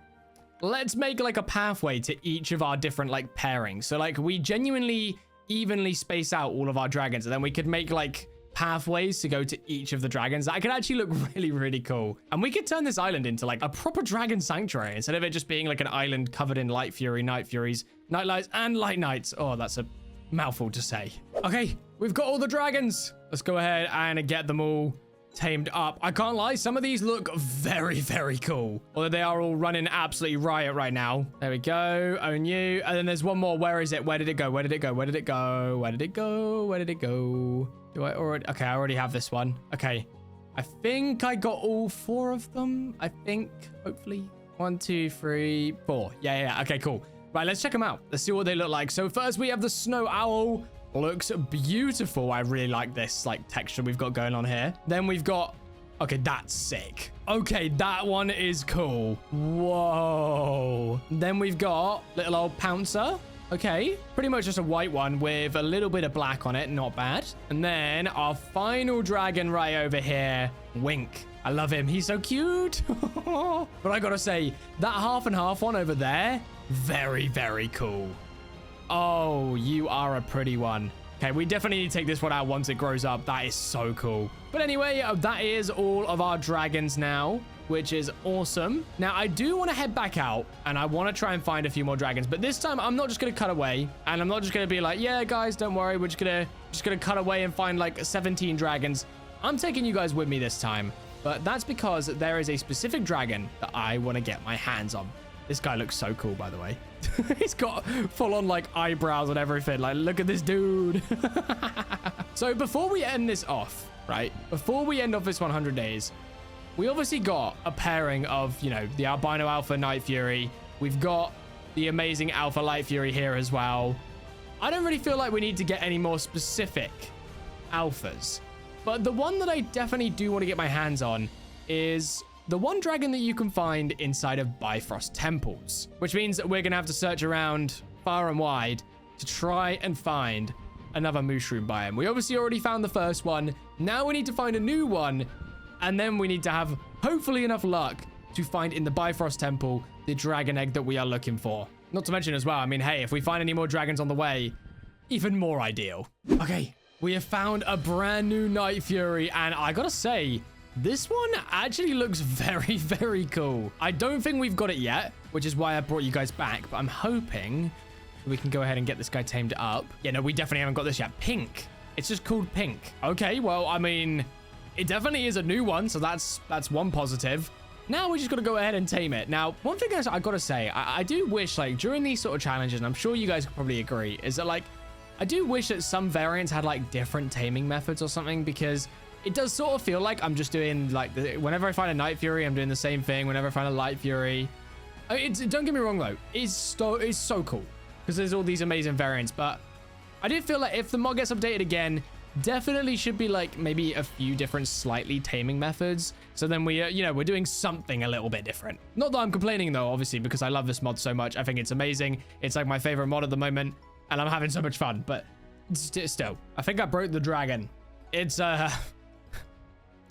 Let's make like a pathway to each of our different like pairings. So like we genuinely evenly space out all of our dragons, and then we could make like pathways to go to each of the dragons. That could actually look really, really cool. And we could turn this island into like a proper dragon sanctuary instead of it just being like an island covered in light fury, night furies, night lights, and light knights. Oh, that's a mouthful to say. Okay, we've got all the dragons. Let's go ahead and get them all tamed up. I can't lie, some of these look very, very cool. Although they are all running absolutely riot right now. There we go. Own you. And then there's one more. Where is it? Where did it go? Where did it go? Where did it go? Where did it go? Where did it go? Do I already? Okay, I already have this one. Okay. I think I got all 4 of them. I think, hopefully. 1, 2, 3, 4. Yeah. Okay, cool. Right, let's check them out. Let's see what they look like. So first we have the snow owl. Looks beautiful. I really like this like texture we've got going on here. Then we've got, okay, that's sick. Okay, that one is cool. Whoa. Then we've got little old Pouncer. Okay, pretty much just a white one with a little bit of black on it. Not bad. And then our final dragon right over here, Wink. I love him. He's so cute. But I gotta say, that half and half one over there, very, very cool. Oh, you are a pretty one. Okay, we definitely need to take this one out once it grows up. That is so cool. But anyway, that is all of our dragons now, which is awesome. Now, I do want to head back out, and I want to try and find a few more dragons. But this time, I'm not just going to cut away, and I'm not just going to be like, yeah, guys, don't worry. We're just gonna cut away and find like 17 dragons. I'm taking you guys with me this time. But that's because there is a specific dragon that I want to get my hands on. This guy looks so cool, by the way. He's got full-on, like, eyebrows and everything. Like, look at this dude. So before we end this off, right? Before we end off this 100 days, we obviously got a pairing of, you know, the albino alpha Night Fury. We've got the amazing alpha Light Fury here as well. I don't really feel like we need to get any more specific alphas. But the one that I definitely do want to get my hands on is the one dragon that you can find inside of Bifrost temples, which means that we're going to have to search around far and wide to try and find another mushroom biome. We obviously already found the first one. Now we need to find a new one, and then we need to have hopefully enough luck to find in the Bifrost temple the dragon egg that we are looking for. Not to mention as well, I mean, hey, if we find any more dragons on the way, even more ideal. Okay, we have found a brand new Night Fury, and I gotta say, this one actually looks very, very cool. I don't think we've got it yet, which is why I brought you guys back, but I'm hoping we can go ahead and get this guy tamed up. Yeah, no, we definitely haven't got this yet. Pink. It's just called Pink. Okay, well, I mean, it definitely is a new one, so that's one positive. Now we just got to go ahead and tame it. Now, one thing I got to say, I do wish, like, during these sort of challenges, and I'm sure you guys could probably agree, is that, like, I do wish that some variants had, like, different taming methods or something, because it does sort of feel like I'm just doing, like, whenever I find a Night Fury, I'm doing the same thing. Whenever I find a Light Fury. Don't get me wrong, though. It's so cool, because there's all these amazing variants, but I do feel like if the mod gets updated again, definitely should be like maybe a few different slightly taming methods. So then we, you know, we're doing something a little bit different. Not that I'm complaining though, obviously, because I love this mod so much. I think it's amazing. It's like my favorite mod at the moment, and I'm having so much fun. But still, I think I broke the dragon. It's turn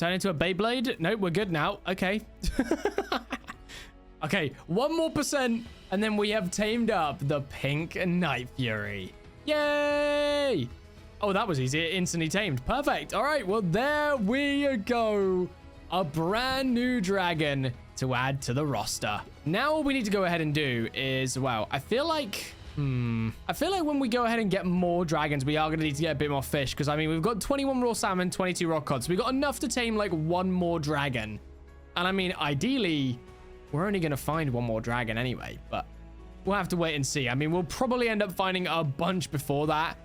into a Beyblade. Nope, we're good now. Okay. Okay, 1 more %, and then we have tamed up the Pink Night Fury. Yay! Oh, that was easy. It instantly tamed. Perfect. All right, well, there we go. A brand new dragon to add to the roster. Now all we need to go ahead and do is, well, I feel like when we go ahead and get more dragons, we are going to need to get a bit more fish, because, I mean, we've got 21 raw salmon, 22 rock cod, so we've got enough to tame, like, 1 more dragon. And, I mean, ideally, we're only going to find 1 more dragon anyway, but we'll have to wait and see. I mean, we'll probably end up finding a bunch before that,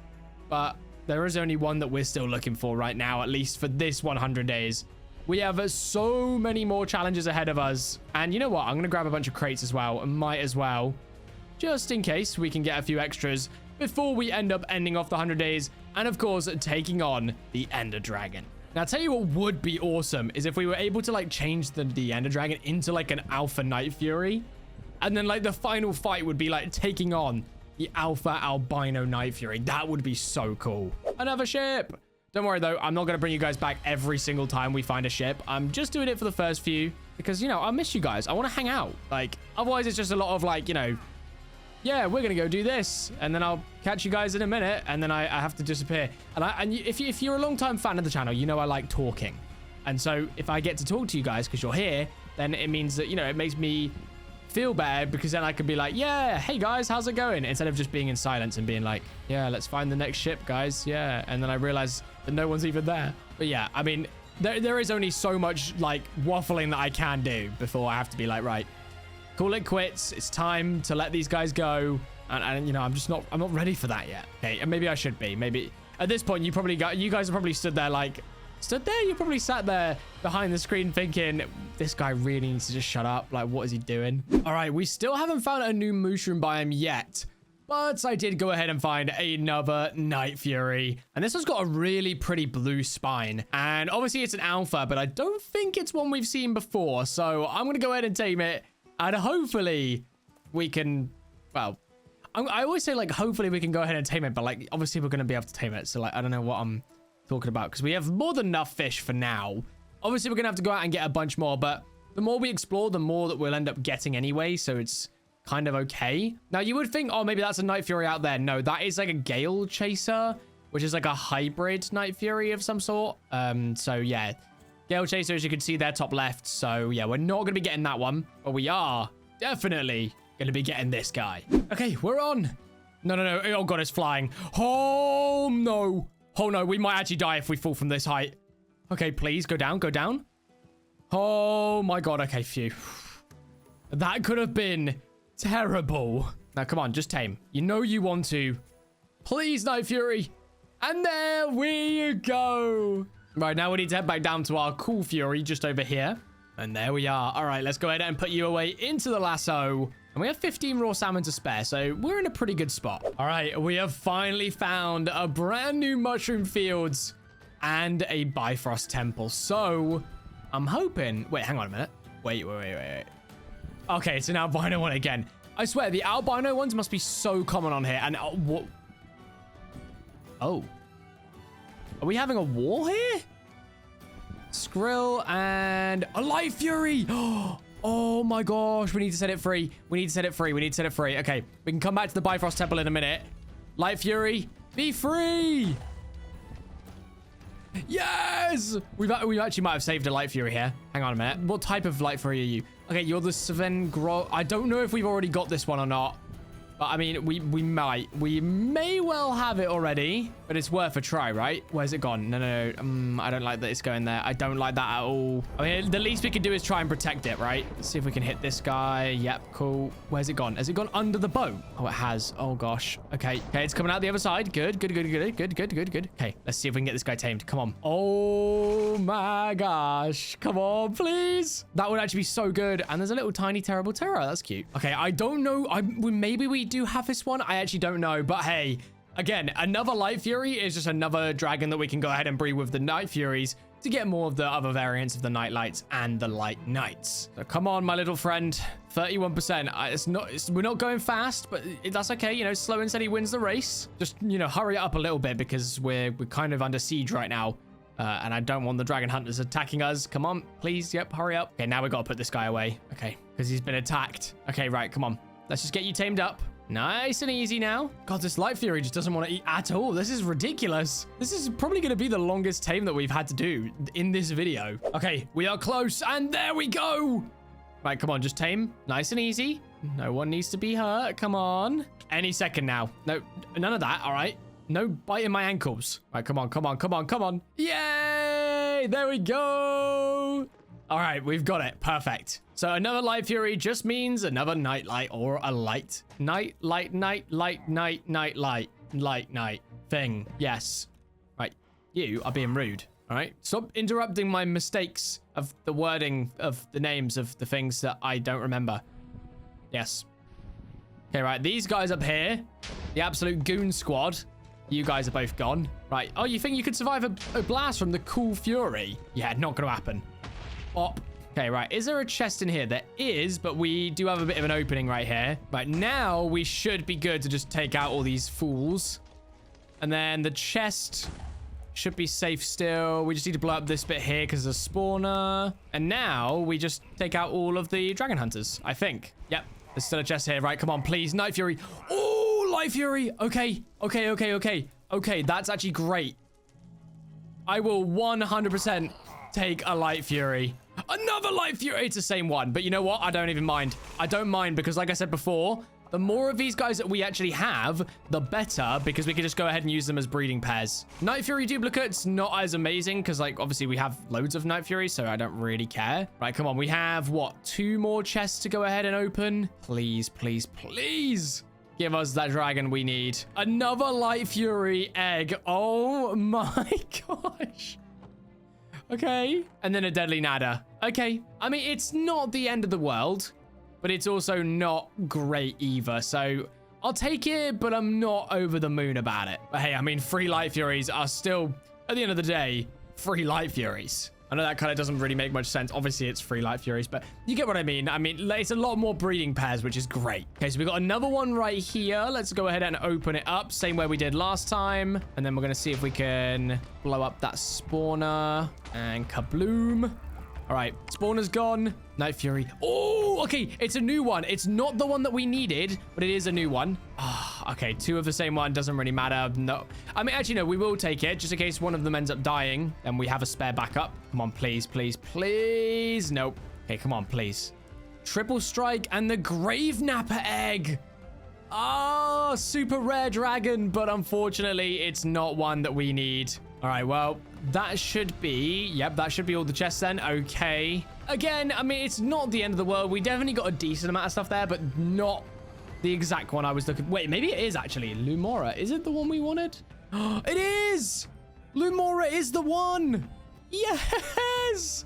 but there is only 1 that we're still looking for right now, at least for this 100 days. We have so many more challenges ahead of us. And you know what? I'm going to grab a bunch of crates as well, and might as well, just in case we can get a few extras before we end up ending off the 100 days and, of course, taking on the Ender Dragon. Now, I'll tell you what would be awesome is if we were able to, like, change the Ender Dragon into, like, an Alpha Night Fury. And then, like, the final fight would be, like, taking on the Alpha Albino Night Fury. That would be so cool. Another ship. Don't worry, though. I'm not going to bring you guys back every single time we find a ship. I'm just doing it for the first few because, you know, I miss you guys. I want to hang out. Like, otherwise, it's just a lot of, like, you know, yeah, we're going to go do this. And then I'll catch you guys in a minute. And then I have to disappear. And if you're a long-time fan of the channel, you know I like talking. And so if I get to talk to you guys because you're here, then it means that, you know, it makes me feel better because then I can be like, yeah, hey guys, how's it going? Instead of just being in silence and being like, yeah, let's find the next ship, guys. Yeah. And then I realize that no one's even there. But yeah, I mean, there is only so much like waffling that I can do before I have to be like, right, call it quits. It's time to let these guys go. And you know, I'm not ready for that yet. Okay. And maybe I should be. Maybe at this point, you guys have probably stood there. You probably sat there behind the screen thinking, this guy really needs to just shut up. Like, what is he doing? All right, we still haven't found a new mushroom biome yet, but I did go ahead and find another Night Fury. And this one's got a really pretty blue spine. And obviously it's an alpha, but I don't think it's one we've seen before. So I'm going to go ahead and tame it. And hopefully we can, well, I always say like, hopefully we can go ahead and tame it. But like, obviously we're going to be able to tame it. So like, I don't know what I'm talking about because we have more than enough fish for now. Obviously we're gonna have to go out and get a bunch more, but the more we explore, the more that we'll end up getting anyway, so it's kind of okay. Now you would think, oh, maybe that's a Night Fury out there. No, that is like a Gale Chaser, which is like a hybrid Night Fury of some sort. So yeah, Gale Chaser, as you can see there, top left. So yeah, we're not gonna be getting that one, but we are definitely gonna be getting this guy. Okay, we're on. No. Oh god, it's flying. Oh no. Oh no, we might actually die if we fall from this height. Okay, please go down, go down. Oh my god, okay, phew. That could have been terrible. Now, come on, just tame. You know you want to. Please, Night Fury. And there we go. Right, now we need to head back down to our cool Fury just over here. And there we are. All right, let's go ahead and put you away into the lasso. And we have 15 raw salmon to spare, so we're in a pretty good spot. All right, we have finally found a brand new mushroom fields and a Bifrost temple. So I'm hoping... Wait, hang on a minute. Wait. Okay, it's an albino one again. I swear, the albino ones must be so common on here. And what? Oh. Are we having a war here? Skrill and a Light Fury. Oh my gosh, we need to set it free. We need to set it free. Okay, we can come back to the Bifrost Temple in a minute. Light Fury, be free. Yes! We actually might have saved a Light Fury here. Hang on a minute. What type of Light Fury are you? Okay, you're the Sven Gro... I don't know if we've already got this one or not. But I mean, we might. We may well have it already, but it's worth a try, right? Where's it gone? No. I don't like that it's going there. I don't like that at all. I mean, the least we can do is try and protect it, right? Let's see if we can hit this guy. Yep, cool. Where's it gone? Has it gone under the boat? Oh, it has. Oh, gosh. Okay, it's coming out the other side. Good. Okay, let's see if we can get this guy tamed. Come on. Oh, my gosh. Come on, please. That would actually be so good. And there's a little tiny terrible terror. That's cute. Okay, I don't know. Maybe we do have this one. I actually don't know, but hey, again, another Light Fury is just another dragon that we can go ahead and breed with the Night Furies to get more of the other variants of the Night Lights and the Light Knights. So come on, my little friend. 31%. We're not going fast, but that's okay. You know, slow and steady wins the race. Just, you know, hurry up a little bit because we're kind of under siege right now. And I don't want the dragon hunters attacking us. Come on, please. Yep, hurry up. Okay, now we got to put this guy away. Okay, because he's been attacked. Okay, right, come on. Let's just get you tamed up. Nice and easy now. God, this Light Fury just doesn't want to eat at all. This is ridiculous. This is probably going to be the longest tame that we've had to do in this video. Okay, we are close, and there we go. Right, come on, just tame. Nice and easy. No one needs to be hurt. Come on. Any second now. No, none of that, all right? No biting my ankles. Right, come on. Yay! There we go. All right, we've got it. Perfect. So another Light Fury just means another Night Light or a light. Night thing. Yes. Right. You are being rude. All right. Stop interrupting my mistakes of the wording of the names of the things that I don't remember. Yes. Okay, right. These guys up here, the absolute goon squad. You guys are both gone. Right. Oh, you think you could survive a blast from the cool fury? Yeah, not going to happen. Op. Okay, right. Is there a chest in here? There is, but we do have a bit of an opening right here. Right, now we should be good to just take out all these fools. And then the chest should be safe still. We just need to blow up this bit here because there's a spawner. And now we just take out all of the dragon hunters, I think. Yep. There's still a chest here. Right, come on, please. Night Fury. Oh, Light Fury. Okay. Okay, that's actually great. I will 100% take a Light Fury. Another Light Fury. It's the same one. But you know what? I don't even mind. I don't mind because like I said before, the more of these guys that we actually have, the better, because we can just go ahead and use them as breeding pairs. Night Fury duplicates, not as amazing, because, like, obviously we have loads of Night Fury, so I don't really care. Right, come on. We have, what, 2 more chests to go ahead and open? Please, please, please give us that dragon we need. Another Light Fury egg. Oh, my gosh. Okay. And then a Deadly Nada. Okay. I mean, it's not the end of the world, but it's also not great either. So I'll take it, but I'm not over the moon about it. But hey, I mean, free Light Furies are still, at the end of the day, free Light Furies. I know that kind of doesn't really make much sense. Obviously, it's free Light Furies, but you get what I mean. I mean, it's a lot more breeding pairs, which is great. Okay, so we got another one right here. Let's go ahead and open it up. Same way we did last time. And then we're going to see if we can blow up that spawner. And kabloom. All right, spawner's gone. Night Fury. Oh, okay. It's a new one. It's not the one that we needed, but it is a new one. Ah, okay. 2 of the same one. Doesn't really matter. No. I mean, actually, no. We will take it just in case one of them ends up dying. And we have a spare backup. Come on, please, please, please. Nope. Okay, come on, please. Triple Strike and the Grave Napper egg. Oh, super rare dragon, but unfortunately, it's not one that we need. All right, well, that should be... Yep, that should be all the chests then. Okay. Again, I mean, it's not the end of the world. We definitely got a decent amount of stuff there, but not the exact one I was looking... Wait, maybe it is actually. Lumora. Is it the one we wanted? It is! Lumora is the one! Yes!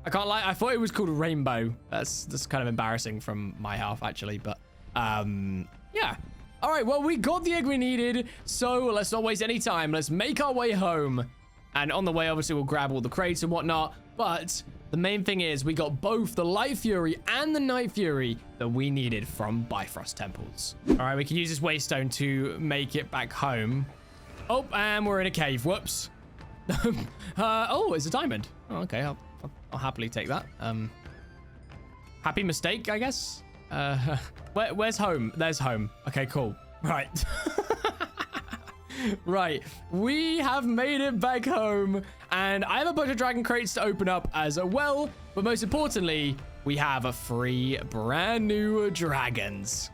I can't lie. I thought it was called Rainbow. That's kind of embarrassing from my half, actually, but... yeah. All right, well, we got the egg we needed, so let's not waste any time. Let's make our way home. And on the way, obviously, we'll grab all the crates and whatnot. But the main thing is we got both the Light Fury and the Night Fury that we needed from Bifrost Temples. All right, we can use this waystone to make it back home. Oh, and we're in a cave. Whoops. Oh, it's a diamond. Oh, okay, I'll happily take that. Happy mistake, I guess. Where's home? There's home. Okay, cool. Right. Right. We have made it back home. And I have a bunch of dragon crates to open up as well. But most importantly, we have a free brand new dragons.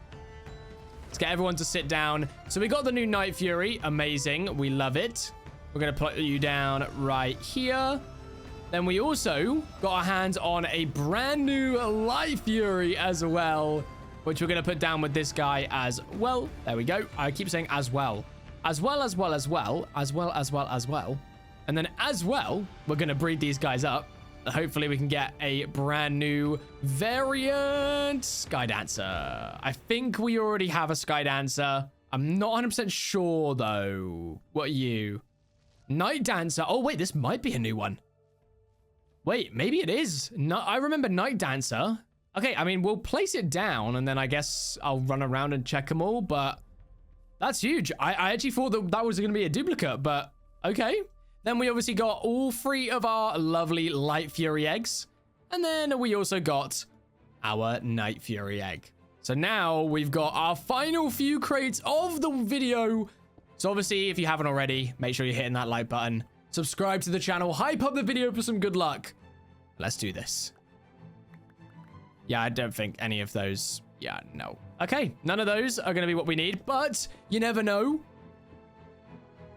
Let's get everyone to sit down. So we got the new Night Fury. Amazing. We love it. We're going to put you down right here. Then we also got our hands on a brand new Light Fury as well, which we're going to put down with this guy as well. There we go. I keep saying as well. As well. And then as well, we're going to breed these guys up. Hopefully we can get a brand new variant Sky Dancer. I think we already have a Sky Dancer. I'm not 100% sure though. What are you? Night Dancer. Oh wait, this might be a new one. Wait, maybe it is. No, I remember Night Dancer. Okay, I mean, we'll place it down and then I guess I'll run around and check them all, but that's huge. I actually thought that was going to be a duplicate, but okay. Then we obviously got all 3 of our lovely Light Fury eggs. And then we also got our Night Fury egg. So now we've got our final few crates of the video. So obviously, if you haven't already, make sure you're hitting that like button. Subscribe to the channel, hype up the video for some good luck. Let's do this. Yeah, I don't think any of those... Yeah, no. Okay, none of those are going to be what we need, but you never know.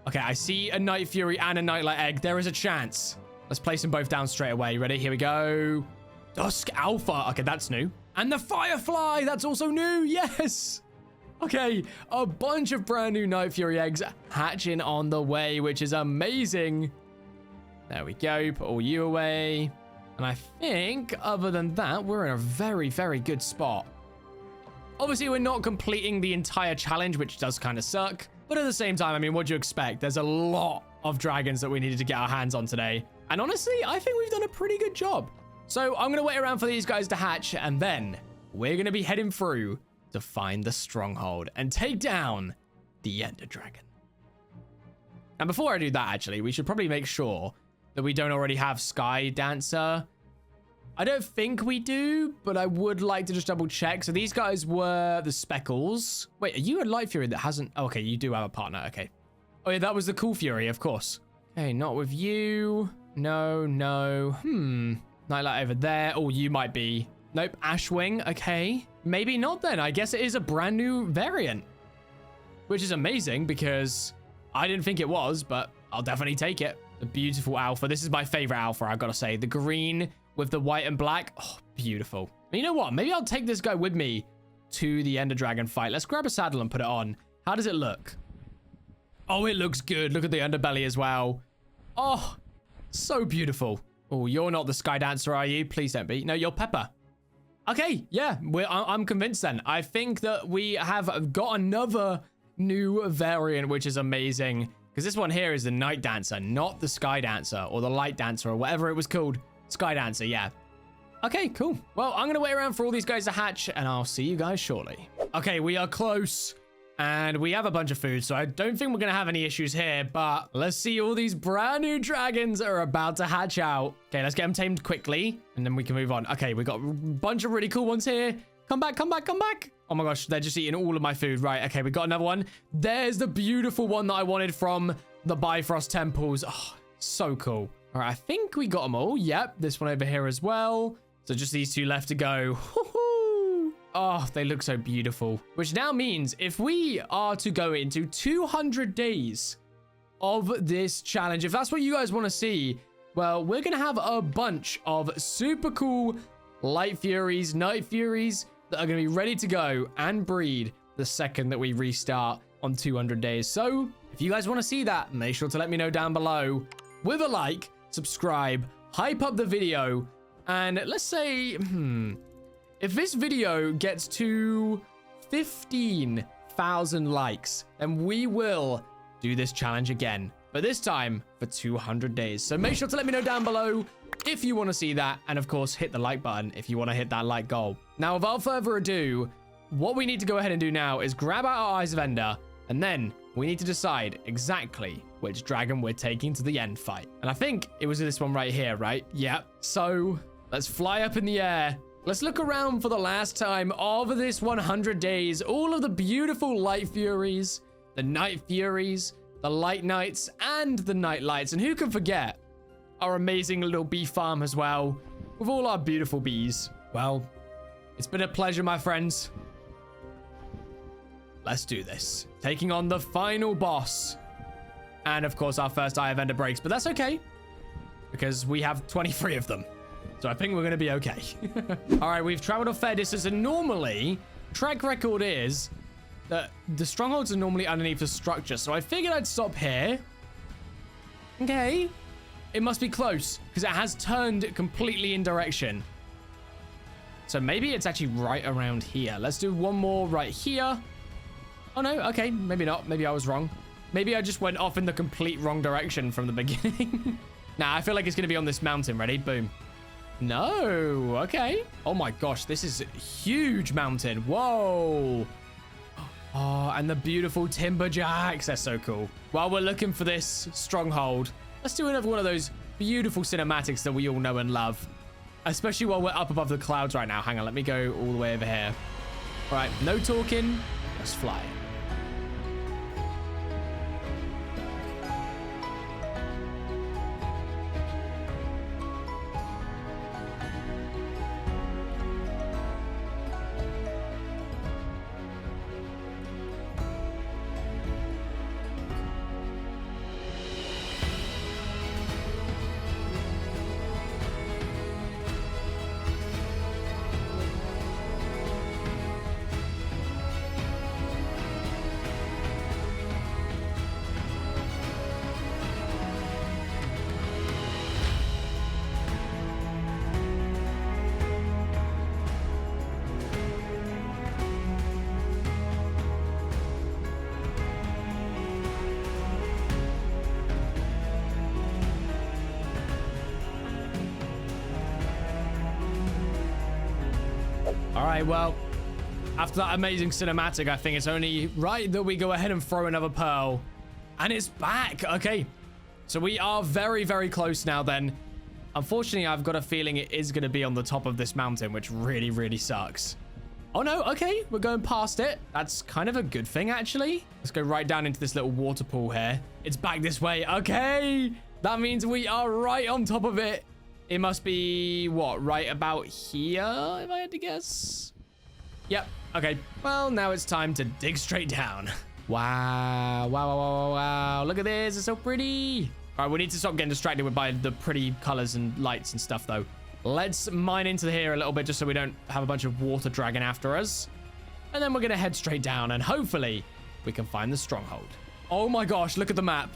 Okay, I see a Night Fury and a Nightlight egg. There is a chance. Let's place them both down straight away. Ready? Here we go. Dusk Alpha. Okay, that's new. And the Firefly. That's also new. Yes. Okay, a bunch of brand new Night Fury eggs hatching on the way, which is amazing. There we go. Put all you away. And I think other than that, we're in a very, very good spot. Obviously, we're not completing the entire challenge, which does kind of suck. But at the same time, I mean, what do you expect? There's a lot of dragons that we needed to get our hands on today. And honestly, I think we've done a pretty good job. So I'm going to wait around for these guys to hatch, and then we're going to be heading through to find the stronghold and take down the Ender Dragon. And before I do that, actually, we should probably make sure that we don't already have Sky Dancer. I don't think we do, but I would like to just double check. So these guys were the Speckles. Wait, are you a Light Fury that hasn't... Oh, okay, you do have a partner. Okay. Oh, yeah, that was the Cool Fury, of course. Okay, not with you. No. Nightlight over there. Oh, you might be. Nope, Ashwing. Okay. Maybe not then. I guess it is a brand new variant. Which is amazing because I didn't think it was, but I'll definitely take it. The beautiful alpha. This is my favorite alpha, I've got to say. The green with the white and black. Oh, beautiful. And you know what? Maybe I'll take this guy with me to the Ender Dragon fight. Let's grab a saddle and put it on. How does it look? Oh, it looks good. Look at the underbelly as well. Oh, so beautiful. Oh, you're not the Sky Dancer, are you? Please don't be. No, you're Pepper. Okay, yeah, I'm convinced then. I think that we have got another new variant, which is amazing. Because this one here is the Night Dancer, not the Sky Dancer or the Light Dancer or whatever it was called. Sky Dancer, yeah. Okay, cool. Well, I'm going to wait around for all these guys to hatch, and I'll see you guys shortly. Okay, we are close. And we have a bunch of food, so I don't think we're going to have any issues here. But let's see all these brand new dragons are about to hatch out. Okay, let's get them tamed quickly, and then we can move on. Okay, we got a bunch of really cool ones here. Come back, come back, come back. Oh my gosh, they're just eating all of my food. Right, okay, we got another one. There's the beautiful one that I wanted from the Bifrost Temples. Oh, so cool. All right, I think we got them all. Yep, this one over here as well. So just these two left to go. Oh, they look so beautiful. Which now means if we are to go into 200 days of this challenge, if that's what you guys want to see, well, we're going to have a bunch of super cool Light Furies, Night Furies that are going to be ready to go and breed the second that we restart on 200 days. So if you guys want to see that, make sure to let me know down below with a like, subscribe, hype up the video, and let's say, if this video gets to 15,000 likes, then we will do this challenge again, but this time for 200 days. So make sure to let me know down below if you want to see that, and of course, hit the like button if you want to hit that like goal. Now, without further ado, what we need to go ahead and do now is grab out our Eyes of Ender, and then we need to decide exactly which dragon we're taking to the end fight. And I think it was this one right here, right? Yep. So let's fly up in the air. Let's look around for the last time of this 100 days. All of the beautiful Light Furies, the Night Furies, the Light Knights, and the Night Lights. And who can forget our amazing little bee farm as well, with all our beautiful bees. Well, it's been a pleasure, my friends. Let's do this. Taking on the final boss. And of course, our first Eye of Ender breaks, but that's okay, because we have 23 of them. So I think we're going to be okay. All right, we've traveled a fair distance, and normally, track record is that the strongholds are normally underneath the structure. So I figured I'd stop here. Okay. It must be close, because it has turned completely in direction. So maybe it's actually right around here. Let's do one more right here. Oh, no. Okay, maybe not. Maybe I was wrong. Maybe I just went off in the complete wrong direction from the beginning. Nah, I feel like it's going to be on this mountain. Ready? Boom. No. Okay. Oh my gosh, this is a huge mountain. Whoa. Oh, and the beautiful timberjacks. They're so cool. While we're looking for this stronghold, let's do another one of those beautiful cinematics that we all know and love. Especially while we're up above the clouds right now. Hang on, let me go all the way over here. All right, no talking. Let's fly. All right, well, after that amazing cinematic, I think it's only right that we go ahead and throw another pearl. And it's back. Okay, so we are very, very close now then. Unfortunately, I've got a feeling it is going to be on the top of this mountain, which really, really sucks. Oh, no. Okay, we're going past it. That's kind of a good thing, actually. Let's go right down into this little water pool here. It's back this way. Okay, that means we are right on top of it. It must be, what, right about here, if I had to guess? Yep. Okay, well, now it's time to dig straight down. Wow. Wow, wow, wow, wow, wow. Look at this. It's so pretty. All right, we need to stop getting distracted by the pretty colors and lights and stuff, though. Let's mine into here a little bit just so we don't have a bunch of water dragon after us. And then we're going to head straight down, and hopefully we can find the stronghold. Oh, my gosh. Look at the map.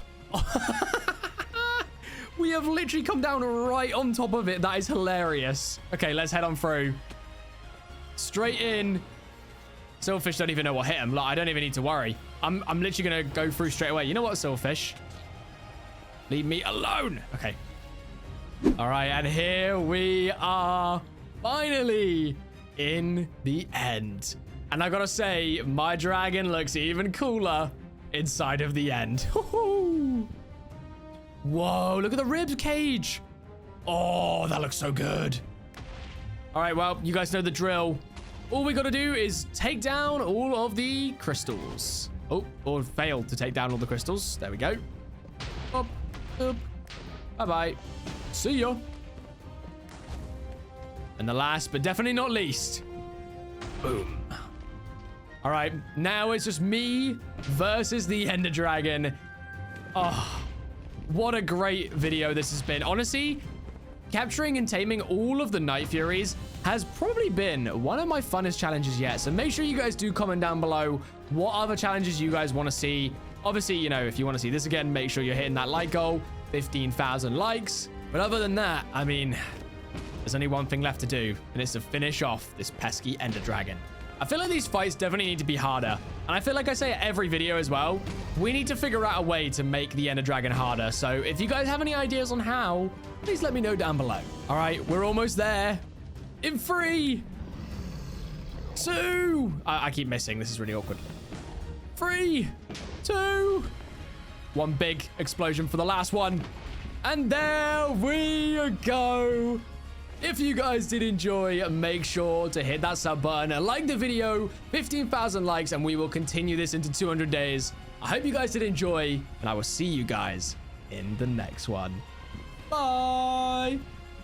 We have literally come down right on top of it. That is hilarious. Okay, let's head on through. Straight in. Silverfish don't even know what hit him. Like, I don't even need to worry. I'm literally going to go through straight away. You know what, Silverfish? Leave me alone. Okay. All right, and here we are finally in the end. And I gotta say, my dragon looks even cooler inside of the end. Whoa, look at the rib cage. Oh, that looks so good. All right, well, you guys know the drill. All we gotta do is take down all of the crystals. Oh, or fail to take down all the crystals. There we go. Up, up. Bye-bye. See ya. And the last, but definitely not least. Boom. All right, now it's just me versus the Ender Dragon. Oh, what a great video this has been. Honestly, capturing and taming all of the Night Furies has probably been one of my funnest challenges yet. So make sure you guys do comment down below what other challenges you guys want to see. Obviously, you know, if you want to see this again, make sure you're hitting that like goal, 15,000 likes. But other than that, I mean, there's only one thing left to do, and it's to finish off this pesky Ender Dragon. I feel like these fights definitely need to be harder. And I feel like I say at every video as well, we need to figure out a way to make the Ender Dragon harder. So if you guys have any ideas on how, please let me know down below. All right, we're almost there. In 3, 2, I keep missing. This is really awkward. 3, 2, 1 big explosion for the last one. And there we go. If you guys did enjoy, make sure to hit that sub button and like the video. 15,000 likes and we will continue this into 200 days. I hope you guys did enjoy, and I will see you guys in the next one. Bye.